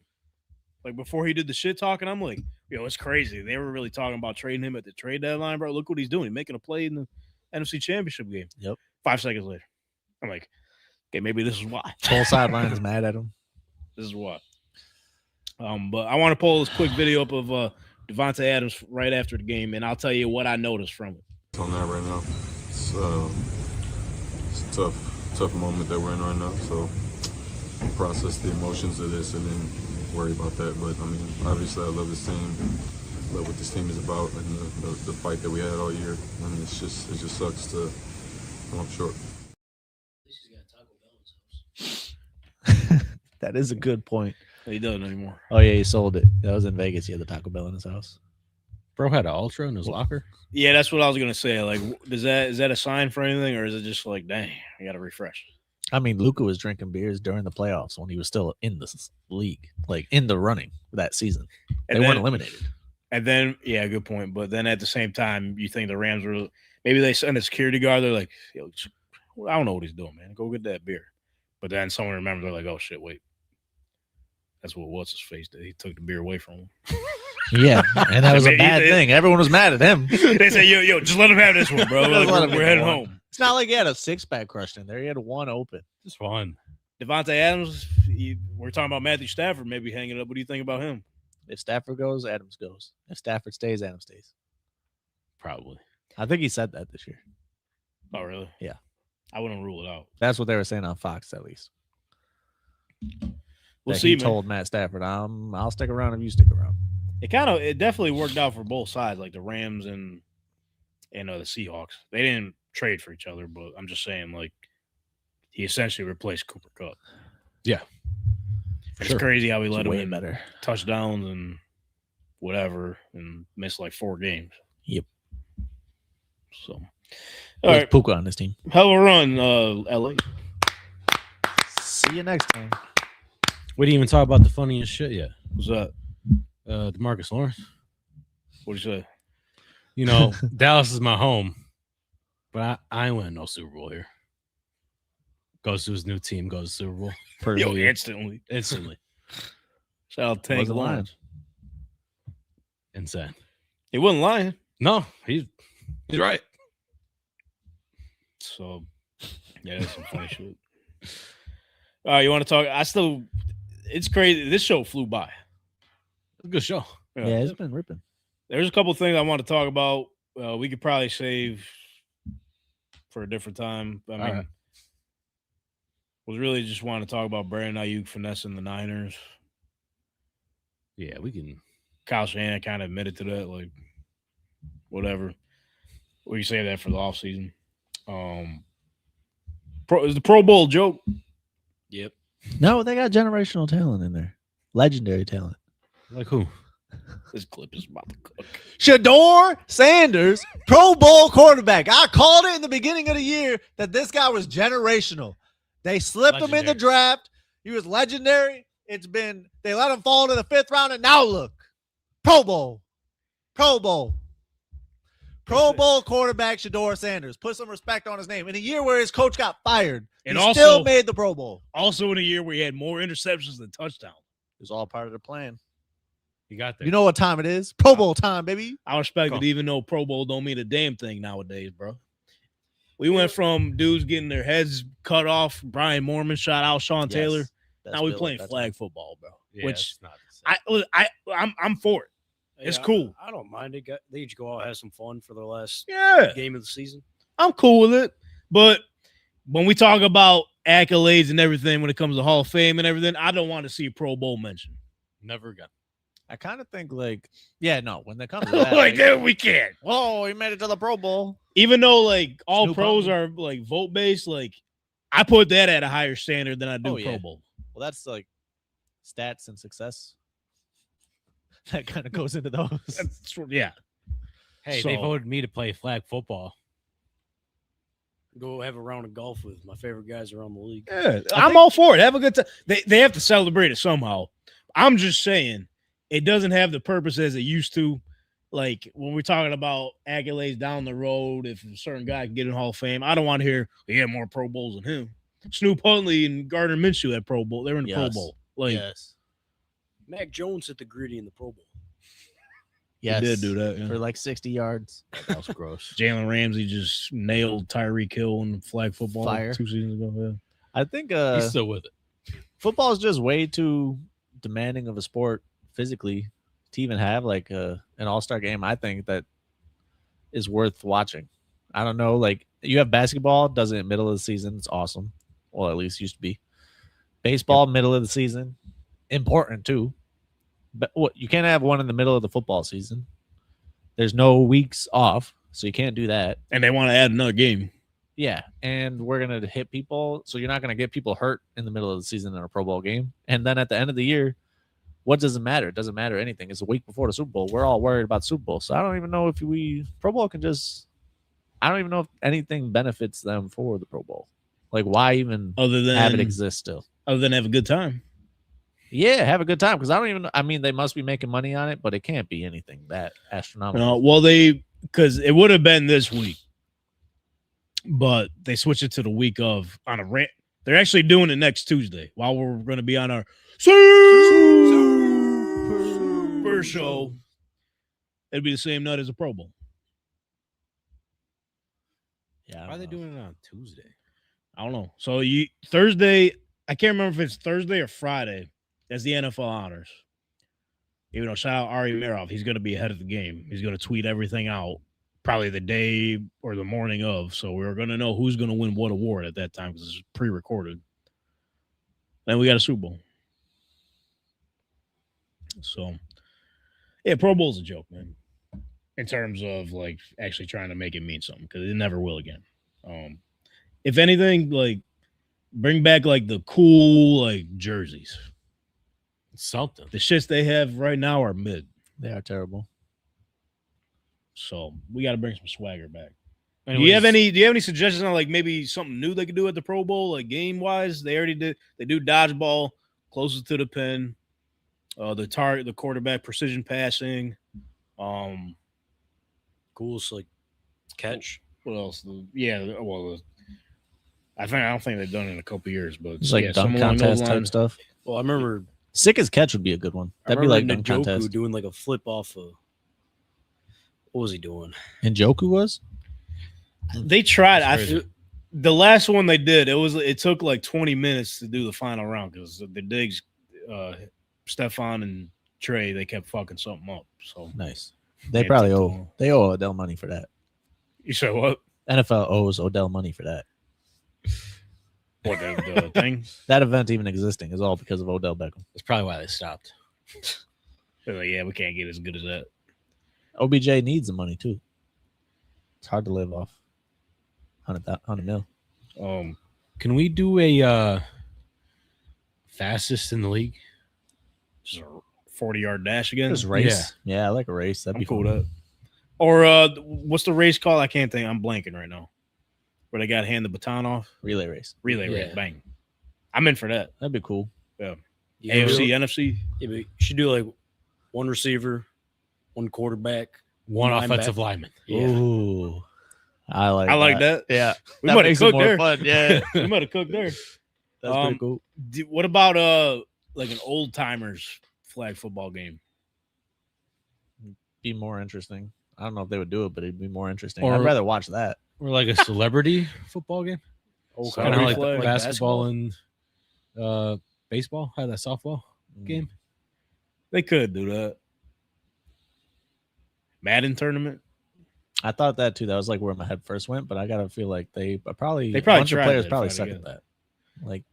like before he did the shit talking. I'm like, yo, it's crazy. They were really talking about trading him at the trade deadline, bro. Look what he's doing. He's making a play in the NFC Championship game. Yep. 5 seconds later, I'm like, okay, maybe this is why. Whole sideline is mad at him. This is why. But I want to pull this quick video up of Devontae Adams right after the game, and I'll tell you what I noticed from it. On that right now, it's a tough moment that we're in right now. So process the emotions of this and then worry about that. But I mean, obviously, I love this team, love what this team is about, and the fight that we had all year. I mean, it just sucks to come up short. That is a good point. He doesn't anymore. Oh yeah, he sold it. That was in Vegas. He had the Taco Bell in his house. Bro had an Ultra in his locker. Yeah, that's what I was gonna say. Like, is that a sign for anything, or is it just like, dang, I got to refresh? I mean, Luka was drinking beers during the playoffs when he was still in this league, like in the running that season. They weren't eliminated. And then, yeah, good point. But then at the same time, you think the Rams were maybe they send a security guard. They're like, yo, I don't know what he's doing, man. Go get that beer. But then someone remembers, they're like, oh shit, wait, that's what what's his face did. He took the beer away from him. Yeah, and that was a bad thing. Everyone was mad at him. They said, yo, just let him have this one, bro. Like, we're heading home. It's not like he had a 6-pack crushed in there. He had one open. Just fun. Devontae Adams, we're talking about Matthew Stafford maybe hanging up. What do you think about him? If Stafford goes, Adams goes. If Stafford stays, Adams stays. Probably. I think he said that this year. Oh, really? Yeah. I wouldn't rule it out. That's what they were saying on Fox, at least. We'll that see, he man. told Matt Stafford, I'll stick around if you stick around. It definitely worked out for both sides, like the Rams and the Seahawks. They didn't trade for each other, but I'm just saying, like, he essentially replaced Cooper Kupp. Yeah. It's crazy how he let him way in better touchdowns and whatever and missed like 4 games. Yep. So, all right. Puka on this team. Hell of a run, LA. See you next time. We didn't even talk about the funniest shit yet. What's that? DeMarcus Lawrence. What'd you say? You know, Dallas is my home, but I ain't winning no Super Bowl here. Goes to his new team, goes to Super Bowl. Yo, instantly. Shout out Tank Wasn't lying. Lawrence. Insane. He wasn't lying. No, he's right. So, yeah, that's some funny shit. All right, you want to talk? It's crazy. This show flew by. It's a good show. Yeah, it's been ripping. There's a couple things I want to talk about. We could probably save for a different time. I mean, was really just want to talk about Brandon Aiyuk finessing the Niners. Yeah, we can. Kyle Shanahan kind of admitted to that, like, whatever. We can say that for the offseason. Is the Pro Bowl a joke? Yep. No, they got generational talent in there. Legendary talent. Like who? This clip is about to cook. Shador Sanders, Pro Bowl quarterback. I called it in the beginning of the year that this guy was generational. They slipped him in the draft. He was legendary. They let him fall to the 5th round, and now look. Pro Bowl. Pro Bowl quarterback Shador Sanders. Put some respect on his name. In a year where his coach got fired, and he still made the Pro Bowl. Also in a year where he had more interceptions than touchdowns. It was all part of the plan. You got there. You know what time it is? Pro Bowl time, baby. I respect it, even though Pro Bowl don't mean a damn thing nowadays, bro. We went from dudes getting their heads cut off. Brian Mormon shot out Sean Taylor. Now we playing flag football, bro. Yeah, which not I'm for it. It's cool. I don't mind it. They each go out and have some fun for their last game of the season. I'm cool with it. But when we talk about accolades and everything, when it comes to Hall of Fame and everything, I don't want to see a Pro Bowl mentioned. Never again. I kind of think when they come to that, like we can't. Whoa, he made it to the Pro Bowl. Even though like all Snoop pros Dogg. are like vote based, like I put that at a higher standard than I do Pro Bowl. Well, that's like stats and success. That kind of goes into those. Yeah. Hey, they voted me to play flag football. Go have a round of golf with my favorite guys around the league. Yeah, I'm all for it. Have a good time. They have to celebrate it somehow. I'm just saying it doesn't have the purpose as it used to. Like when we're talking about accolades down the road, if a certain guy can get in Hall of Fame, I don't want to hear he had more Pro Bowls than him. Snoop Huntley and Gardner Minshew had Pro Bowl. They were in the Pro Bowl. Like, Mac Jones hit the gritty in the Pro Bowl. Yes, he did do that for like 60 yards. That was gross. Jalen Ramsey just nailed Tyreek Hill in flag football 2 seasons ago. Yeah. I think he's still with it. Football is just way too demanding of a sport physically to even have like an all-star game. I think that is worth watching. I don't know, like you have basketball, does it in the middle of the season. It's awesome. Well, at least used to be. Baseball, middle of the season, important too. But you can't have one in the middle of the football season. There's no weeks off, so you can't do that. And they want to add another game. Yeah, and we're gonna hit people, so you're not gonna get people hurt in the middle of the season in a Pro Bowl game. And then at the end of the year, what does it matter? It doesn't matter anything. It's a week before the Super Bowl. We're all worried about Super Bowl, so I don't even know if Pro Bowl can just. I don't even know if anything benefits them for the Pro Bowl. Like, why even other than have it exist still? Other than have a good time. Yeah, have a good time, because I don't even. I mean, they must be making money on it, but it can't be anything that astronomical. Well, because it would have been this week. But they switched it to the week of on a rant. They're actually doing it next Tuesday while we're going to be on our Super Show. It'd be the same night as a Pro Bowl. Yeah. Why are they doing it on Tuesday? I don't know. So Thursday, I can't remember if it's Thursday or Friday. That's the NFL honors. Even though shout out Ari Meirov, he's going to be ahead of the game. He's going to tweet everything out. Probably the day or the morning of, so we're going to know who's going to win what award at that time because it's pre-recorded. Then we got a Super Bowl. So, yeah, Pro Bowl's a joke, man, in terms of, like, actually trying to make it mean something because it never will again. If anything, like, bring back, like, the cool, like, jerseys. Something. The shits they have right now are mid. They are terrible. So we got to bring some swagger back. Anyways, Do you have any suggestions on like maybe something new they could do at the Pro Bowl, like game wise? They already did. They do dodgeball closest to the pin, the quarterback precision passing, Coolest like catch. What else? I don't think they've done it in a couple years, but It's like dunk something along those contest type lines. stuff. Well, I remember Sickest catch would be a good one. That'd be like dunk Njoku contest. doing like a flip off of. What was he doing? And Joku was? They tried. The last one they did, it took like 20 minutes to do the final round because the Diggs, Stefan and Trey, they kept fucking something up. So Nice. They Yeah, probably took too owe long. they owe Odell money for that. You said what? NFL owes Odell money for that. What the thing? That event even existing is all because of Odell Beckham. That's probably why they stopped. They're like, yeah, we can't get as good as that. OBJ needs the money too. It's hard to live off 100 mil. can we do a fastest in the league? Just a 40-yard dash again. Just race. Yeah, I like a race. That'd I'm be cool cool. with that. Or what's the race called? I can't think. I'm blanking right now. Where they got to hand the baton off. Relay race. Relay race. Yeah. Bang. I'm in for that. That'd be cool. You AFC, know, NFC. yeah, but you should do like one receiver, one quarterback, One linebacker. offensive lineman. Yeah. Ooh. I like that. Yeah. We That might have makes it cooked more there. fun. Yeah. We might have cooked there. That's pretty cool. What about like an old timers flag football game? Be more interesting. I don't know if they would do it, but it'd be more interesting. Or- I'd rather watch that. Or like a celebrity football game. Old Kind of country like flag. basketball and baseball. Had that softball game. They could do that. Madden tournament. I thought that too. That was like where my head first went, but I gotta feel like they probably They a probably bunch of tried players that probably if I suck had at to that. Like,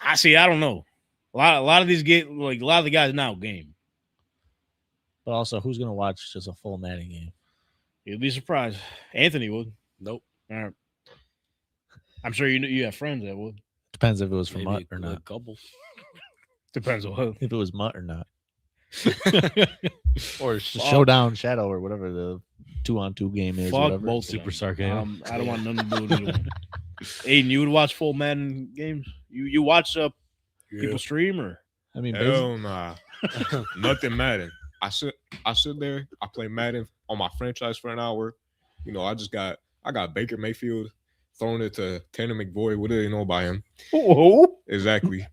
I don't know. A lot of these games, like a lot of the guys now game. but also, who's gonna watch just a full Madden game? You'd be surprised. Anthony would. Nope. All right. I'm sure you have friends that would. Depends if it was for Maybe Mutt or a not. couple. Depends on who. If it was Mutt or not, Or Showdown Shadow or whatever the 2-on-2 game is. Fuck whatever. both Superstar of game. them. I don't want nothing to do with it. Aiden, you would watch full Madden games? You watch people stream or? I mean, Hell nah. Nothing Madden. I sit there, I play Madden on my franchise for an hour. You know, I got Baker Mayfield throwing it to Tanner McVoy. What do they know about him? Oh, Exactly.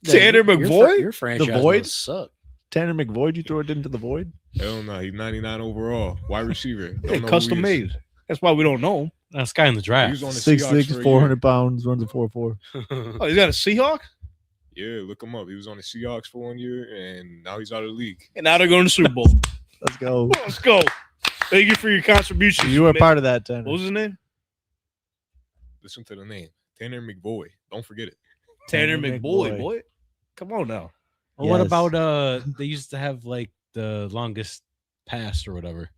Tanner McVoy? Your franchise void? must suck. Tanner McVoy, you throw it into the void. Hell no, he's 99 overall, wide receiver. Don't Hey, know who custom he is. made. That's why we don't know him. That's guy in the He draft. was on the Seahawks 6'6", for a 400 pounds, runs a 4.4. Oh, he's got a Seahawk? year. Yeah, look him up. He was on the Seahawks for 1 year, and now he's out of the league. And now they're going to the Super Bowl. Let's go. Let's go. Thank you for your contribution. You were part of that, Tanner. What was his name? Listen to the name, Tanner McVoy. Don't forget it. Tanner Tanner McBoy, McBoy. boy. Come on now. Or what Yes. about they used to have like the longest pass or whatever.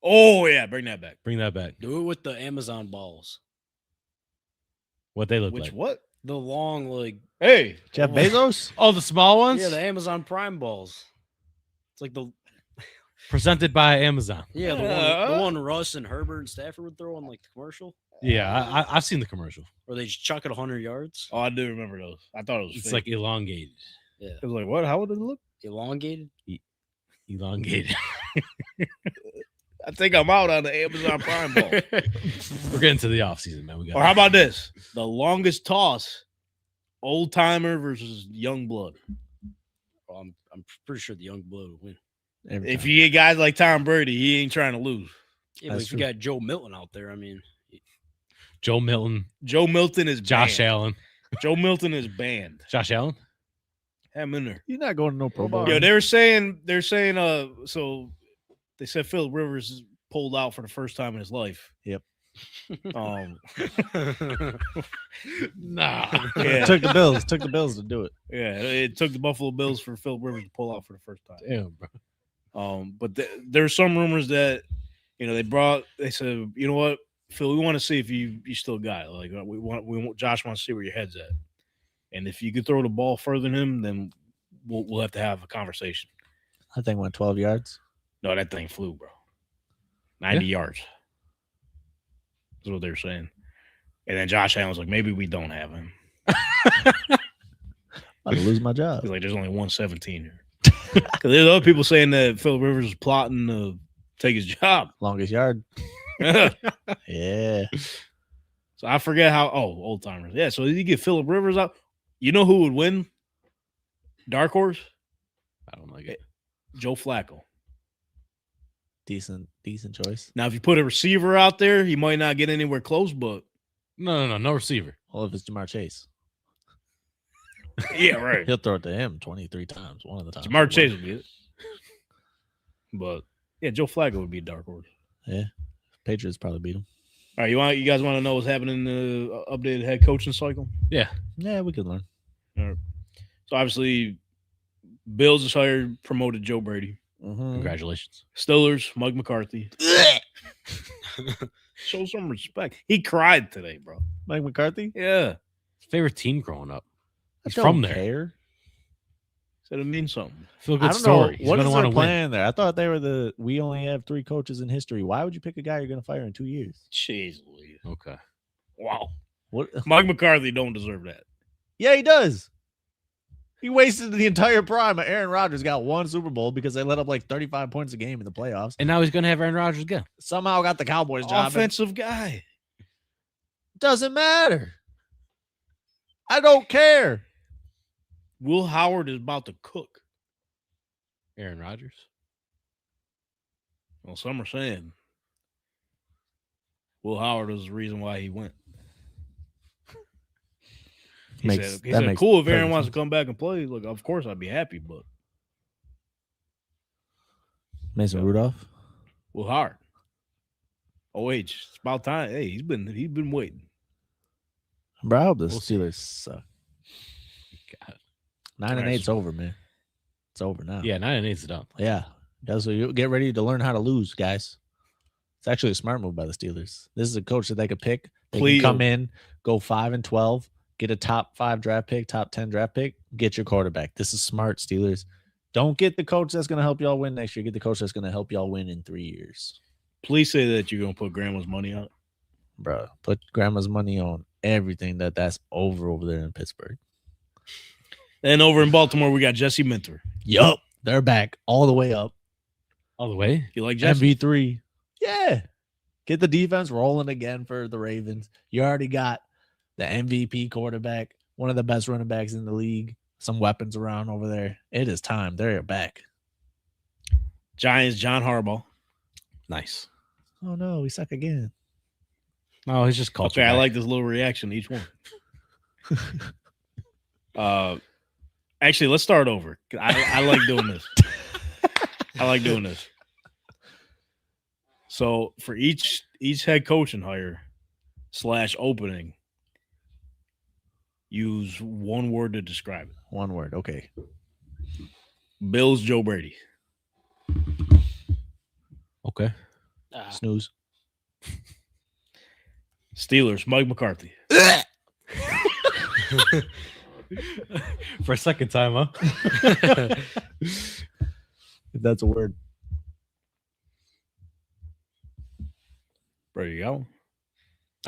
Oh, yeah. Bring that back. Bring that back. Do it with the Amazon balls. What they look Which like. what? The long, Hey, Jeff Bezos? Oh, the small ones? yeah, the Amazon Prime balls. It's like Presented by Amazon. the one Russ and Herbert and Stafford would throw on like the commercial, Yeah, I've seen the commercial. where they just chuck it 100 yards. Oh, I do remember those. I thought it was. It's fake. like elongated. Yeah, It was like what? How would it look? elongated. Elongated. I think I'm out on the Amazon Prime ball. We're getting to the offseason, man. Or how about this? The longest toss, old timer versus young blood. Well, I'm pretty sure the young blood would win. Every If time. you get guys like Tom Brady, he ain't trying to lose. Yeah, but That's if you got Joe Milton out there, I mean, Joe Milton, Joe Milton is Josh banned. Allen. Joe Milton is banned. Josh Allen? Have him in there. You're not going to no Pro Bowl. Yo, they're saying so they said Philip Rivers pulled out for the first time in his life. Yep. Nah. Yeah. Took the Bills to do it. Yeah, it took the Buffalo Bills for Philip Rivers to pull out for the first time. Damn, bro. But there's some rumors that they said, you know what, Phil, we want to see if you still got it. Like Josh wants to see where your head's at, and if you could throw the ball further than him, then we'll have to have a conversation. I think went 12 yards. No, that thing flew, bro. 90 yards. That's what they're saying. And then Josh Allen was like, maybe we don't have him. I'm going to lose my job. He's like, there's only 117 here. Because there's other people saying that Philip Rivers is plotting to take his job. Longest yard. So Yeah. I forget how. Oh, old timers. Yeah. So you get Philip Rivers out. You know who would win? Dark horse? I don't like it. Joe Flacco. Decent choice. Now, if you put a receiver out there, he might not get anywhere close, but No receiver. Well, if it's Jamar Chase, yeah, right. he'll throw it to him 23 times. One of the times. Jamar Chase would be it. But yeah, Joe Flacco would be a dark horse. Yeah. Patriots probably beat him. All right, you guys want to know what's happening in the updated head coaching cycle? Yeah. Yeah, we could learn. All right. So obviously, Bills has promoted Joe Brady. Mm-hmm. Congratulations. Steelers, Mike McCarthy. Show some respect. He cried today, bro. Mike McCarthy? Yeah. Favorite team growing up. I He's don't from there. care. Said it means something. Feel I good don't story. know. He's What gonna is want their to win. plan there? I thought they were we only have 3 coaches in history. Why would you pick a guy you're going to fire in 2 years? Jeez Louise. Okay. Wow. What? Mike McCarthy don't deserve that. Yeah, he does. He wasted the entire prime. Aaron Rodgers got 1 Super Bowl because they let up like 35 points a game in the playoffs. And now he's gonna have Aaron Rodgers again. Somehow got the Cowboys job. Offensive guy. Doesn't matter. I don't care. Will Howard is about to cook. Aaron Rodgers. Well, some are saying Will Howard was the reason why he went. He said, cool, if Aaron wants to come back and play, look, of course I'd be happy, but Mason Rudolph. Will Howard. OH, it's about time. Hey, he's been waiting. Bro, I hope the We'll see. Steelers suck. God. 9-8's over, man. It's over now. Yeah, 9-8's done. Yeah. So you get ready to learn how to lose, guys. It's actually a smart move by the Steelers. This is a coach that they could pick. They can come in, go 5-12, get a top 5 draft pick, top 10 draft pick, get your quarterback. This is smart, Steelers. Don't get the coach that's going to help y'all win next year. Get the coach that's going to help y'all win in 3 years. Please say that you're going to put grandma's money on it. Bro, put grandma's money on everything that's over there in Pittsburgh. And over in Baltimore, we got Jesse Minter. Yup. They're back all the way up. All the way? You like Jesse? MV3. Yeah. Get the defense rolling again for the Ravens. You already got the MVP quarterback, one of the best running backs in the league, some weapons around over there. It is time. They're back. Giants, John Harbaugh. Nice. Oh, no. We suck again. No, he's just culture. Okay, I back. like this little reaction to each one. Actually, let's start over. I like doing this. I like doing this. So for each head coaching hire / opening, use one word to describe it. One word. Okay. Bills, Joe Brady. Okay. Snooze. Steelers, Mike McCarthy. For a second time, huh? If that's a word. There you go.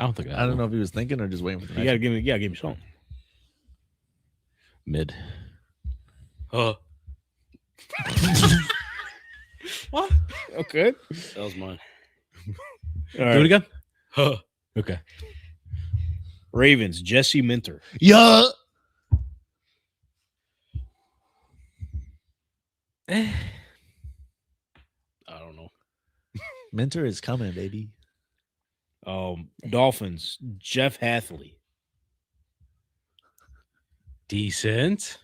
I don't think I don't know if he was thinking or just waiting for the You next gotta one. give me something. Mid. Huh. What? Okay. That was mine. All Do it right. again. Huh. Okay. Ravens, Jesse Minter. Yeah. I don't know. Minter is coming, baby. Dolphins, Jeff Hathley. Decent.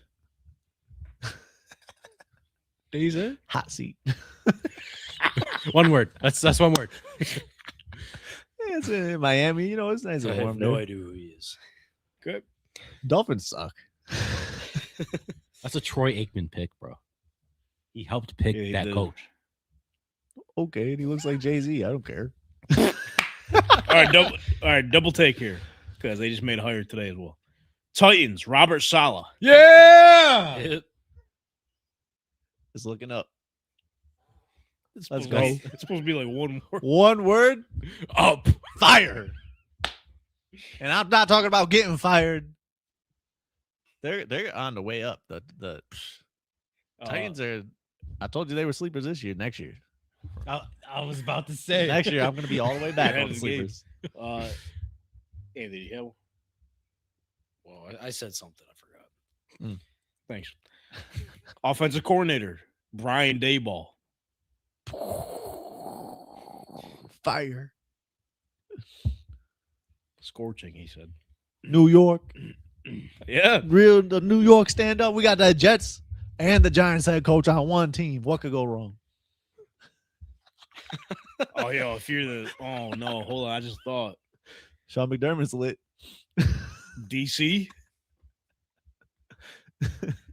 Decent. Hot seat. One word. That's one word. It's in Miami. You know, it's nice I and have warm no there. idea who he is. Good. Dolphins suck. That's a Troy Aikman pick, bro. He helped pick Yeah, he that did. coach. Okay, and he looks like Jay-Z. I don't care. All right, double take here because they just made a hire today as well. Titans, Robert Saleh. Yeah. It's looking up. It's Let's supposed go. It's supposed to be like one more. One word. Up. Fire. And I'm not talking about getting fired. They're on the way up. The Titans are. I told you they were sleepers this year. Next year. I was about to say. Next year, I'm going to be all the way back Ahead on the of the game. sleepers. Anthony Hill. Well, I said something. I forgot. Thanks. Offensive coordinator, Brian Daboll. Fire. Scorching, he said. New York. Yeah. The New York stand up. We got the Jets and the Giants head coach on one team. What could go wrong? Oh, yo, if you're the. Oh, no. Hold on. I just thought. Sean McDermott's lit. DC.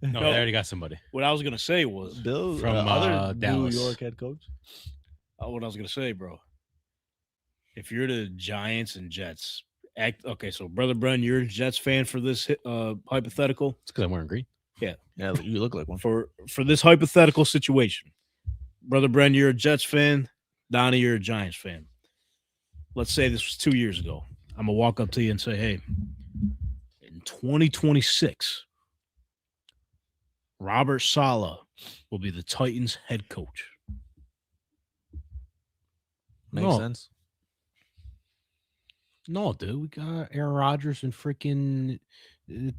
No, they already got somebody. What I was going to say was. Bill From, other Dallas. New York head coach. What I was going to say, bro. If you're the Giants and Jets. Okay, so, Brother Bren, you're a Jets fan for this hypothetical? It's because I'm wearing green. Yeah, you look like one. For this hypothetical situation. Brother Bren, you're a Jets fan. Donnie, you're a Giants fan. Let's say this was 2 years ago. I'm going to walk up to you and say, hey, in 2026, Robert Saleh will be the Titans head coach. Makes No. sense. No, dude. We got Aaron Rodgers and freaking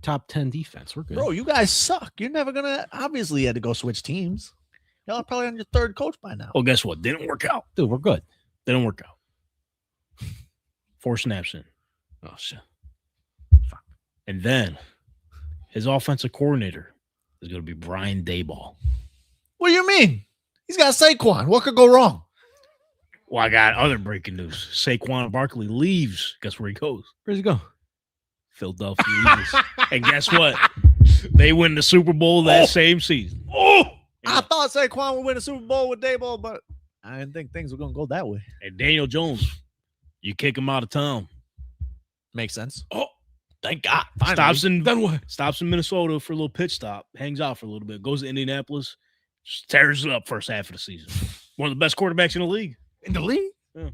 top 10 defense. We're good. Bro, you guys suck. You're never going to. Obviously, you had to go switch teams. Y'all are probably on your third coach by now. Well, guess what? Didn't work out. Dude, we're good. Didn't work out. 4 snaps in. Oh, shit. Fuck. And then his offensive coordinator is going to be Brian Daboll. What do you mean? He's got Saquon. What could go wrong? Well, I got other breaking news. Saquon Barkley leaves. Guess where he goes? Where's he go? Philadelphia Eagles. And guess what? They win the Super Bowl that same season. Oh, Yeah. I thought Saquon would win a Super Bowl with Daboll, but I didn't think things were going to go that way. And Daniel Jones, you kick him out of town. Makes sense. Oh, Thank God. stops in Then what? stops in Minnesota for a little pit stop, hangs out for a little bit, goes to Indianapolis, just tears it up first half of the season. One of the best quarterbacks in the league. In the league? Yeah.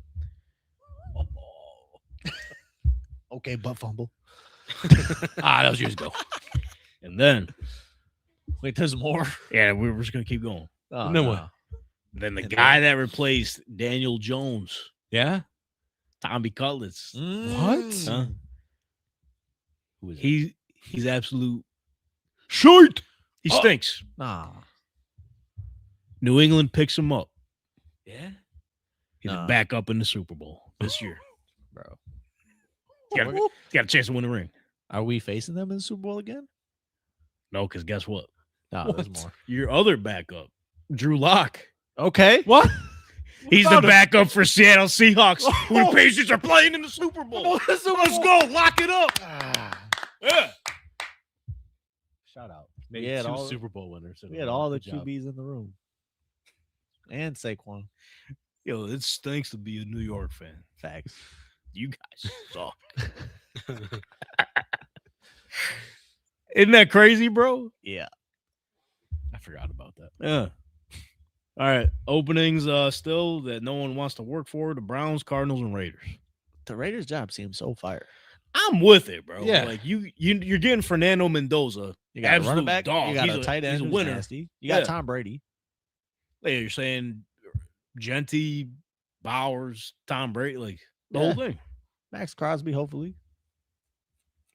Okay, butt fumble. That was years ago. And then, Wait, there's more. yeah, we're just gonna keep going. Oh, And then what? Then the And guy that replaced Daniel Jones, Yeah? Tommy Cutlets, Mm. huh? Who is it? He's absolute shite. He stinks. Nah. New England picks him up. Yeah? He's Nah. back up in the Super Bowl this year. Bro. He's got a chance to win the ring. Are we facing them in the Super Bowl again? No, because guess what? No, there's What? more. Your other backup, Drew Lock. Okay. What? He's the backup for Seattle Seahawks, who the Patriots are playing in the Super Bowl. Let's go. Lock it up. Yeah. Shout out. We had two all- Super Bowl winners. We had all the Good job. QBs in the room. And Saquon. Yo, it stinks to be a New York fan. Facts. You guys suck. Isn't that crazy, bro? Yeah. I forgot about that. Yeah. All right. Openings still that no one wants to work for: the Browns, Cardinals, and Raiders. The Raiders' job seems so fire. I'm with it, bro. Yeah. Like you're getting Fernando Mendoza. You got a running Absolute back. dog. You got He's a tight end. He's a who's winner. nasty. You got Yeah. Tom Brady. Hey, you're saying Genty, Bowers, Tom Brady, like the whole thing. Max Crosby, hopefully.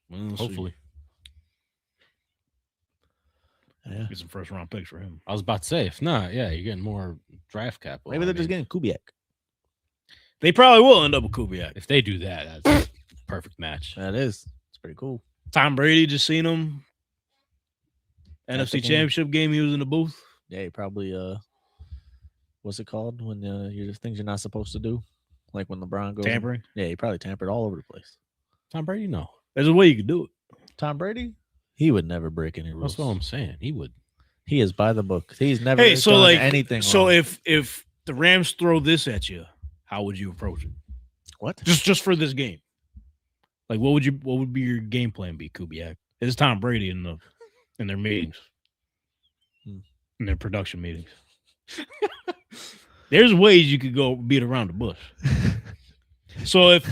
We'll see. Hopefully. Yeah. Get some first round picks for him. I was about to say, if not, yeah, you're getting more draft capital. Maybe they're just getting Kubiak. They probably will end up with Kubiak. If they do that, that's a perfect match. That is. It's pretty cool. Tom Brady, just seen him. That's the NFC game. Championship game, he was in the booth. Yeah, he probably what's it called when you just things you're not supposed to do, like when LeBron goes Tampering. Yeah, he probably tampered all over the place. Tom Brady, no. There's a way you could do it. Tom Brady, he would never break any rules. That's what I'm saying. He would. He is by the book. He's never Hey, so done like anything. So wrong. if the Rams throw this at you, how would you approach it? What? Just for this game. Like what would be your game plan be, Kubiak? It's Tom Brady in their meetings. In their production meetings. There's ways you could go beat around the bush. So if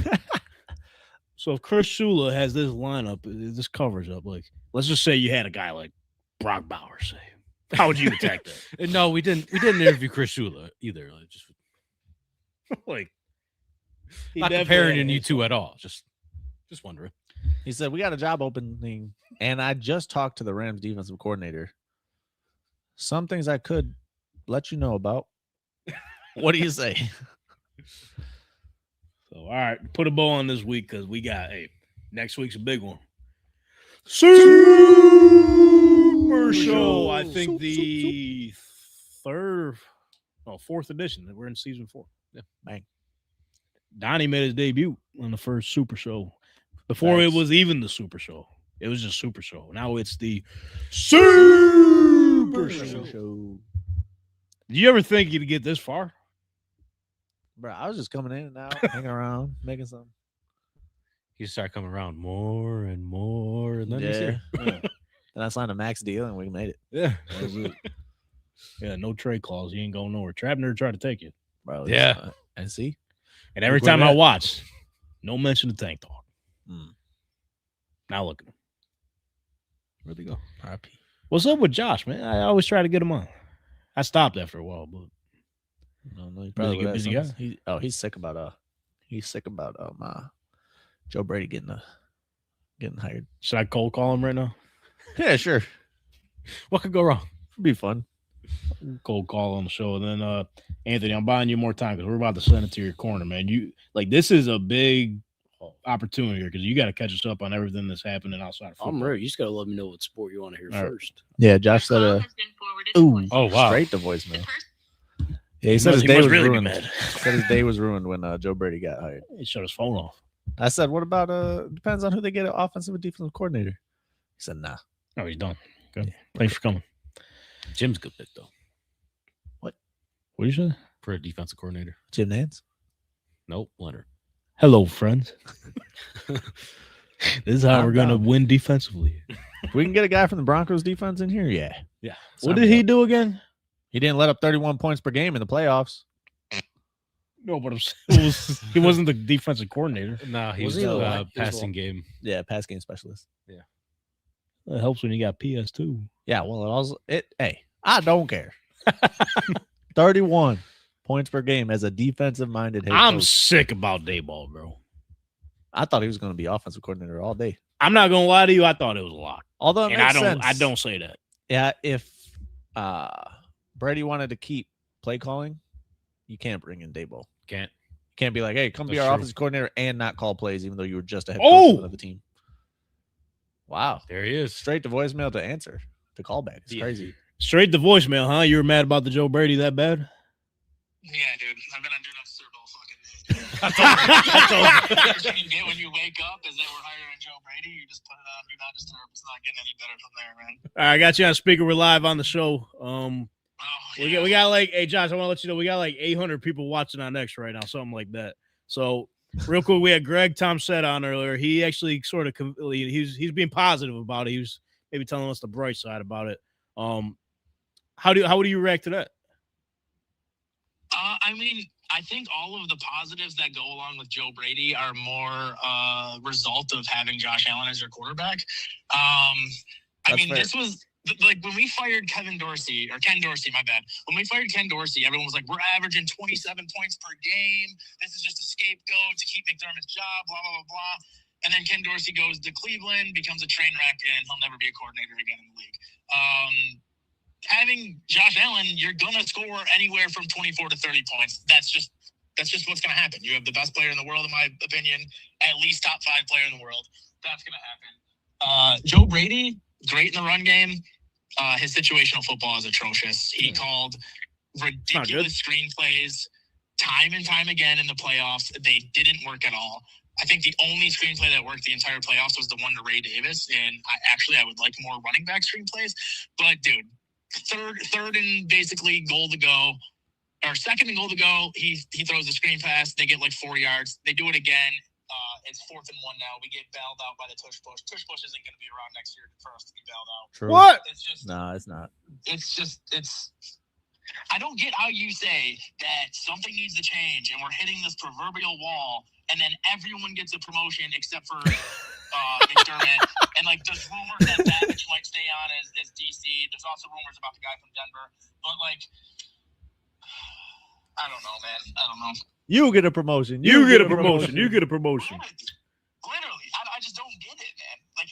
Chris Shula has this lineup, this coverage up, like let's just say you had a guy like Brock Bowers, say, how would you attack that? No, we didn't interview Chris Shula either. Like, just Like not comparing you two at all. Just wondering. He said, we got a job opening, and I just talked to the Rams defensive coordinator. Some things I could let you know about. What do you say? So, all right, put a bow on this week because we got next week's a big one. Super Show. I think the fourth edition. We're in season 4. Yeah, bang. Donnie made his debut on the first Super Show. Before it was even the Super Show. It was just Super Show. Now it's the Super Show. Did you ever think you'd get this far? Bro, I was just coming in and out, hanging around, making some. You start coming around more and more, and then he's here. Then I signed a max deal, and we made it. Yeah. That was it. Yeah, no trade clause. You ain't going nowhere. Trapner tried to take you. Bro, Yeah. And see? And every Look where time we're I at. watch, no mention of Tank Talk. Now look at him. Where'd he go? RIP. What's up with Josh, man? I always try to get him on. I stopped after a while, but No, he probably Busy- would have busy some- guy? he's sick about Joe Brady getting hired. should I cold call him right now? Yeah, sure. What could go wrong? It'd be fun. Cold call on the show, and then Anthony, I'm buying you more time because we're about to send it to your corner, man. You this is a big opportunity here because you got to catch us up on everything that's happening outside of football. I'm ready. You just got to let me know what sport you want to hear All right. first. Yeah, Josh said ooh, Oh, wow. straight to voicemail. Yeah, he said his He day must was really be ruined. mad. Said his day was ruined when Joe Brady got hired. He shut his phone off. I said, what about depends on who they get an offensive and defensive coordinator. He said, nah. Oh, he's done. Good. Thanks for coming. Jim's good pick, though, What do you say? for a defensive coordinator. Jim Nance. Nope, Leonard. Hello, friends. This is how I'm we're gonna down. win defensively. If we can get a guy from the Broncos defense in here, yeah. Yeah. What did he do again? He didn't let up 31 points per game in the playoffs. No, but he wasn't the defensive coordinator. No, he Was was he the one? the He was the passing one. game. Yeah, pass game specialist. It helps when you got PS2. Yeah, well, hey, I don't care. 31 points per game as a defensive minded head I'm coach. sick about Dayball, bro. I thought he was going to be offensive coordinator all day. I'm not gonna lie to you. I thought it was a lock, Although it and makes I sense. don't say that. Yeah, if Brady wanted to keep play calling, you can't bring in Dayball. Can't. You can't be like, hey, come be That's our true. offensive coordinator and not call plays, even though you were just a head Oh! coach of the team. Wow. There he is. Straight to voicemail to answer. To callback. It's Yeah. crazy. Straight to voicemail, huh? You were mad about the Joe Brady that bad? Yeah, dude. I've been on Do Not Disturb all fucking day. I First thing you get when you wake up is that we're hiring Joe Brady. You just put it on Do Not Disturb. It's not getting any better from there, man. All right, I got you on speaker. We're live on the show. Oh, We got like, hey Josh, I want to let you know we got like 800 people watching on X right now, something like that. So real quick, we had Greg Tompsett on earlier. He actually sort of he's being positive about it. He was maybe telling us the bright side about it. How do you react to that? I mean, I think all of the positives that go along with Joe Brady are more result of having Josh Allen as your quarterback. I mean, this was like when we fired Ken Dorsey, my bad. When we fired Ken Dorsey, everyone was like, we're averaging 27 points per game. This is just a scapegoat to keep McDermott's job, blah, blah, blah, blah. And then Ken Dorsey goes to Cleveland, becomes a train wreck, and he'll never be a coordinator again in the league. Having Josh Allen, you're going to score anywhere from 24 to 30 points. That's just what's going to happen. You have the best player in the world, in my opinion, at least top 5 player in the world. That's going to happen. Joe Brady, great in the run game. His situational football is atrocious. He called ridiculous screenplays time and time again in the playoffs. They didn't work at all. I think the only screenplay that worked the entire playoffs was the one to Ray Davis, and I would like more running back screenplays. But, dude, third and basically goal to go, or second and goal to go, he throws a screen pass. They get like 4 yards. They do it again. It's 4th and 1 now. We get bailed out by the tush push. Tush push isn't going to be around next year for us to be bailed out. True. What? It's not. It's. I don't get how you say that something needs to change and we're hitting this proverbial wall, and then everyone gets a promotion except for McDermott. And like, there's rumors that Savage might stay on as DC. There's also rumors about the guy from Denver. But like, I don't know, man. I don't know. You get a promotion. You get a promotion. You get a promotion. Literally, I just don't get it, man. Like,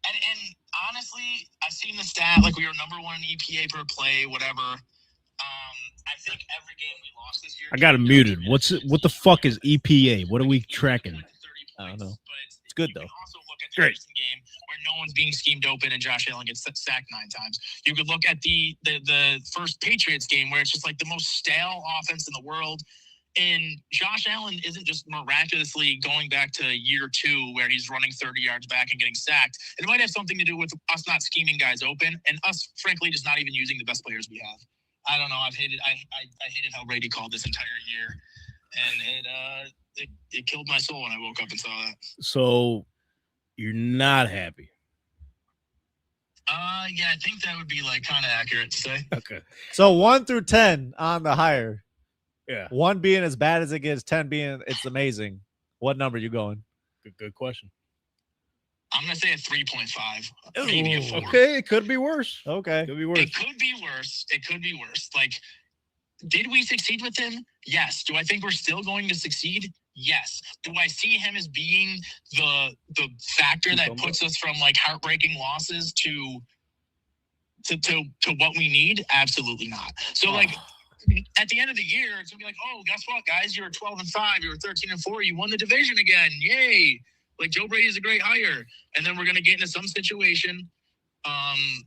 and honestly, I've seen the stat. Like, we were number 1 in EPA per play, whatever. I think every game we lost this year. I got it muted. What the fuck is EPA? What are we tracking? I don't know. It's good though. Also look at the Houston game where no one's being schemed open and Josh Allen gets sacked 9 times. You could look at the first Patriots game where it's just like the most stale offense in the world. And Josh Allen isn't just miraculously going back to year 2 where he's running 30 yards back and getting sacked. It might have something to do with us not scheming guys open and us, frankly, just not even using the best players we have. I don't know. I hated how Brady called this entire year, and it killed my soul when I woke up and saw that. So you're not happy? Yeah, I think that would be like kind of accurate to say. Okay. So 1 through 10 on the higher. Yeah. 1 being as bad as it gets, 10 being it's amazing. What number you going? Good question. I'm gonna say a 3.5, maybe a 4. Okay, it could be worse. Okay. Could be worse. It could be worse. Like, did we succeed with him? Yes. Do I think we're still going to succeed? Yes. Do I see him as being the factor that puts us from like heartbreaking losses to what we need? Absolutely not. So like, at the end of the year, it's gonna be like, oh, guess what, guys? You were 12-5. You were 13-4. You won the division again. Yay! Like, Joe Brady is a great hire. And then we're gonna get into some situation, and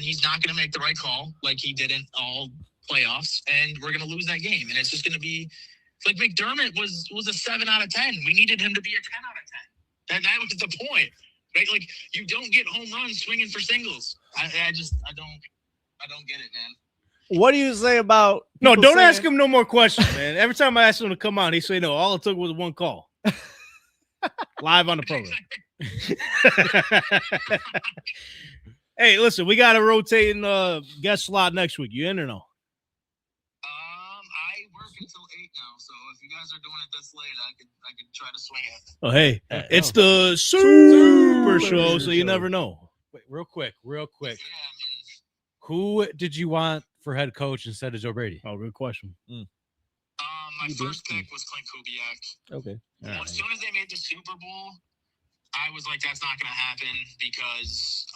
he's not gonna make the right call like he did in all playoffs, and we're gonna lose that game. And it's just gonna be like McDermott was a 7 out of 10. We needed him to be a 10 out of 10. That was the point, right? Like, you don't get home runs swinging for singles. I don't get it, man. What do you say about No, don't saying, ask him no more questions, man. Every time I ask him to come on, he say no. All it took was 1 call. Live on the program. Hey, listen, we got a rotating guest slot next week. You in or no? I work until 8 now, so if you guys are doing it this late, I could try to swing it. Oh, hey, it's the Super Show, so you never know. Wait, real quick. Yeah, I mean, Who did you want for head coach instead of Joe Brady? Oh, good question. my first pick was Clint Kubiak. Okay. As soon as they made the Super Bowl, I was like, that's not going to happen because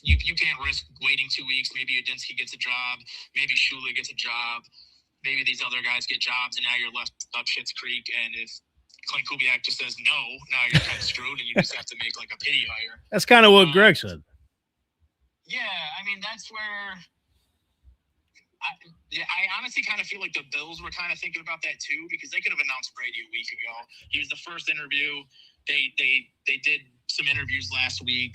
you can't risk waiting 2 weeks. Maybe Udinsky gets a job. Maybe Shula gets a job. Maybe these other guys get jobs, and now you're left up Schitt's Creek. And if Clint Kubiak just says no, now you're kind of screwed, and you just have to make like a pity hire. That's kind of what Greg said. Yeah, I mean, that's where I honestly kind of feel like the Bills were kind of thinking about that too, because they could have announced Brady a week ago. He was the first interview. They did some interviews last week.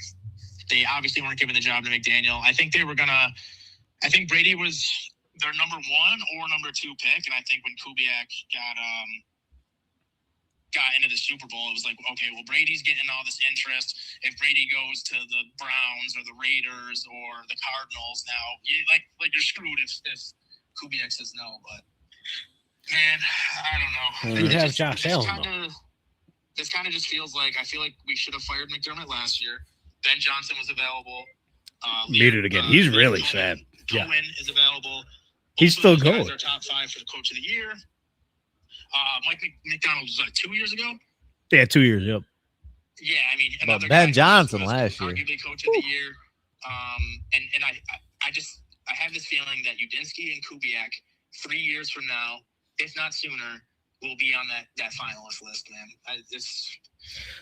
They obviously weren't giving the job to McDaniel. I think Brady was their number 1 or number 2 pick, and I think when Kubiak got got into the Super Bowl, it was like, okay, well, Brady's getting all this interest. If Brady goes to the Browns or the Raiders or the Cardinals now, you're screwed if Kubiak says no. But man, I don't know. You have Josh Allen. This kind of just feels like, I feel like we should have fired McDermott last year. Ben Johnson was available. Meet it again. He's really sad. Cohen is available. He's still going. Guys are top 5 for the coach of the year. Mike McDonald was 2 years ago. Yeah, 2 years. Yep. Yeah, I mean, But Ben Johnson last year, arguably coach of the year. And I have this feeling that Udinsky and Kubiak 3 years from now, if not sooner, will be on that finalist list, man.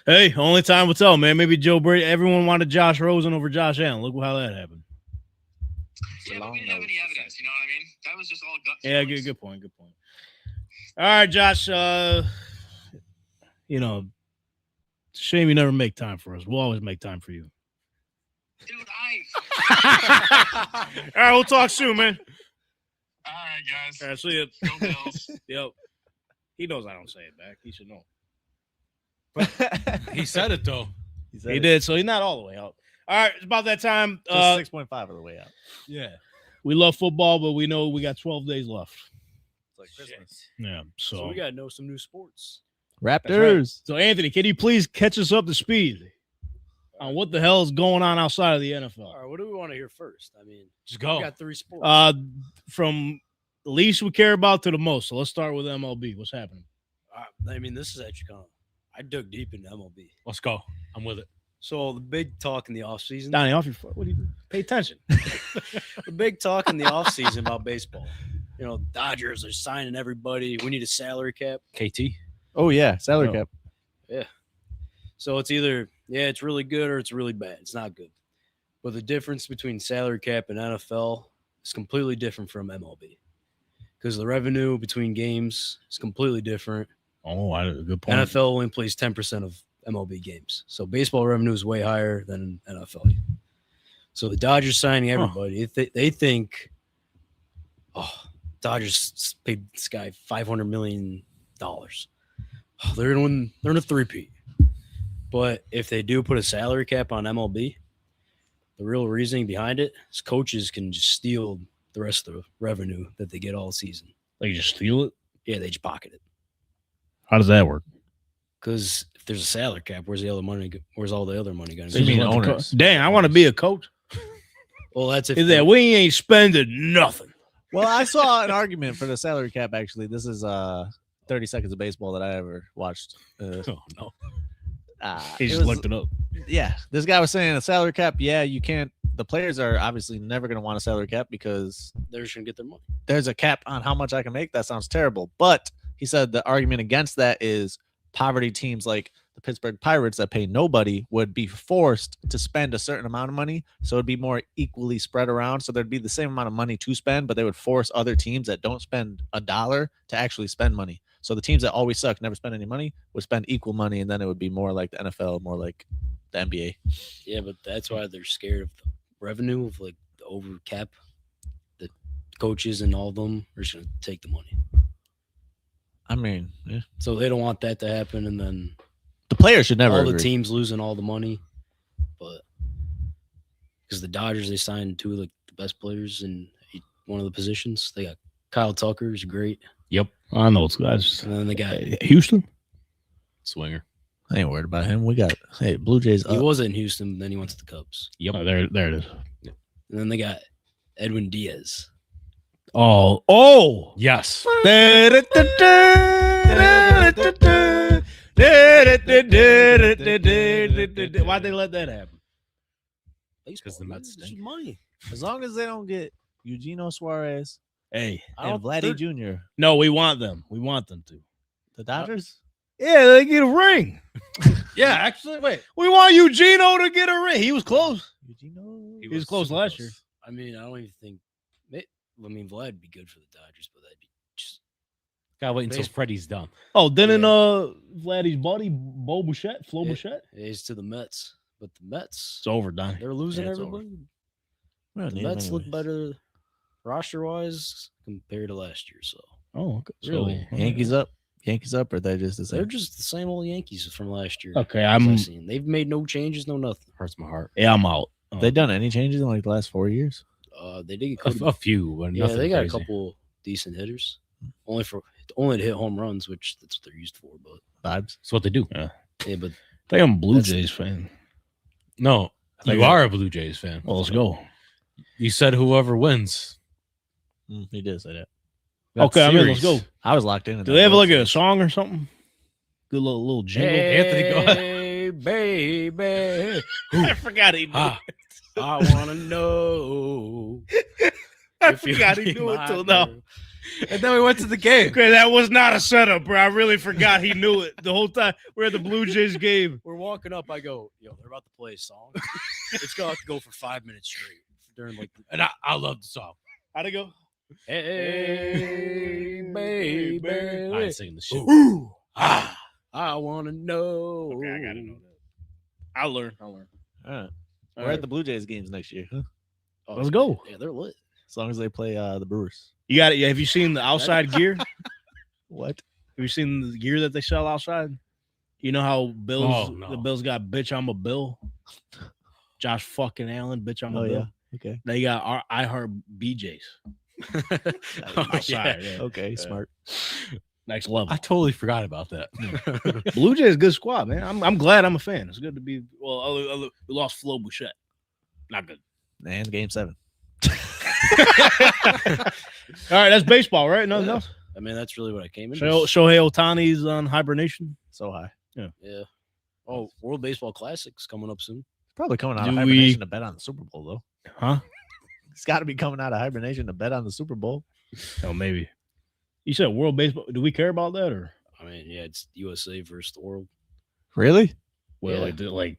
Hey, only time will tell, man. Maybe Joe Brady. Everyone wanted Josh Rosen over Josh Allen. Look how that happened. Yeah, but we didn't have any evidence. You know what I mean? That was just all gut. Yeah, good point. All right, Josh. Shame you never make time for us. We'll always make time for you. Dude, All right, we'll talk soon, man. All right, guys. All right, see you. Go Bills. Yep. He knows I don't say it back. He should know. He said it though. He did, so he's not all the way out. All right, it's about that time. Just 6.5 of the way out. Yeah. We love football, but we know we got 12 days left. It's like Christmas. Yeah, So we got to know some new sports. Raptors. So, Anthony, can you please catch us up to speed on what the hell is going on outside of the NFL? All right, what do we want to hear first? I mean, Just go. we got 3 sports. From the least we care about to the most. So let's start with MLB. What's happening? I mean, this is actually kind of, I dug deep into MLB. Let's go. I'm with it. So the big talk in the offseason. Donnie, off your foot. What do you do? Pay attention. The big talk in the offseason about baseball. You know, Dodgers are signing everybody. We need a salary cap. KT. Oh, yeah. Salary cap. Yeah. So it's either, it's really good or it's really bad. It's not good. But the difference between salary cap and NFL is completely different from MLB. Because the revenue between games is completely different. Oh, good point. NFL only plays 10% of MLB games. So baseball revenue is way higher than NFL. So the Dodgers signing everybody. They think, Dodgers paid this guy $500 million. They're in a three-peat. But if they do put a salary cap on MLB, the real reasoning behind it is coaches can just steal the rest of the revenue that they get all season. They just steal it? Yeah, they just pocket it. How does that work? Because if there's a salary cap, where's all the other money going to You be? mean owners? Dang, I want to be a coach. Well, that's if Is that we ain't spending nothing. Well, I saw an argument for the salary cap, actually. This is 30 seconds of baseball that I ever watched. Oh, no. He just looked it up. Yeah. This guy was saying a salary cap, you can't. The players are obviously never going to want a salary cap because they're just going to get their money. There's a cap on how much I can make. That sounds terrible. But he said the argument against that is poverty teams like the Pittsburgh Pirates that pay nobody would be forced to spend a certain amount of money. So it'd be more equally spread around. So there'd be the same amount of money to spend, but they would force other teams that don't spend $1 to actually spend money. So the teams that always suck, never spend any money, would spend equal money. And then it would be more like the NFL, more like the NBA. Yeah, but that's why they're scared of the revenue of like the over cap. The coaches and all of them are just going to take the money. I mean, yeah. So they don't want that to happen. And then the players should never all agree. the teams losing all the money. But because the Dodgers, they signed 2 of the best players in one of the positions. They got Kyle Tucker, who's great. Yep. I know those guys. And then they got Houston. Swinger. I ain't worried about him. We got Blue Jays. He was in Houston, then he went to the Cubs. Yep. Oh, there it is. And then they got Edwin Diaz. Oh. Yes. Why'd they let that happen? Because the Mets stink. Money. As long as they don't get Eugenio Suarez Hey. and Vladdy Jr. No, we want them. We want them to. The Dodgers? Yeah, they get a ring. Yeah, actually, wait. We want Eugenio to get a ring. He was close. Eugenio? He was close last year. I mean, I don't even think. Vlad would be good for the Dodgers, but that'd be just. Gotta wait until Freddie's done. Oh, didn't Vladdy's buddy Bo Bichette, Flo Bichette? He's to the Mets, but the Mets. It's over, Don. They're losing it's everybody. Well, The Mets look better roster wise compared to last year. So Oh, okay. Really? Yankees up? Yankees up, or they're just the They're same? just the same old Yankees from last year. Okay, as I've I'm seen. They've made no changes, no nothing. Hurts my heart. yeah, I'm out. They done any changes in like the last 4 years? They did get A few, but yeah, nothing they got crazy. a couple decent hitters. Only to hit home runs, which that's what they're used for. But Vibes. That's what they do. yeah, but I think I'm a Blue That's- Jays fan. No, think you I- are a Blue Jays fan. Well, let's go. You said whoever wins. He did say that. that Okay, I'm in. Let's series. go. I was locked in. Do they have like a song or something? Good little jingle. Anthony, go ahead. hey, baby, I forgot he knew. Ah, I want to know. I if you forgot he be knew it my till now. girl. And then we went to the game. Okay, that was not a setup, bro. I really forgot he knew it the whole time. We're at the Blue Jays game. We're walking up. I go, yo, they're about to play a song. It's gonna have to go for 5 minutes straight during like. And I love the song. How'd it go? Hey, baby, I ain't singing the shit. I want to know. Okay, I gotta know that. I'll learn. All right. All We're right. at the Blue Jays games next year, huh? Oh, Let's go. Yeah, they're lit. As long as they play the Brewers. You got it. Yeah, have you seen the outside gear? Have What? you seen the gear that they sell outside? You know how Bills Oh, no. the Bills got bitch I'm a Bill? Josh fucking Allen, bitch I'm a Oh Bill. yeah. Okay. They got our I Heart BJs. Outside, yeah. Okay. Smart. Next level. I totally forgot about that. Blue Jays good squad, man. I'm glad I'm a fan. It's good to be. Well, we lost Flo Bouchette. Not good. And game 7. All right, that's baseball, right? Nothing else. I mean, that's really what I came in. Shohei Ohtani's on hibernation. So high. Yeah. Oh, World Baseball Classic's coming up soon. Probably coming out Do of we- hibernation to bet on the Super Bowl though. Huh? It's got to be coming out of hibernation to bet on the Super Bowl. Oh, maybe. You said World Baseball. Do we care about that or? I mean, yeah, it's USA versus the world. Really? Well, Yeah. like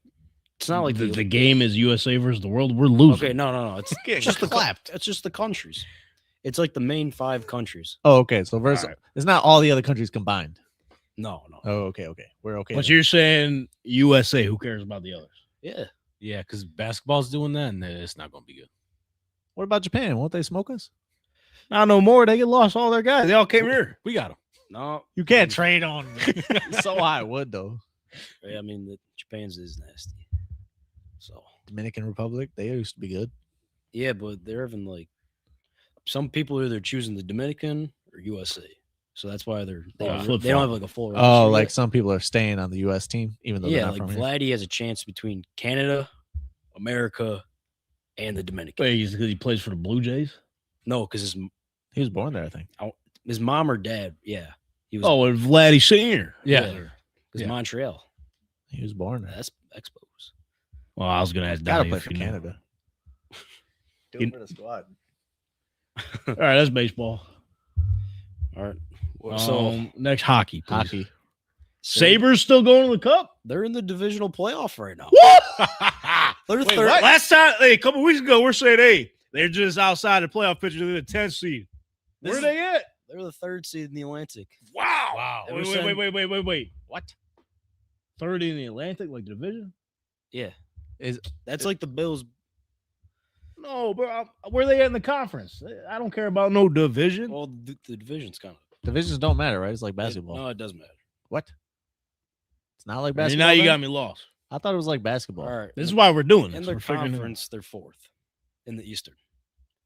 It's not like the game is USA versus the world. We're losing. Okay, no. It's just it's just the countries. It's like the main 5 countries. Oh, okay. So versus All right. it's not all the other countries combined. No. Oh, okay. We're okay. But then. you're saying USA. Who cares about the others? Yeah. Yeah, because basketball's doing that, and it's not going to be good. What about Japan? Won't they smoke us? Not no more. They get lost all their guys. They all came here. We got them. No. You can't trade on so I would though. Yeah, I mean, Japan's is nasty. So Dominican Republic, they used to be good. yeah, but they're having like some people are either choosing the Dominican or USA. So that's why they don't flip-flop. have like a full roster Oh, yet. like some people are staying on the U.S. team, even though they're yeah, not like from here. Vladdy has a chance between Canada, America, and the Dominican. Wait, because he plays for the Blue Jays. No, because He was born there, I think. his mom or dad, yeah, he was. Oh, and Vladdy Senior. Yeah. because yeah. Montreal. He was born there. That's Expos. Well, I was gonna ask. Gotta Donnie play if for you knew. Canada. Do You- it for the squad. All right, that's baseball. All right. So Next hockey, please. Hockey. Sabres still going to the Cup. they're in the divisional playoff right now. What? They're Wait, third. what? Last time, a couple weeks ago, we're saying, hey, they're just outside the playoff picture. They're the 10th seed. This Where is- they at? They're the 3rd seed in the Atlantic. Wow. Wow. Ever Wait. What? Third in the Atlantic, like division? Yeah, Is that's like the Bills. No, bro. Where they at in the conference? I don't care about no division. Well, the division's kind of divisions don't matter, right? It's like basketball. No, it does matter. What? It's not like I mean, basketball. now you then? got me lost. I thought it was like basketball. All right. This is why we're doing in this. their We're figuring it out. conference, they're 4th in the Eastern.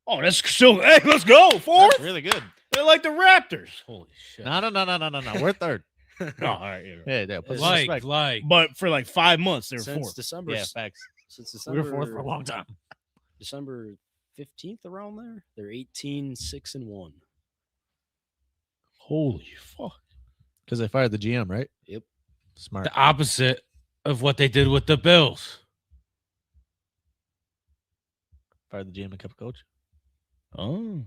Oh, that's still. Hey, let's go. Fourth. That's really good. They're like the Raptors. Holy shit. No. We're third. Oh, all right. Yeah. Yeah. Put some Like, respect. But for like 5 months, they're Since fourth. December. Yeah, facts. Since We December. were fourth for a long time. December 15th, around there, they're 18-6-1. Holy fuck. Because they fired the GM, right? Yep. Smart. The opposite of what they did with the Bills. Fired the GM and kept coach. Oh.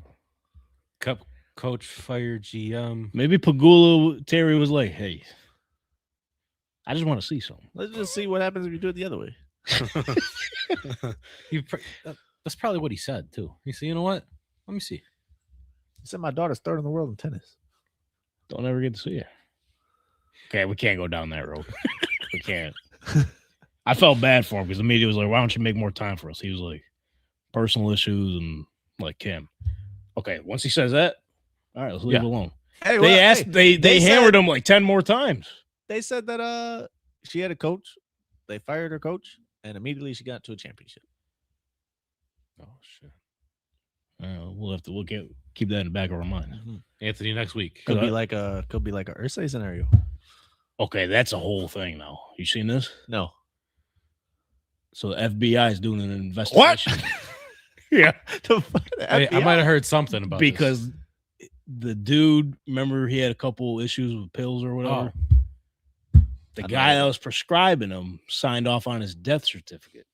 Cup coach fired GM. Maybe Pegula Terry was like, hey, I just want to see something. Let's just see what happens if you do it the other way. That's probably what he said too. He said, "You know what? Let me see." He said my daughter's third in the world in tennis. Don't ever get to see her. Okay, we can't go down that road. We can't. I felt bad for him because the media was like, why don't you make more time for us? He was like, personal issues and like Kim. Okay, once he says that, all right, let's leave it alone. Hey, They asked. They hammered said, him like 10 more times. They said that she had a coach. They fired her coach, and immediately she got to a championship. Oh shit. We'll keep that in the back of our mind. Mm-hmm. Anthony next week. Could be like a Ursay scenario. Okay, that's a whole thing now. You seen this? No. So the FBI is doing an investigation. Yeah. I might have heard something about because the dude, remember he had a couple issues with pills or whatever. The guy that was prescribing them signed off on his death certificate.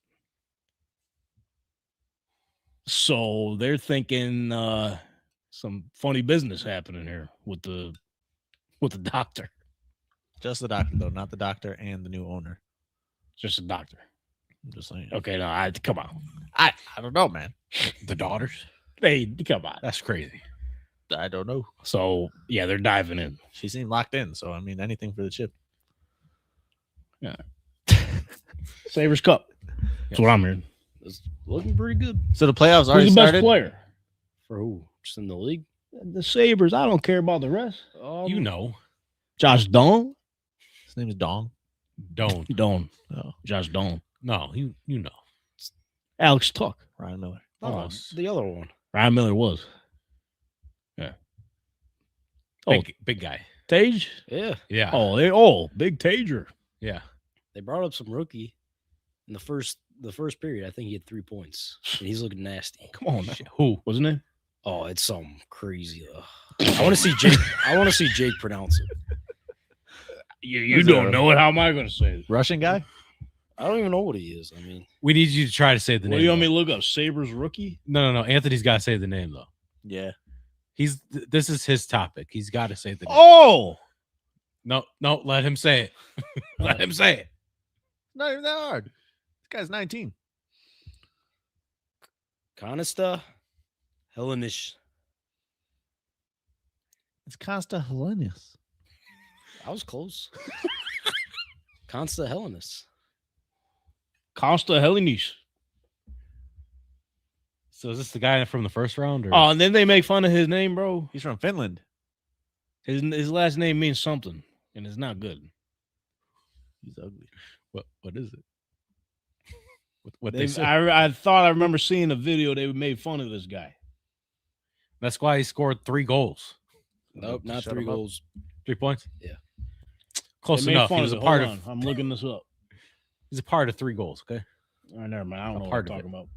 So they're thinking some funny business happening here with the doctor. Just the doctor, though, not the doctor and the new owner. Just a doctor. I'm just saying. Okay, no, come on. I don't know, man. The daughters. Hey, come on. That's crazy. I don't know. So yeah, they're diving in. She seemed locked in, so I mean, anything for the chip. Yeah. Sabres Cup. That's what I'm hearing. It's looking pretty good. So the playoffs already Who's the best started. player? For who? Just in the league? The Sabres. I don't care about the rest. You know. Josh Doan. His name is Dong. Doan. Oh, Josh Doan. No, you know. Alex Tuck. Ryan Miller. Almost. The other one. Ryan Miller was. Yeah. Big guy. Tage? Yeah. Yeah. Big Tager. Yeah. They brought up some rookie in the first period. I think he had 3 points. And he's looking nasty. Come on. Who? Wasn't it? Oh, it's something crazy. I want to see Jake. I want to see Jake pronounce it. You don't know it. How am I going to say it? Russian guy? I don't even know what he is. I mean, We need you to try to say the What name. do you want me though. to look up? Sabres rookie? No. Anthony's got to say the name though. Yeah. This is his topic. He's got to say the name. Oh! No, let him say it. Let him say it. Not even that hard. This guy's 19. Conista Hellenish. It's Costa Hellenius. I was close. Consta Hellenis. Costa Hellenius. So is this the guy from the first round? Or? Oh, and then they make fun of his name, bro. He's from Finland. His last name means something, and it's not good. He's ugly. What is it? What they say? I thought I remember seeing a video they made fun of this guy. That's why he scored 3 goals. Nope, not Shut 3 him up. goals. 3 points. Yeah. Close They made enough. fun He was a it. part Hold of. on. I'm looking this up. He's a part of 3 goals. Okay. All right, never mind. I don't know what I'm part of talking about.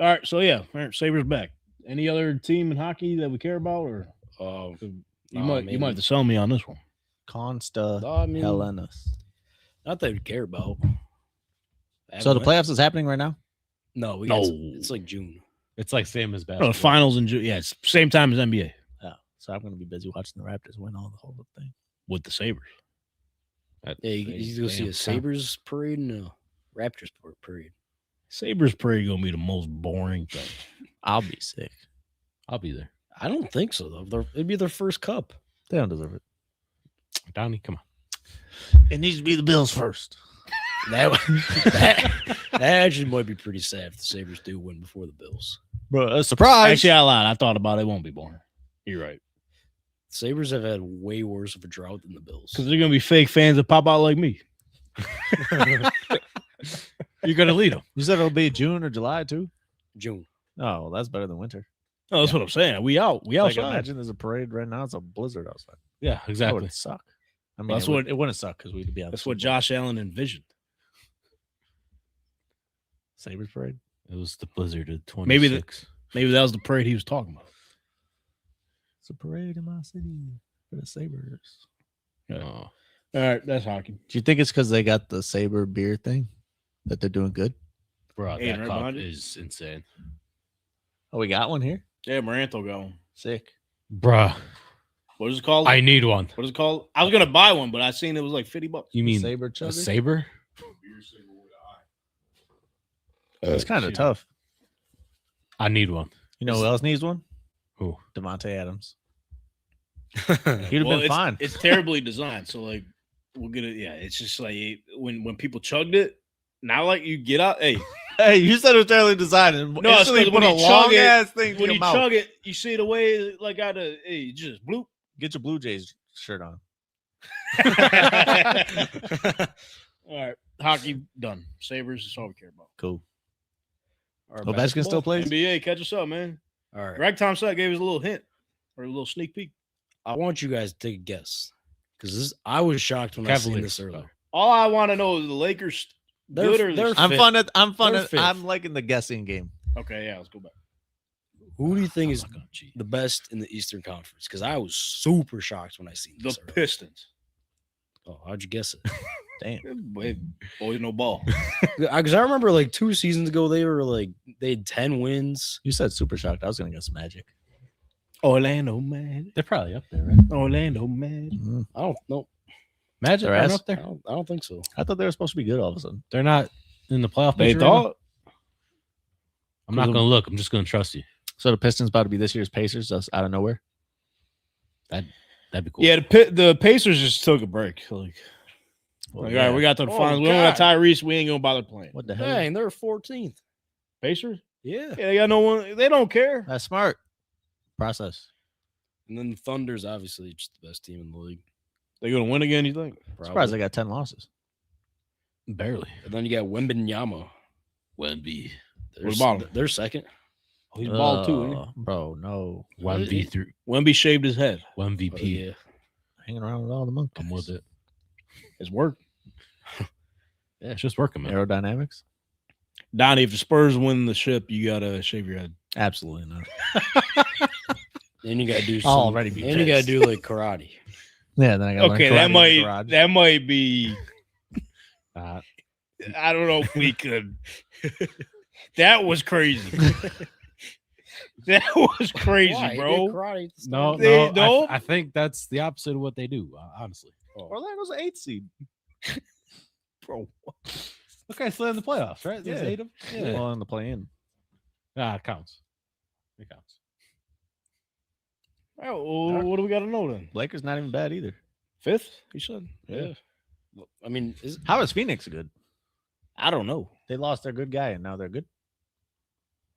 All right, so yeah, all right, Sabres back. Any other team in hockey that we care about, or you might have to sell me on this one. Consta I mean, Hellenis. not that we care about. So the playoffs is happening right now? No, No. it's like June. It's like same as Oh, basketball. the finals in June. Yeah, it's same time as NBA Yeah. So I'm going to be busy watching the Raptors win all the whole thing. with the Sabres. Yeah, you go see a Sabres parade and a Raptors parade. Sabres parade gonna be the most boring thing. I'll be sick. I'll be there. I don't think so though. It'd be their first cup. They don't deserve it. Downey, come on. It needs to be the Bills first. That actually might be pretty sad if the Sabres do win before the Bills. Bro, a surprise. Actually, I lied. I thought about it. It won't be boring. You're right. Sabres have had way worse of a drought than the Bills. Because they're gonna be fake fans that pop out like me. You're gonna lead them. You said it'll be June or July too? June. Oh, well, that's better than winter. Oh, that's what I'm saying. We out. We Like, outside. imagine there's a parade right now. It's a blizzard outside. Yeah, That exactly. would suck. I mean, That's it wouldn't suck because we'd be out. That's what Josh Allen envisioned. Sabres parade. It was the blizzard of 26. Maybe that was the parade he was talking about. It's a parade in my city for the Sabres. Yeah. Oh, All right, that's hockey. Do you think it's because they got the Sabre beer thing that they're doing good? bro, Hey, that right cup behind you. is insane. Oh, we got one here. Yeah, Maranto got one. Sick. Bruh, What is it called? I need one. What is it called? I was gonna buy one, but I seen it was like $50. You mean Saber a chugger? saber? It's kind of shoot. tough. I need one. You know who else needs one? Who? Devontae Adams. He'd have been fine. It's terribly designed. So like we'll get it. Yeah, it's just like when people chugged it. Now like you get out. Hey, Hey, you said it was terribly designed. And No, it's instantly 'cause put when a you chug long it- ass thing to when your you mouth. chug it, you see the way like out of hey, just bloop Get your Blue Jays shirt on. All right, hockey done. Sabres is all we care about. Cool. Our Ovechkin still plays? NBA, catch us up, man. All right. Greg Tompsett gave us a little hint or a little sneak peek. I want you guys to take a guess because I was shocked when I seen Cavaliers. this earlier. All I want to know is the Lakers good or they're I'm fifth. fun at They're fifth. I'm liking the guessing game. Okay, yeah, let's go back. Who do you think is I'm not gonna cheat. the best in the Eastern Conference? Because I was super shocked when I seen The this. earlier. Pistons. Oh, how'd you guess it? Damn. Boys no ball. Because I remember like 2 seasons ago they had 10 wins. You said super shocked. I was gonna guess Magic. Orlando Magic. They're probably up there, right? Orlando Magic. I don't know. Magic Their aren't ass? up there. I don't think so. I thought they were supposed to be good all of a sudden. They're not in the playoff. They picture right now? thought. I'm not gonna look. I'm just gonna trust you. So the Pistons about to be this year's Pacers just out of nowhere. That'd be cool. Yeah, the Pacers just took a break. Like, all right, we got to the Oh, finals. We don't got God. Tyrese. We ain't gonna bother playing. What the hell? Dang, they're 14th. Pacers? Yeah. Yeah, they got no one. They don't care. That's smart. Process. And then the Thunder's obviously just the best team in the league. They gonna win again? You think? Surprised they got 10 losses. Barely. And then you got Wembanyama. Wemby. What about him? They're second. Oh, he's bald too. Isn't he? Bro, no. 1v3. Wemby shaved his head. 1VP. Oh, yeah. Hanging around with all the monkeys. I'm with it. It's work. Yeah, it's just working, man. Aerodynamics? Donnie, if the Spurs win the ship, you gotta shave your head. Absolutely not. And you gotta do I'll some, already be and you gotta pissed. do like karate. Yeah, then I got Okay, that might be. I don't know if we could. That was crazy. That was crazy, Why? He did bro. karate at the No, start. no. I think that's the opposite of what they do, honestly. Orlando's an 8 seed. Bro. Okay, so they're in the playoffs, right? There's Yeah. 8 of them? Yeah. Well, in the play-in. It counts. It counts. All right, well, what do we got to know then? Lakers not even bad either. Fifth, you said? Yeah. I mean, How is Phoenix good? I don't know. They lost their good guy and now they're good.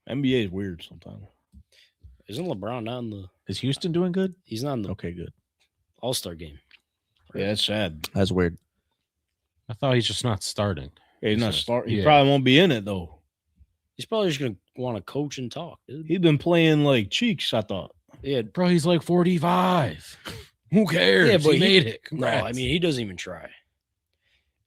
NBA is weird sometimes. isn't LeBron not in the? Is Houston doing good? He's not in the Okay, good. All-Star game. Yeah, that's sad. That's weird. I thought he's just not starting. Yeah, he's not So, starting. He yeah. probably won't be in it though. He's probably just gonna want to coach and talk, dude. He's been playing like cheeks. I thought. Yeah, Bro, he's like 45. Who cares? Yeah, but he made it. no, I Congrats. mean he doesn't even try.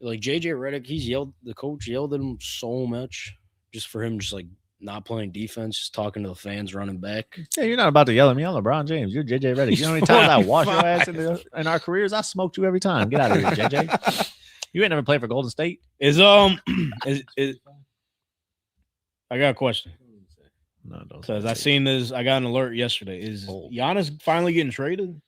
Like JJ Redick, the coach yelled at him so much just for him just like not playing defense, just talking to the fans running back. Yeah, you're not about to yell at me. I'm LeBron James. You're JJ Redick. You know how many times I wash your ass in our careers? I smoked you every time. Get out of here, JJ. You ain't never played for Golden State. Is I got a question. No, don't. Because I seen this, I got an alert yesterday. Is Giannis finally getting traded?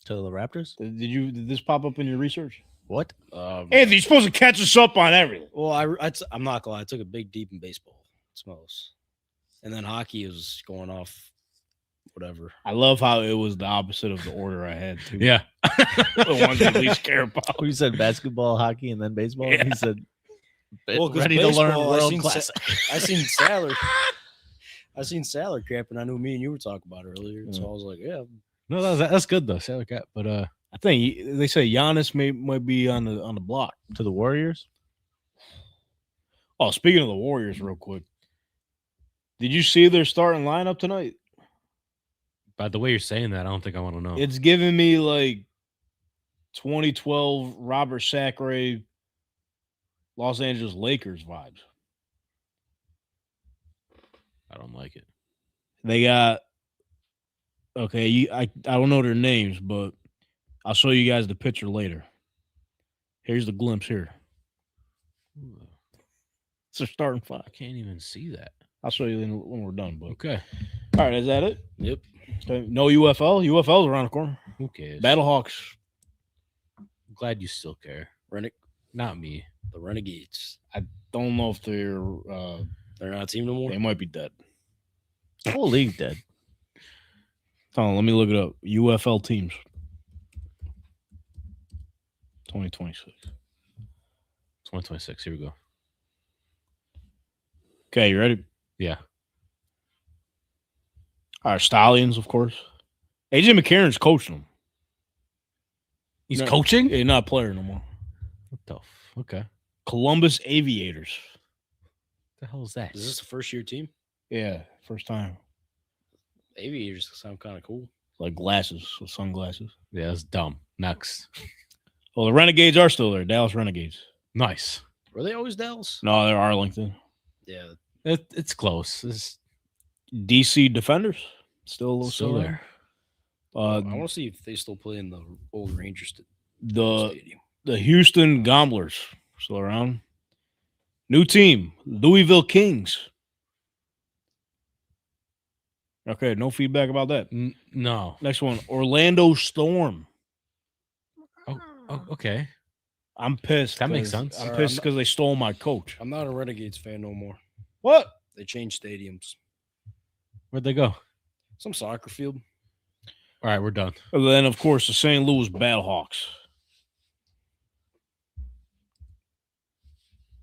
To the Raptors. Did this pop up in your research? What? Anthony, you're supposed to catch us up on everything. Well, I'm not gonna lie, I took a big deep in baseball. Smells. And then hockey is going off whatever. I love how it was the opposite of the order I had too. Yeah. The ones I least care about. You said basketball, hockey, and then baseball. Yeah. He said, Well, 'cause ready to learn baseball, world class. I seen salary cap, and I knew me and you were talking about it earlier. So I was like, yeah. No, that's good though. Salary cap, but I think they say Giannis might be on the block. To the Warriors. Oh, speaking of the Warriors, real quick, did you see their starting lineup tonight? by the way you're saying that, I don't think I want to know. It's giving me like 2012 Robert Sacre, Los Angeles Lakers vibes. I don't like it. They got I don't know their names, but I'll show you guys the picture later. Here's the glimpse here. It's their starting five. I can't even see that. I'll show you when we're done. But Okay. all right, is that it? Yep. Okay, no UFL. UFL's around the corner. Who cares? Battlehawks. I'm glad you still care. Not me. The Renegades. Don't know if they're not a team no more. They might be dead. The whole league's dead. Hold on, let me look it up. UFL teams. 2026. 2026. Here we go. Okay, you ready? Yeah. All right, Stallions, of course. AJ McCarron's coaching them. He's No, coaching? He's not a player no more. What the okay. Columbus Aviators. What the hell is that? Is this a first-year team? Yeah, first time. Aviators sound kind of cool. Like glasses with sunglasses. Yeah, that's dumb. Next. Well, the Renegades are still there. Dallas Renegades. Nice. Were they always Dallas? No, they're Arlington. Yeah. It's close. It's DC Defenders still still there. I want to see if they still play in the old Rangers stadium. The Houston Gomblers still around. New team, Louisville Kings. Okay, no feedback about that. No. Next one, Orlando Storm. Oh, okay. I'm pissed. That makes 'cause- sense. I'm pissed because they stole my coach. I'm not a Renegades fan no more. What? They changed stadiums. Where'd they go? Some soccer field. All right, we're done. And then, of course, the St. Louis Battlehawks.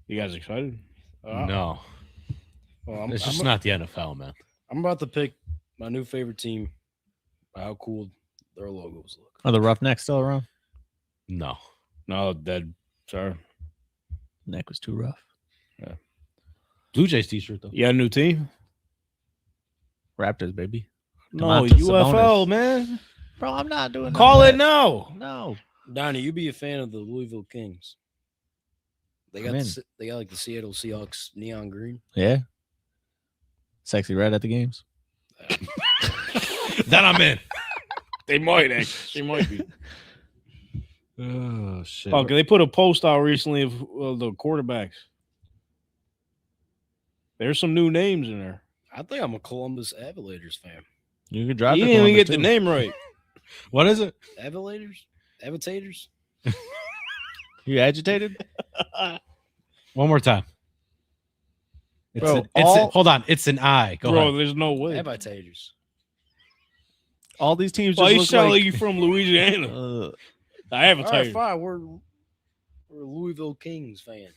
You guys excited? No. Well, It's just not the NFL, man. I'm about to pick my new favorite team by how cool their logos look. Are the Roughnecks still around? No. No, dead. Sorry. Neck was too rough. Blue Jays t-shirt, though. You got a new team? Raptors, baby. No, Domantas UFL, Sabonis. man. Bro, I'm not doing Call none it of now. that. No. Donnie, you be a fan of the Louisville Kings. They got I'm in. they got like the Seattle Seahawks neon green. Yeah. Sexy red at the games. Then I'm in. They might, actually. They might be. Oh, shit. Okay, they put a post out recently of the quarterbacks. There's some new names in there. I think I'm a Columbus Avalators fan. You can drive You to didn't even Columbus, get the too. name right. What is it? Avalators? Avitators? You agitated? One more time. It's Bro, hold on. It's an I. Go Bro, ahead. there's no way. Avitators. All these teams Why just you look sound like like you from Louisiana? I have a All right, title. fine. We're Louisville Kings fan.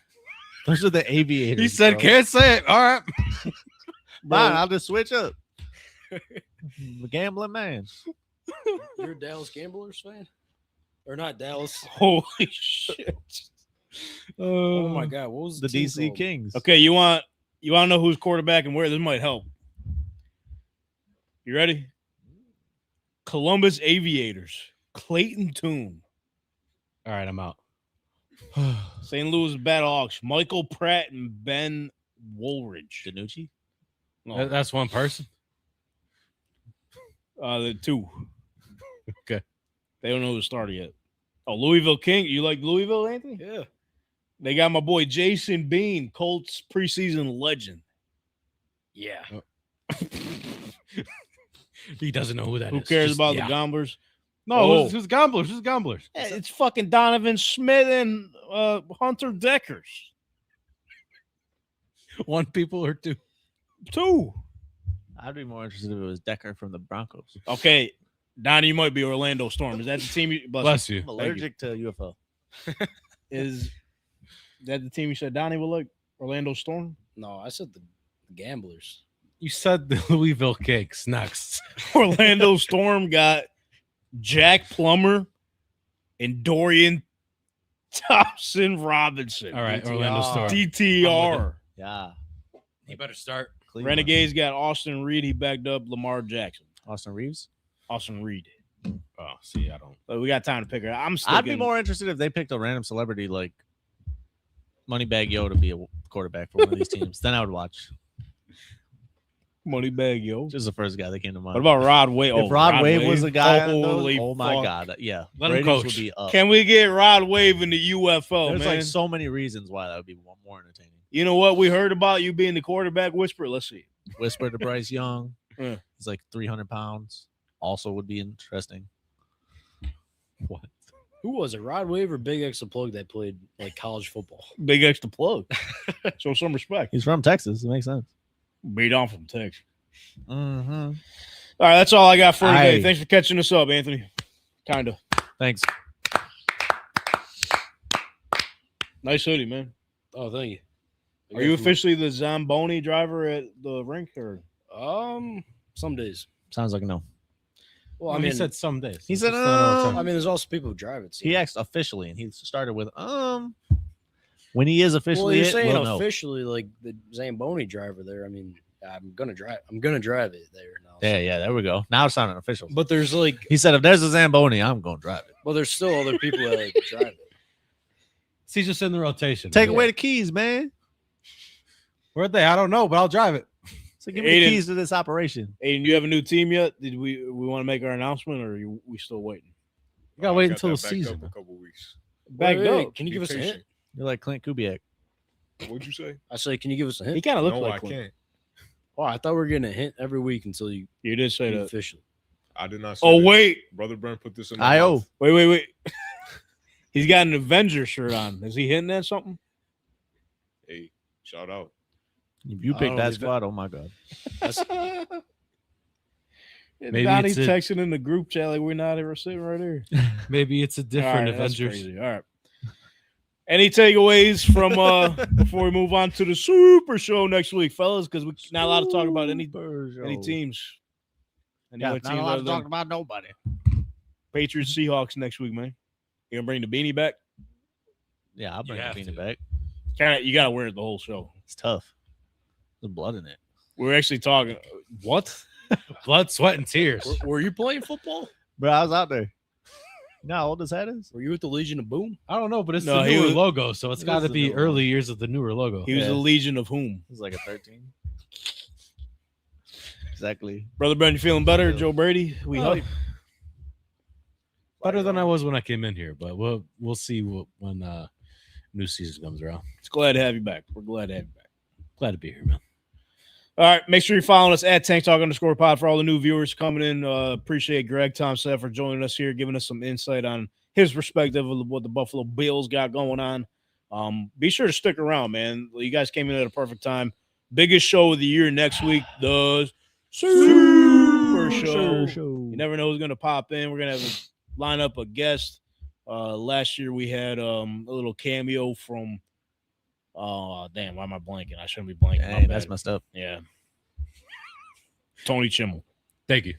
those are the aviators. He said, bro. can't say it. All right. Fine, I'll just switch up. The gambling man. You're a Dallas Gamblers fan? Or not Dallas? Holy shit. Oh my god, what was The team DC called? Kings. Okay, you want to know who's quarterback and where? This might help. You ready? Columbus Aviators. Clayton Toon. All right, I'm out. St. Louis Battlehawks. Michael Pratt and Ben Woolridge. Danucci? No, That's one person. the two. Okay. They don't know who started yet. Oh, Louisville King. You like Louisville, Anthony? Yeah. They got my boy Jason Bean, Colts preseason legend. Yeah. He doesn't know who that is. Who cares Just- about yeah. the Gomblers? No, Oh. who's Gomblers? Who's Gomblers? Yeah, it's fucking Donovan Smith and Hunter Deckers. One people or two? Two. I'd be more interested if it was Decker from the Broncos. Okay. Donnie, you might be Orlando Storm. Is that the team you Bless you. I'm allergic to UFO. Is that the team you said Donnie would like? Orlando Storm? No, I said the Gamblers. You said the Louisville Kings next. Orlando Storm got Jack Plummer and Dorian Thompson Robinson. All right, DTR. Orlando Storm. DTR. Yeah. You better start. Cleveland. Renegades got Austin Reed. He backed up Lamar Jackson. Austin Reeves. Austin Reed. Oh, see, I don't. But we got time to pick her. I'm still I'd be getting- more interested if they picked a random celebrity like Moneybag Yo to be a quarterback for one of these teams. Then I would watch. Moneybag Yo. Just the first guy that came to mind. What about Rod Wave? if Rod Wave was a guy? on those, Holy oh my fuck. god, yeah. Let him ratings coach. would be up. Can we get Rod Wave in the UFO, There's man? like so many reasons why that would be more entertaining. You know what? We heard about you being the quarterback whisperer. Let's see. Whisper to Bryce Young. Yeah. He's like 300 pounds. Also would be interesting. What? Who was it? Rod Wave or Big X the Plug that played like college football? Big extra plug. Show some respect. He's from Texas. It makes sense. Beat on from Texas. Mm-hmm. All right, that's all I got for today. Aye. Thanks for catching us up, Anthony. Kind of. Thanks. Nice hoodie, man. Oh, thank you. Are you officially the Zamboni driver at the rink? Or Some days. Sounds like a no. Well, I he mean, said some days. He said, It's not all the time. I mean, there's also people who drive it. So. He asked officially, and he started with When he is officially, Well, you're it, saying we'll know. officially, like the Zamboni driver there. I mean, I'm gonna drive it there now. Yeah, there we go. Now it's not an official. But there's like, He said, if there's a Zamboni, I'm going to drive it. well, there's still other people that like drive it. He's just in the rotation. Take man. away the keys, man. Where are they? I don't know, but I'll drive it. So give me the Aiden. keys to this operation. Aiden, you have a new team yet? Did we want to make our announcement, or are we still waiting? You gotta wait Got until the that backed season. up a couple weeks. Back Wait, up. can you Be give us a hint? patient. You're like Clint Kubiak. What'd you say? I say, can you give us a hint? He kind of looked No, like I Clint. can't. Oh, I thought we were getting a hint every week until you You did say that. official. I did not say Oh that. wait, Brother Brent put this in my I.O. mouth. wait. He's got an Avenger shirt on. Is he hitting at something? Hey, shout out. If you I pick don't that know, squad, oh my God. Maybe Donnie's it's a- texting in the group chat like we're not ever sitting right here. Maybe it's a different All right, that's Avengers. crazy. All right. Any takeaways from before we move on to the Super Show next week, fellas? Because we're not allowed to talk about any teams. Any Yeah, other not teams allowed other to than talk about nobody. Patriots, Seahawks next week, man. You gonna bring the beanie back? Yeah, I'll bring You the have beanie to. back. You gotta wear it the whole show. It's tough. There's blood in it. We're actually talking. What? Blood, sweat, and tears. Were you playing football? Bro, I was out there. You know how old his hat is? Were you at the Legion of Boom? I don't know, but it's No, the he newer was- logo, so it's it got is to the be newer early years of the newer logo. He was Yeah. the Legion of whom? He's like a 13. Exactly. Brother Ben, you feeling better? Yeah. Joe Brady? We Oh. hype. Better than I was when I came in here, but we'll see when new season comes around. It's glad to have you back. We're glad to have you back. Glad to be here, man. All right, make sure you're following us at Tank Talk _pod for all the new viewers coming in. Appreciate Greg Tompsett for joining us here, giving us some insight on his perspective of what the Buffalo Bills got going on. Be sure to stick around, man. You guys came in at a perfect time. Biggest show of the year next week, the Super Show. You never know who's going to pop in. We're going to have line up a guest. Last year we had a little cameo from damn, why am I blanking? I shouldn't be blanking. My Hey, that's bad. messed up. Yeah. Tony Chimmel, Thank you.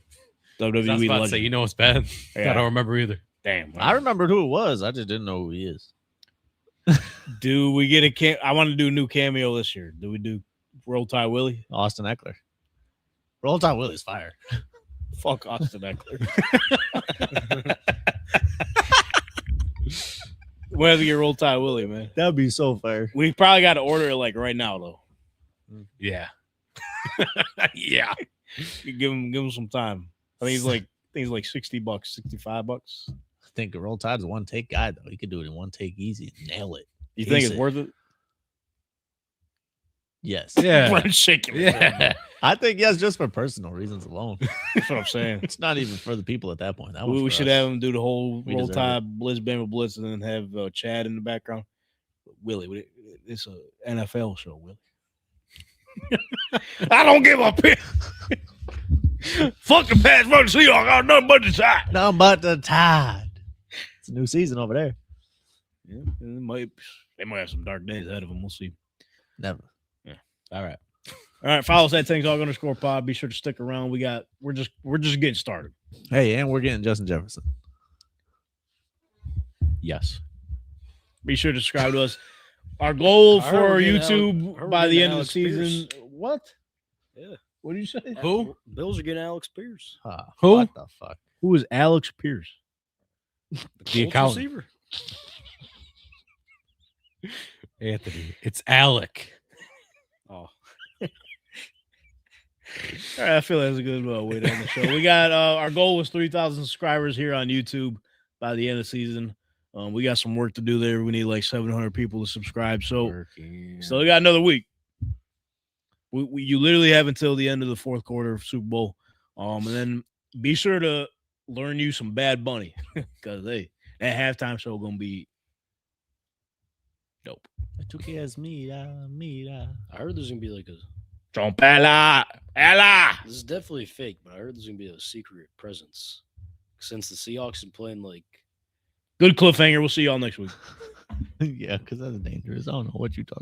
I was WWE about to legend. say, you know what's bad? Yeah. I don't remember either. Damn. I remembered who it was. I just didn't know who he is. Do we get a I want to do a new cameo this year. Do we do Roll Tide Willie? Austin Eckler. Roll Tide Willie's fire. Fuck Austin Eckler. We have to get Roll Tide Willie, man. That'd be so fire. We probably got to order it like right now, though. Yeah. Yeah. You give him some time. I think he's like $60, $65. I think Roll Tide's a one take guy, though. He could do it in one take easy and nail it. You think Ace it's it. worth it? Yes. Yeah. Brent's shaking. his head. Yeah. I think yes, just for personal reasons alone. That's what I'm saying. It's not even for the people at that point. That We one's for should us. have him do the whole We Roll deserve Tide Blitz, Bama Blitz, and then have Chad in the background. Willie, it's a NFL show, Willie. I don't give a piss. Fucking pass run Seahawks. I got nothing but the Tide. Nothing but the Tide. It's a new season over there. Yeah, they might have some dark days ahead of them. We'll see. Never. All right. All right. Follow us at Tank Talk _pod. Be sure to stick around. We're just getting started. Hey, and we're getting Justin Jefferson. Yes. Be sure to subscribe to us. Our goal I heard for we're getting YouTube heard by we're the getting end of the Alex season. Pierce. What? Yeah. What did you say? Who? Bills are getting Alex Pierce, Who? What the fuck? Who is Alex Pierce? The Colts accountant. receiver. Anthony. It's Alec. Oh, All right, I feel that's a good way to end the show. We got our goal was 3,000 subscribers here on YouTube by the end of the season. We got some work to do there. We need like 700 people to subscribe. So we got another week. You literally have until the end of the fourth quarter of Super Bowl. And then be sure to learn you some Bad Bunny because that halftime show gonna be dope. I heard there's gonna be like a. Trompela, Ella. This is definitely fake, but I heard there's gonna be a secret presence since the Seahawks have playing like. Good cliffhanger. We'll see y'all next week. Yeah, because that's dangerous. I don't know what you're talking